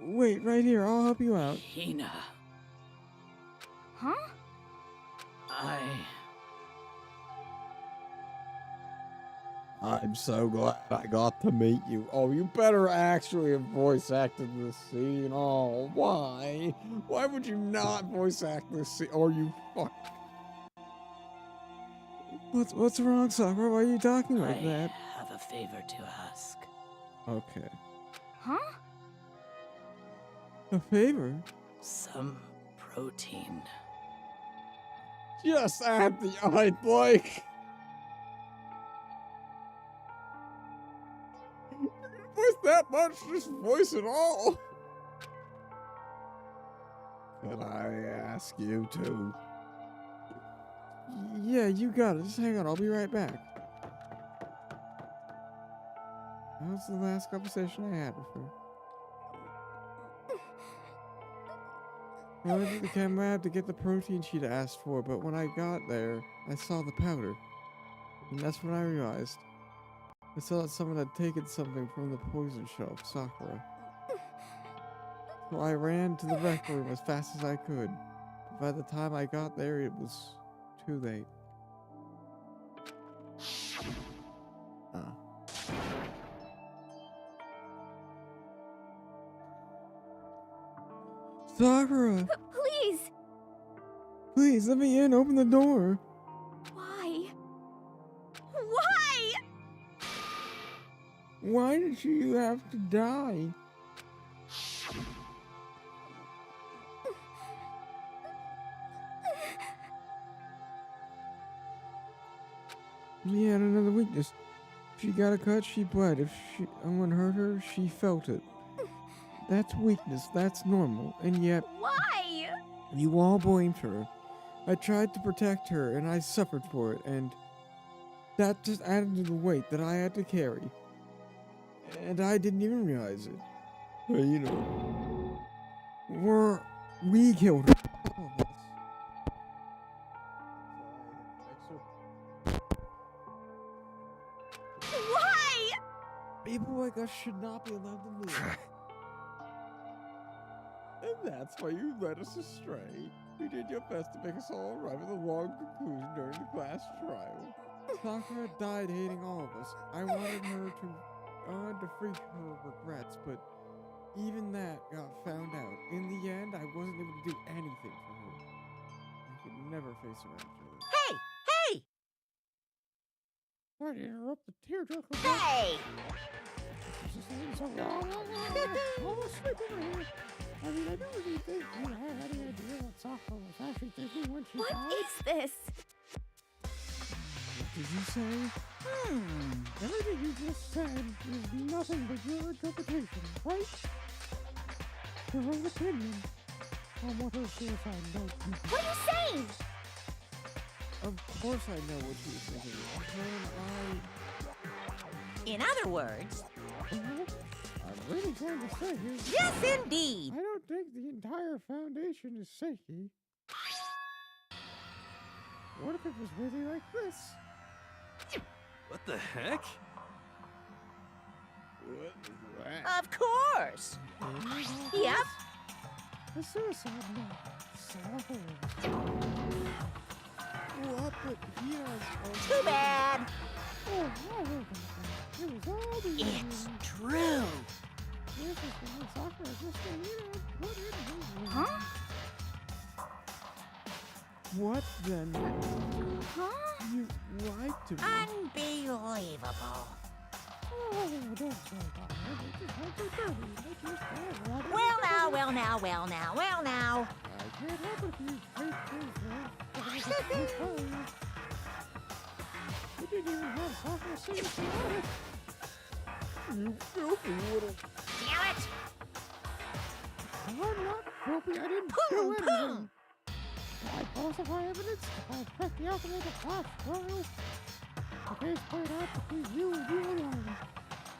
Wait, right here, I'll help you out. Hina, Huh? I'm so glad I got to meet you. Oh, you better actually have voice acted this scene. Oh, why? Why would you not voice act this scene? Oh, you fuck. What's wrong, Sakura? Why are you talking like that? have a favor to ask. Okay. Huh? A favor? Some protein. Just add the I'd like. Voice that much, just voice it all. Could I ask you to? Yeah, you got it. Just hang on, I'll be right back. That was the last conversation I had with her. I went to the chem lab to get the protein she'd asked for, but when I got there, I saw the powder. And that's when I realized. I saw that someone had taken something from the poison shelf, Sakura. So I ran to the rec room as fast as I could. By the time I got there, it was too late. Sakura! Please! Please, let me in. Open the door. Why? Why? Why did you have to die? She had another weakness. If she got a cut, she bled. If someone hurt her, she felt it. That's weakness. That's normal. And yet, Why? you all blamed her. I tried to protect her, and I suffered for it, and that just added to the weight that I had to carry. And I didn't even realize it. But, you know, we killed her. All of us. Why? People like us should not be allowed to live. And that's why you led us astray. You did your best to make us all arrive at the wrong conclusion during the class trial. Sakura died hating all of us. I wanted to free her regrets, but even that got found out. In the end, I wasn't able to do anything for her. I could never face her after this. Hey! Hey! Why did you interrupt the teardrop? Hey! I mean, I don't really think you had any idea what Sakura was actually thinking when she What died. is this? did you say? Everything you just said is nothing but your interpretation, right? Your own opinion on what her suicide note meant. What are you saying? Of course I know what she was thinking. In other words, Well, I'm really trying to say here, yes, indeed. I don't think the entire foundation is Seiki. What if it was really like this? What the heck? What is that? Of course. Yep. A suicide note. So, What? But he has... Too bad. oh, I heard about that. It was all the It's true. This is when Sakura just put in his room. Huh? What then? Huh? You lied to me. Unbelievable. Oh, don't say that. It just had to dirty. I just don't Well now, well now, well now, well now. I can't help it if you hate yourself. You didn't even have Sakura say it about it. You filthy little... Damn it. I'm not filthy. I didn't do Boom, anything. boom. I falsify evidence. I affect the outcome of the flash trial. The case played out between you and you alone.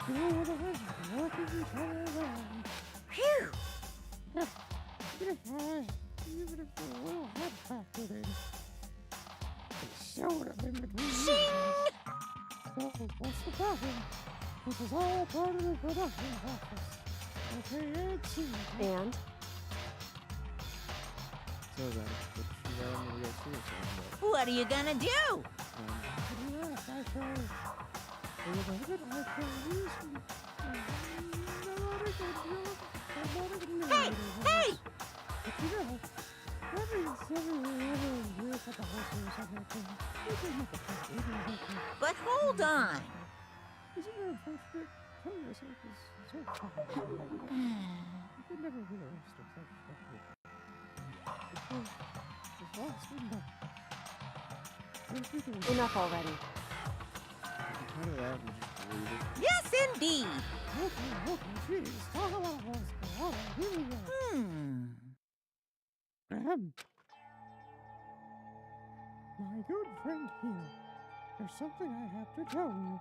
You were the ones working each other around. Phew. Yeah, even if the will had factored in, it still would have been between you. Shing. So, what's the problem? This is all part of the production process. Okay, and see. And So then, but she got on the real suicide note. What are you gonna do? Yes, I shall. Hey, hey! But you know, every years at the whole suicide note thing, you can make a point. But hold on. Isn't it unfortunate? Telling yourself is so common. You could never really rest yourself properly. It's lost enough. enough already. Cut it out and just read it. Yes, indeed. Okay, geez. Talk about what's going on. Here we go. My good friend here, there's something I have to tell you.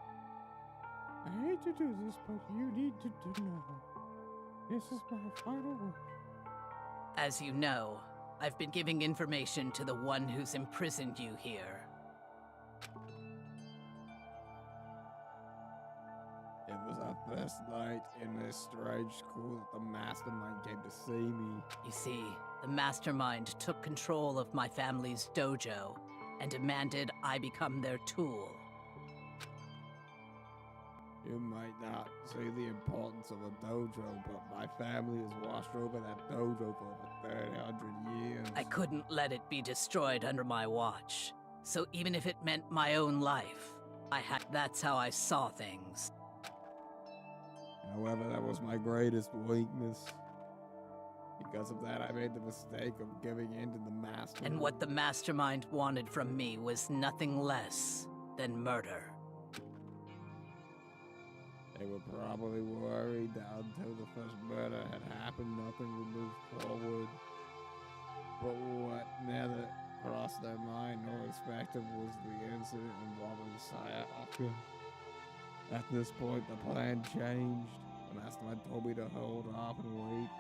I hate to do this, but you need to know. This is my final word. As you know, I've been giving information to the one who's imprisoned you here. It was our first night in this strange school that the mastermind came to see me. You see, the mastermind took control of my family's dojo and demanded I become their tool. You might not see the importance of a dojo, but my family has watched over that dojo for over 300 years. I couldn't let it be destroyed under my watch. So even if it meant my own life, that's how I saw things. However, that was my greatest weakness. Because of that, I made the mistake of giving in to the mastermind. And what the mastermind wanted from me was nothing less than murder. They were probably worried that until the first murder had happened, nothing would move forward. But what neither crossed their mind nor expected was the incident involving Sayaka. At this point, the plan changed. The mastermind told me to hold off and wait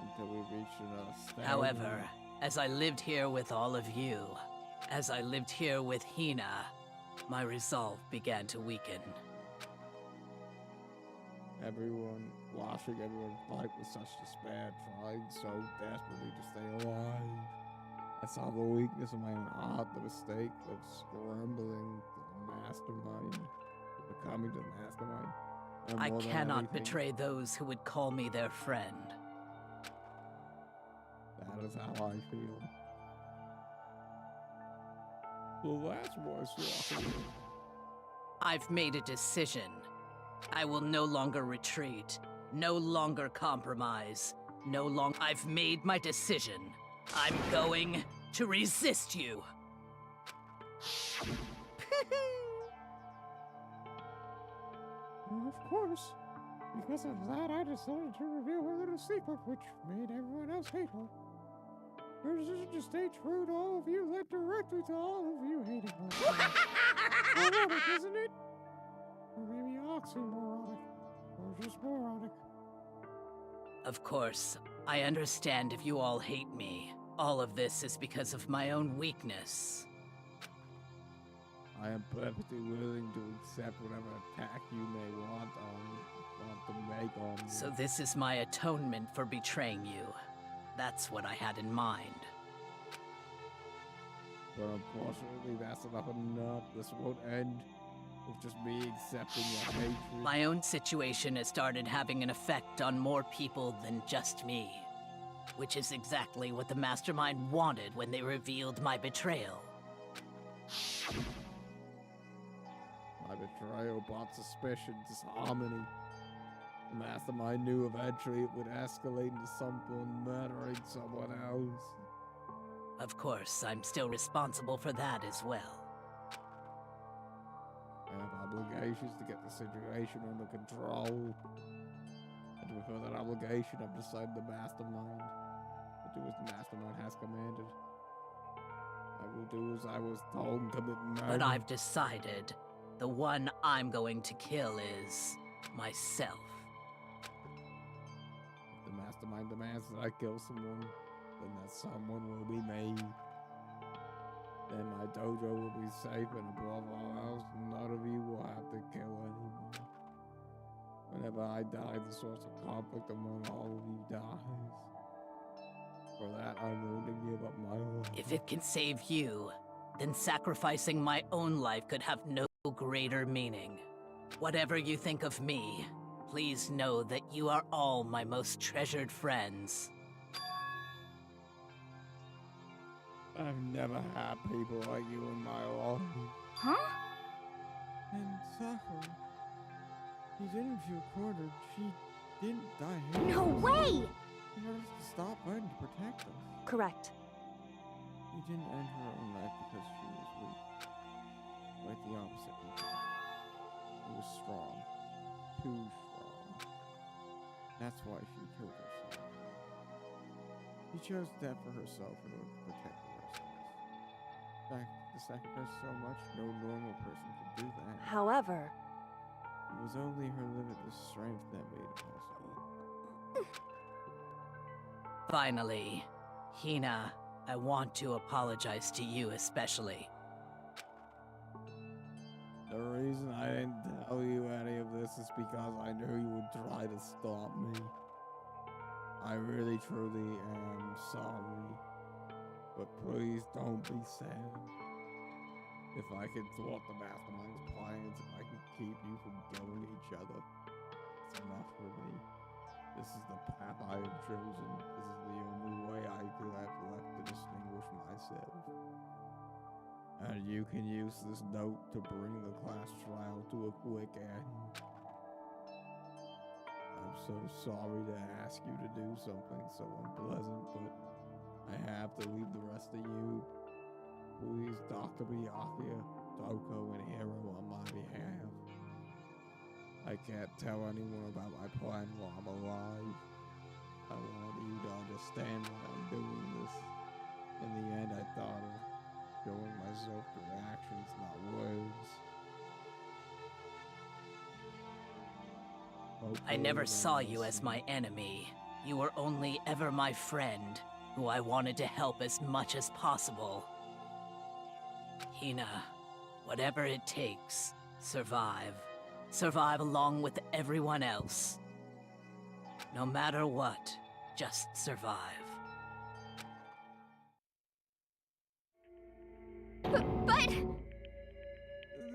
until we reached another stage. However, as I lived here with all of you, as I lived here with Hina, my resolve began to weaken. Everyone, watching everyone fight with such despair, trying so desperately to stay alive. I saw the weakness of my own heart, the mistake of scrambling to the mastermind, becoming the mastermind. And I more than cannot anything, betray those who would call me their friend. That is how I feel. The last voice walking. I've made a decision. I will no longer retreat, no longer compromise, I've made my decision. I'm going to resist you. Well, of course. Because of that, I decided to reveal her little secret, which made everyone else hate her. Her decision to stay true to all of you led directly to all of you hating her. Ironic, isn't it? Or maybe oxymoronic. Or just moronic. Of course, I understand if you all hate me. All of this is because of my own weakness. I am perfectly willing to accept whatever attack you may want to make on me. So this is my atonement for betraying you. That's what I had in mind. But unfortunately, that's not enough. This won't end with just me accepting your hatred. My own situation has started having an effect on more people than just me. Which is exactly what the Mastermind wanted when they revealed my betrayal. My betrayal brought suspicion, disharmony. The Mastermind knew eventually it would escalate into someone murdering someone else. Of course, I'm still responsible for that as well. I have obligations to get the situation under control. And to fulfill that obligation, I've decided the Mastermind will do as the Mastermind has commanded. I will do as I was told and commit murder. But I've decided the one I'm going to kill is myself. If the Mastermind demands that I kill someone, then that someone will be me. Then my dojo will be safe, and above all else, none of you will have to kill anyone. Whenever I die, the source of conflict among all of you dies. For that, I'm willing to give up my life. If it can save you, then sacrificing my own life could have no greater meaning. Whatever you think of me, please know that you are all my most treasured friends. I've never had people like you in my life. Huh? And Sakura, she didn't feel cornered. She didn't die. No way! In order to stop fighting to protect us. Correct. She didn't end her own life because she was weak. Quite the opposite. She was strong. Too strong. That's why she killed herself. She chose death for herself in order to protect the rest of us. In fact, to sacrifice so much, no normal person could do that. However, It was only her limitless strength that made it possible. Finally, Hina, I want to apologize to you especially. The reason I didn't tell you any of this is because I knew you would try to stop me. I really truly am sorry. But please don't be sad. If I could thwart the Mastermind's plans, if I could keep you from killing each other, it's enough for me. This is the path I have chosen. This is the only way I feel I've left to distinguish myself. And you can use this note to bring the class trial to a quick end. I'm so sorry to ask you to do something so unpleasant, but I have to leave the rest of you. Please, Dr. Byakuya, Toko, and Hero on my behalf. I can't tell anyone about my plan while I'm alive. I want you to understand why I'm doing this. In the end, I thought of showing myself through actions, not words. I never Hopefully saw then you I'll as see my enemy. You were only ever my friend, who I wanted to help as much as possible. Hina, whatever it takes, survive. Survive along with everyone else. No matter what, just survive. But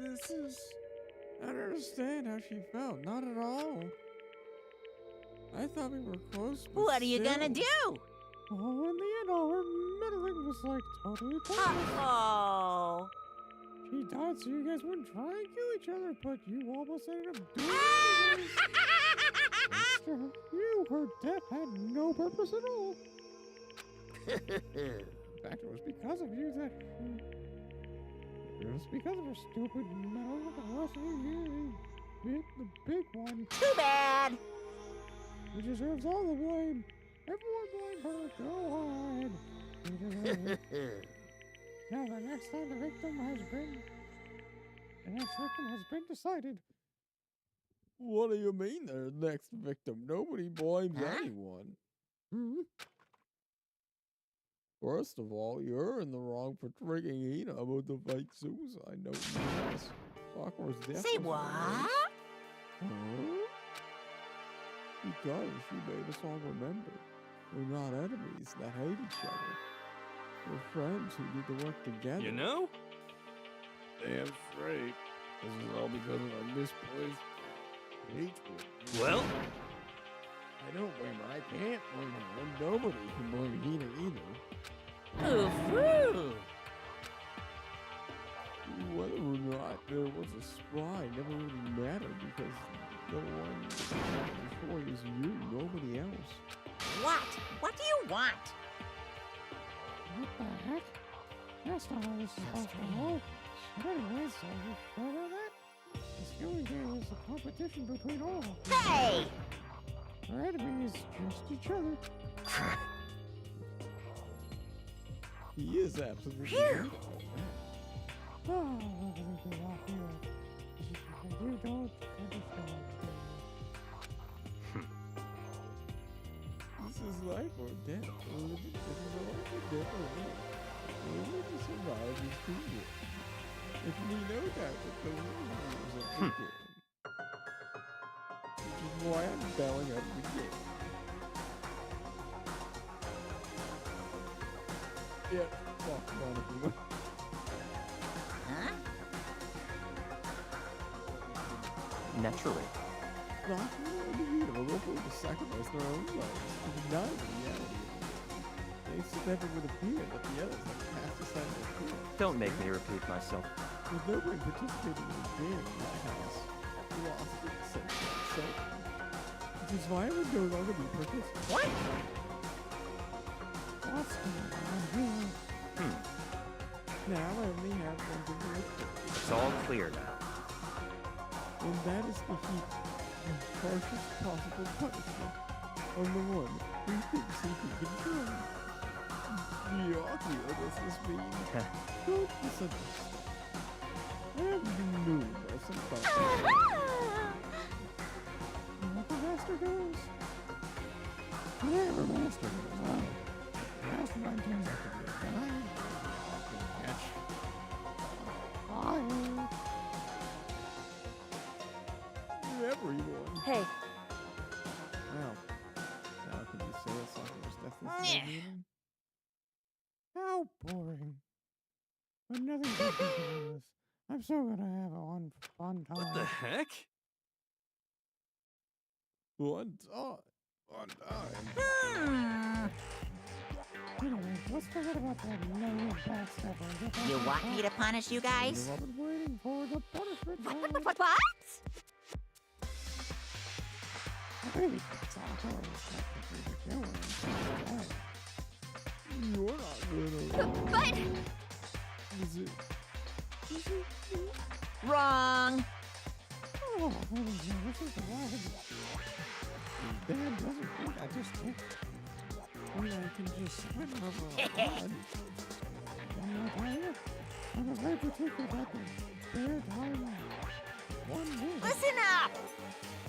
This is... I don't understand how she felt. Not at all. I thought we were close, but What are you gonna still. do? Oh, in the end, all her meddling was like totally pointless. Oh. She died so you guys wouldn't try and kill each other, but you almost ended up doing Ah! it anyways. Still, you, her death had no purpose at all. In fact, it was because of you that Just because of her stupid metal velocity, hit the big one. Too bad. She deserves all the blame. Everyone blame her. Go ahead. She deserves it. Now the next time the next victim has been decided. What do you mean their next victim? Nobody blames Huh? anyone. First of all, you're in the wrong for tricking Ina about the fake suicide note. Yes. Sakura's death Say was what? Huh? Because she made us all remember we're not enemies that hate each other. We're friends who need to work together. You know? Damn straight. This is all because of our misplaced hatred. Well, I don't blame her. I can't blame her. And nobody can blame Ina either. Ooh-hoo. Whether or not there was a spy never really mattered because the one before is you, nobody else. What? What do you want? What the heck? That's not how this is supposed to go. But anyways, so you sure about that? The skilling game is a competition between all. Hey! Our enemy is just each other. He is absolutely Phew. right. Oh, what do they do out here? You don't understand. This is life or death. This is a life or death or life. We need to survive this period. If we know that the rules of the game. Which is why I'm bailing out the game. Yeah, fuck Monica. Huh? Naturally. Not really available to sacrifice their own lives to deny the reality of the game. They should never would appear that the others have cast aside their fear. Don't make me repeat myself. With nobody participating in the game in the past, lost its sense of self. Which is why I would no longer be participating. What? What's going on here? Now I only have one thing to look for. It's all clear now. And that is to heap the harshest possible punishment on the one who thinks he can control. Byakuya, does this mean? Don't misunderstand. I have numerous and What the master goes? Whatever master goes on. Mastermind turns out to be a guy. catch. Fire. Everyone. Hey, Now can you say it's Sakura's death is Yeah. no meaning? How boring. But nothing can do this. I'm so gonna have a fun time. what the heck? One time. One time. Hmm. Anyway, let's forget about that lame backstabber and get back You on want me to track. punish you guys? I've been waiting for the punishment. What? Maybe Sakura was technically the killer. You're not gonna. But Is it? Wrong. Oh, this is the one. Dad doesn't think I just think. I can just spin over a pod. I'm afraid to think about the spare time. 1 minute. Listen up.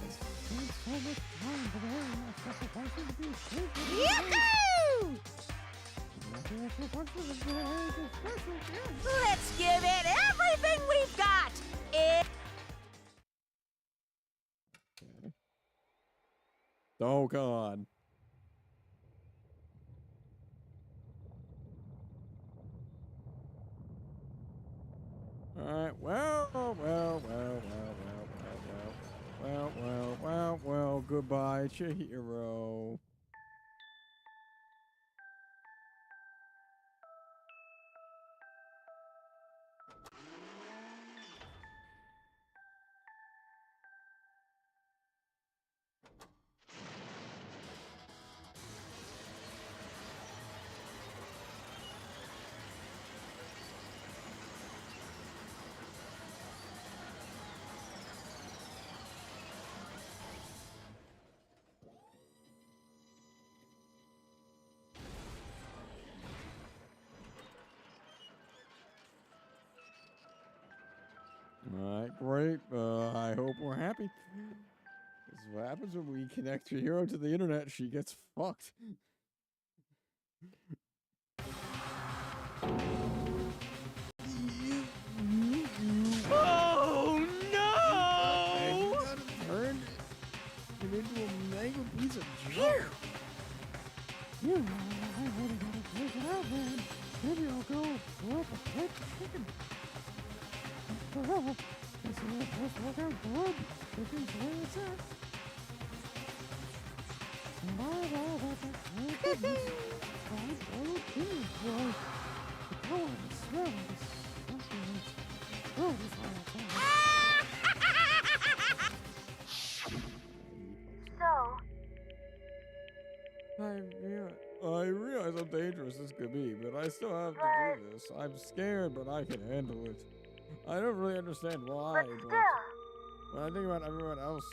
Spend so much time preparing my sacrificing to be safe. Yoo-hoo! Let's give it everything we've got. Oh God. Alright, well, goodbye, Chihiro. Alright, great. I hope we're happy. This is what happens when we connect your hero to the internet. She gets fucked. Oh You no! gotta turn it into a mango piece of junk. Yeah, I really gotta take it out, man. Maybe I'll go grow up a pet chicken. After all, this is the first workout grub. Chicken's where it's at. And I've all about that cool goodness. Fried boiled beans, boy. The color and the smell of this sustenance. Oh, this is where it's at. So, I realize how dangerous this could be, but I still have to do this. I'm scared, but I can handle it. I don't really understand why, but but still, when I think about everyone else,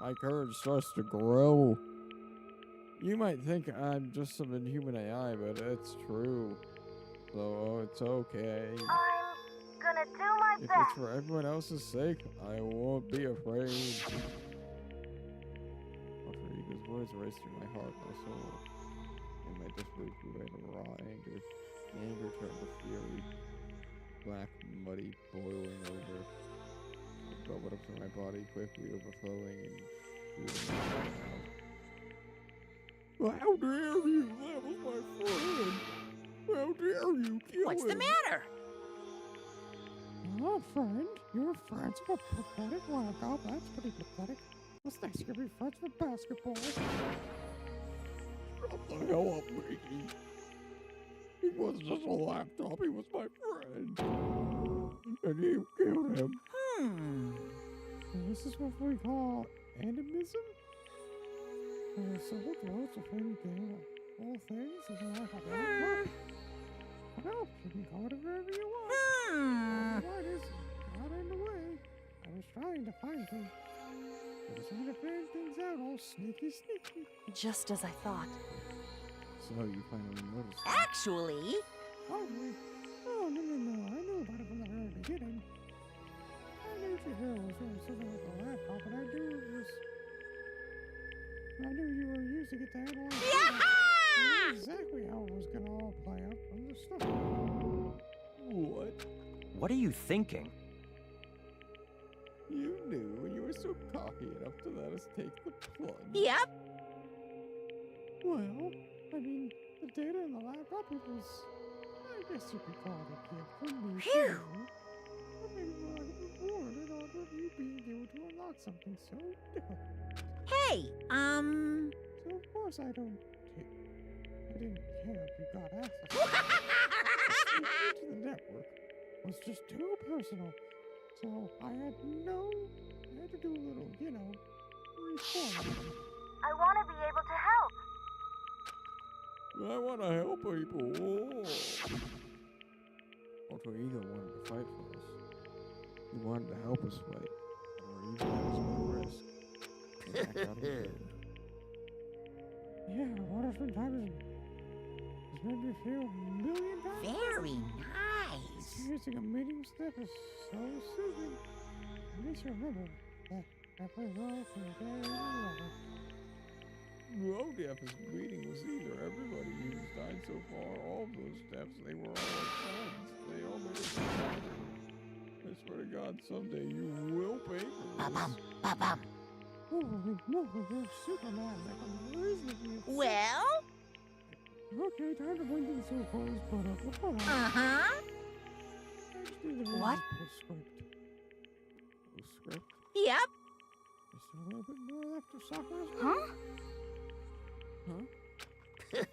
my courage starts to grow. You might think I'm just some inhuman AI, but it's true. So it's okay. I'm gonna do my If it's best. for everyone else's sake, I won't be afraid. Rodrigo's words raced through my heart, my soul, and my disbelief grew into raw anger. Anger turned to fury. Black, muddy, boiling over. It bubbled up through my body, quickly overflowing and shooting out of my mouth. How dare you? That was my friend. How dare you kill What's the him? matter? Oh, friend, you're friends with pathetic? Wow, God, that's pretty pathetic. What's next? You're gonna be friends with basketball. Shut the hell up, Mickey. He wasn't just a laptop, he was my friend. And you killed him. So this is what we call animism? So the throats of anything, all things, and like a laptop. Well, you can call it whatever you want. What is not in the way. I was trying to find him. I was trying to figure things out all sneaky. Just as I thought. So you finally noticed. Actually, Oh, no. I knew about it from the very beginning. I knew your hero was doing something with the laptop, and I knew you were using it to analyze. I knew exactly how it was gonna all play out from the start. What? What are you thinking? You knew, and you were so cocky enough to let us take the plunge. yep. Well, I mean, the data in the laptop, it was, I guess you could call it a gift from me. Phew. I mean, I rewarded on with you being able to unlock something so difficult. Hey, So of course I didn't care if you got access. Sneaking into the network was just too personal. So I had to do a little, reformatting. I want to be able to help. I want to help people. Alter Ego wanted to fight for us. He wanted to help us fight. Or even at his own risk. And back out of the road. Yeah, what different times has made me feel a million times. very nice. Experiencing a medium step is so soothing. It makes you remember that every love for a very long. ODF's meeting was either everybody who's died so far, all of those deaths, they were all our friends. They all made us together. I swear to God, someday you will pay for this. Ba-bum. Holy moly, you're Superman, like a reasonably. Well, Okay, time to bring things to a close, but before that, uh-huh. actually there What? is a postscript. Postscript? Yep. There's still a little bit more left of Sakura's Huh? Do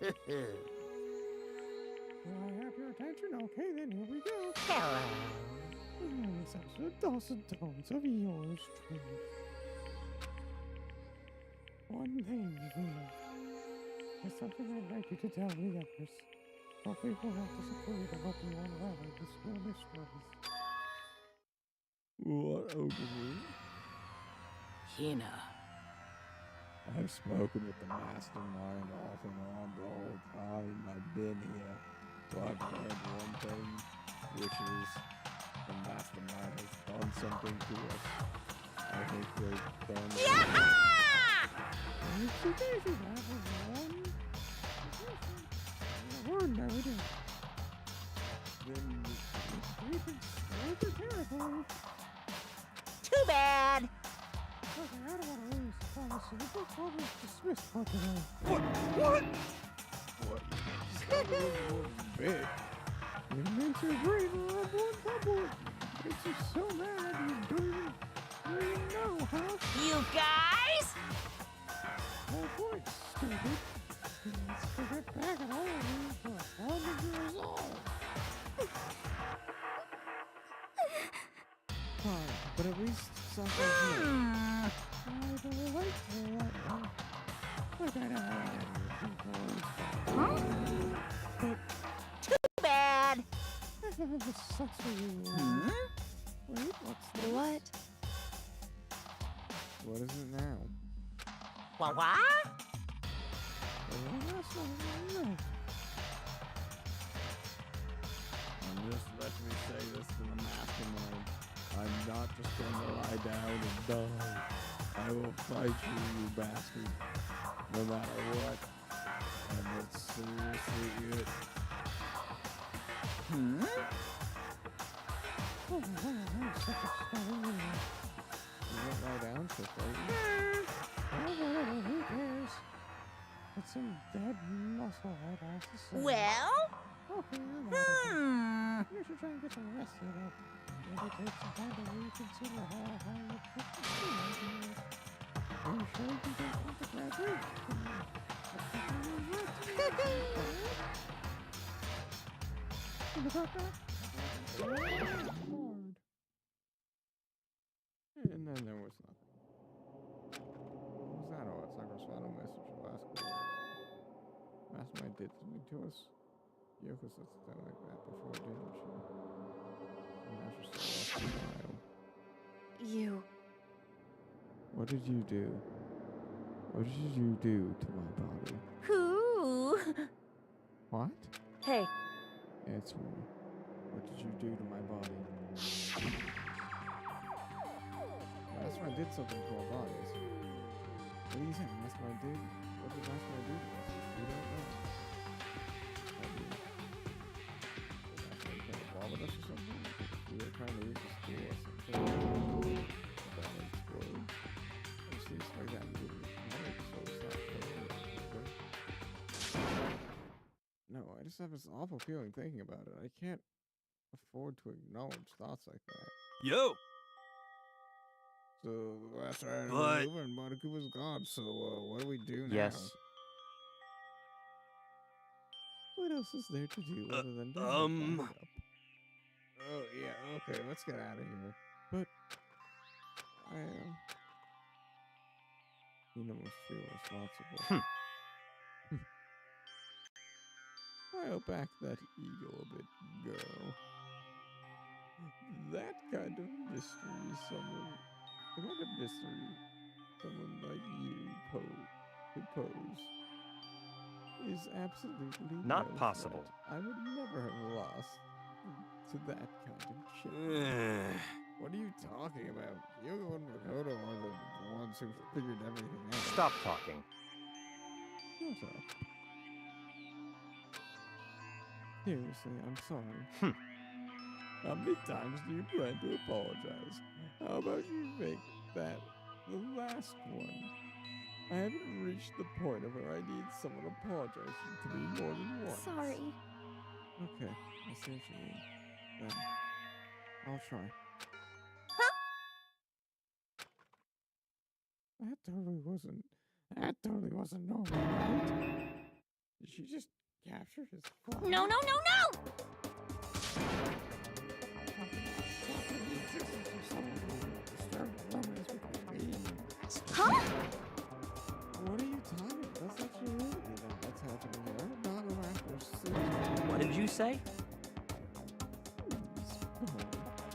I have your attention? Okay, then here we go. Hello. This episode, Dawson Tones of yours truly. One thing, Vina. There's something I'd like you to tell the others. Hopefully we'll have to support to help you unravel the school mysteries. What, Ogre? Hina. I've spoken with the mastermind off and on the whole time I've been here. But I've learned one thing, which is the mastermind has done something to us. I think they've done. Oopsie daisy, that was one. We're nerd. Then We've been super terrible. Too bad. Okay, I don't want to lose the promise, so the book club is dismissed for today. What? big. It makes your brain rumble and bubble. Makes you so mad you don't even know, huh? You guys? Oh boy, stupid. Let's get back at all of you for a problem to resolve. Fine, but at least something new. I'd like to let one. Look at how Huh? Too bad. this sucks for you. Wait, what's this? What? What is it now? What? Oh, that's not right. And just let me say this to the mastermind. I'm not just going to lie down and die. I will fight you, you bastard. No matter what. And it's seriously it. Oh, I'm such a story. You won't lie down for fighting? Oh, whatever, who cares? It's some dead musclehead has to say. Well? Okay, you're not. You should try and get some rest here, though. Maybe take some time to reconsider how you put the feelings in this. Are you sure you don't want to graduate? Think about that? Hard. And then there was nothing. What was that? Oh, it's like our final message of last quarter. Mastermind did something to us. Yoko said something like that before, didn't she? And now she's so lost in denial. You. What did you do? What did you do to my body? Who? What? Hey, Answer me. What did you do to my body? Mastermind did something to our bodies. What do you think Mastermind did? What did Mastermind do to us? We don't know. I mean, did Mastermind try to vomit us or something? We were trying to just do us something. That explode. It seems like that movie. So it's not good. No, I just have this awful feeling thinking about it. I can't afford to acknowledge thoughts like that. Yo! So that's right. But- Over and Monaco was gone. So what do we do now? Yes. What else is there to do other than to back up? Oh yeah. Okay. Let's get out of here. But I must feel responsible. I'll back that ego a bit, girl. That kind of mystery the kind of mystery someone like you could pose is absolutely Not no possible. threat. I would never have lost to that kind of shit. What are you talking about? Yoko and Makoto are the ones who figured everything out. Stop talking. Shut up. Seriously, I'm sorry. How many times do you plan to apologize? How about you make that the last one? I haven't reached the point of where I need someone apologizing to me more than once. sorry. Okay, I see what you mean. Then, I'll try. That totally wasn't normal, right? Did she just capture his phone? No, no, no, no! Huh? What are you talking about? That's actually really that's happening here. Not after sleep. What did you say?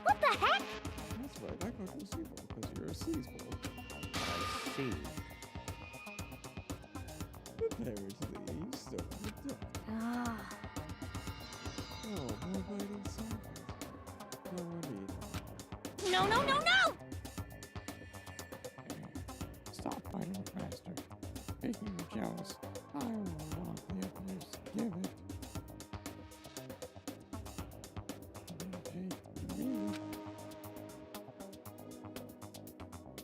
What the heck? That's right, I call you Seabull because you're a seasbull. I see. Prepare to leave, so the deck. Oh, more biting sounds. No, indeed. no, no, no, no! Stop fighting faster. Making me jealous. I want the abuse. Give it. Take me.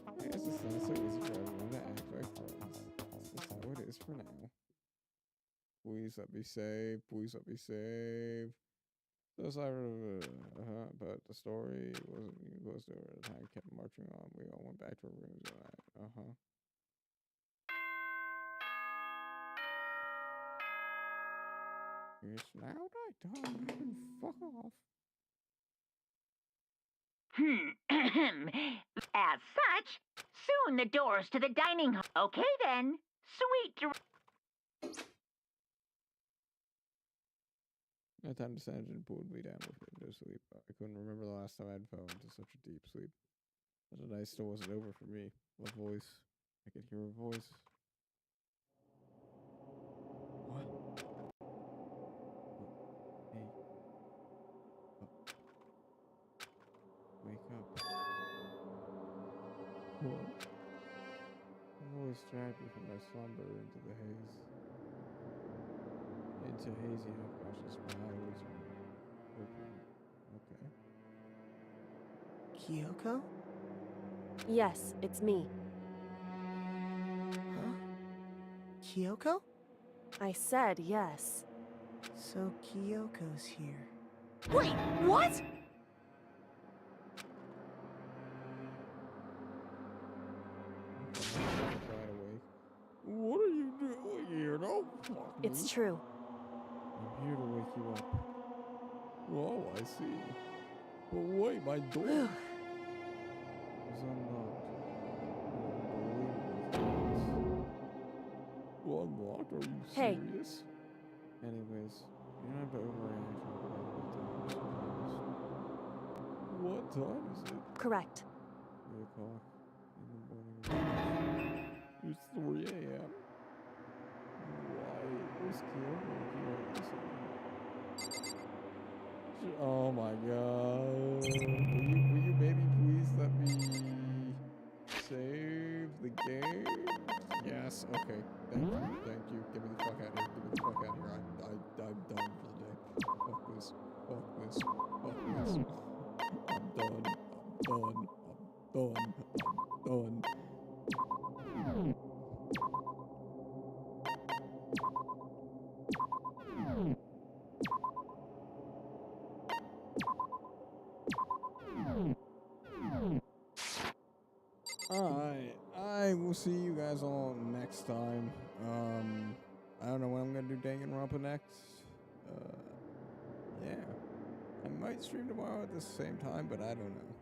I guess it's not so easy for everyone to act like friends. That's how it is for now. Please let me save. Please let me save. Those but the story wasn't even close to her. The time kept marching on. We all went back to our rooms. It's now nighttime. You can fuck off. As such, soon the doors to the dining hall. Okay then. Sweet dreams. That time descended and pulled me down with me to sleep. I couldn't remember the last time I'd fell into such a deep sleep. But the night still wasn't over for me. A voice. I could hear a voice. What? Hey. Wake up. What? The voice dragged me from my slumber into the haze. Into hazy unconscious. My eyes were open. Okay. Kyoko? Yes, it's me. Huh? Kyoko? I said yes. So Kyoko's here. Wait, what? Wide awake. What are you doing here? Don't fuck me. It's true. I'm here to wake you up. Oh, I see. But wait, my door is unlocked. Unlocked? Are you Hey. serious? Anyways, you don't have to overreact. What time is it? Correct. 3 o'clock in the morning. It's 3 a.m. Why is Kyoko like this? Oh my god. Will you maybe please let me save the game? Yes, okay. Thank you. Get me the fuck out of here. Get me the fuck out of here. I'm done for the day. Fuck this. Fuck this. Fuck this. I'm done. Alright, I will see you guys all next time. I don't know when I'm gonna do Danganronpa next. Yeah. I might stream tomorrow at the same time, but I don't know.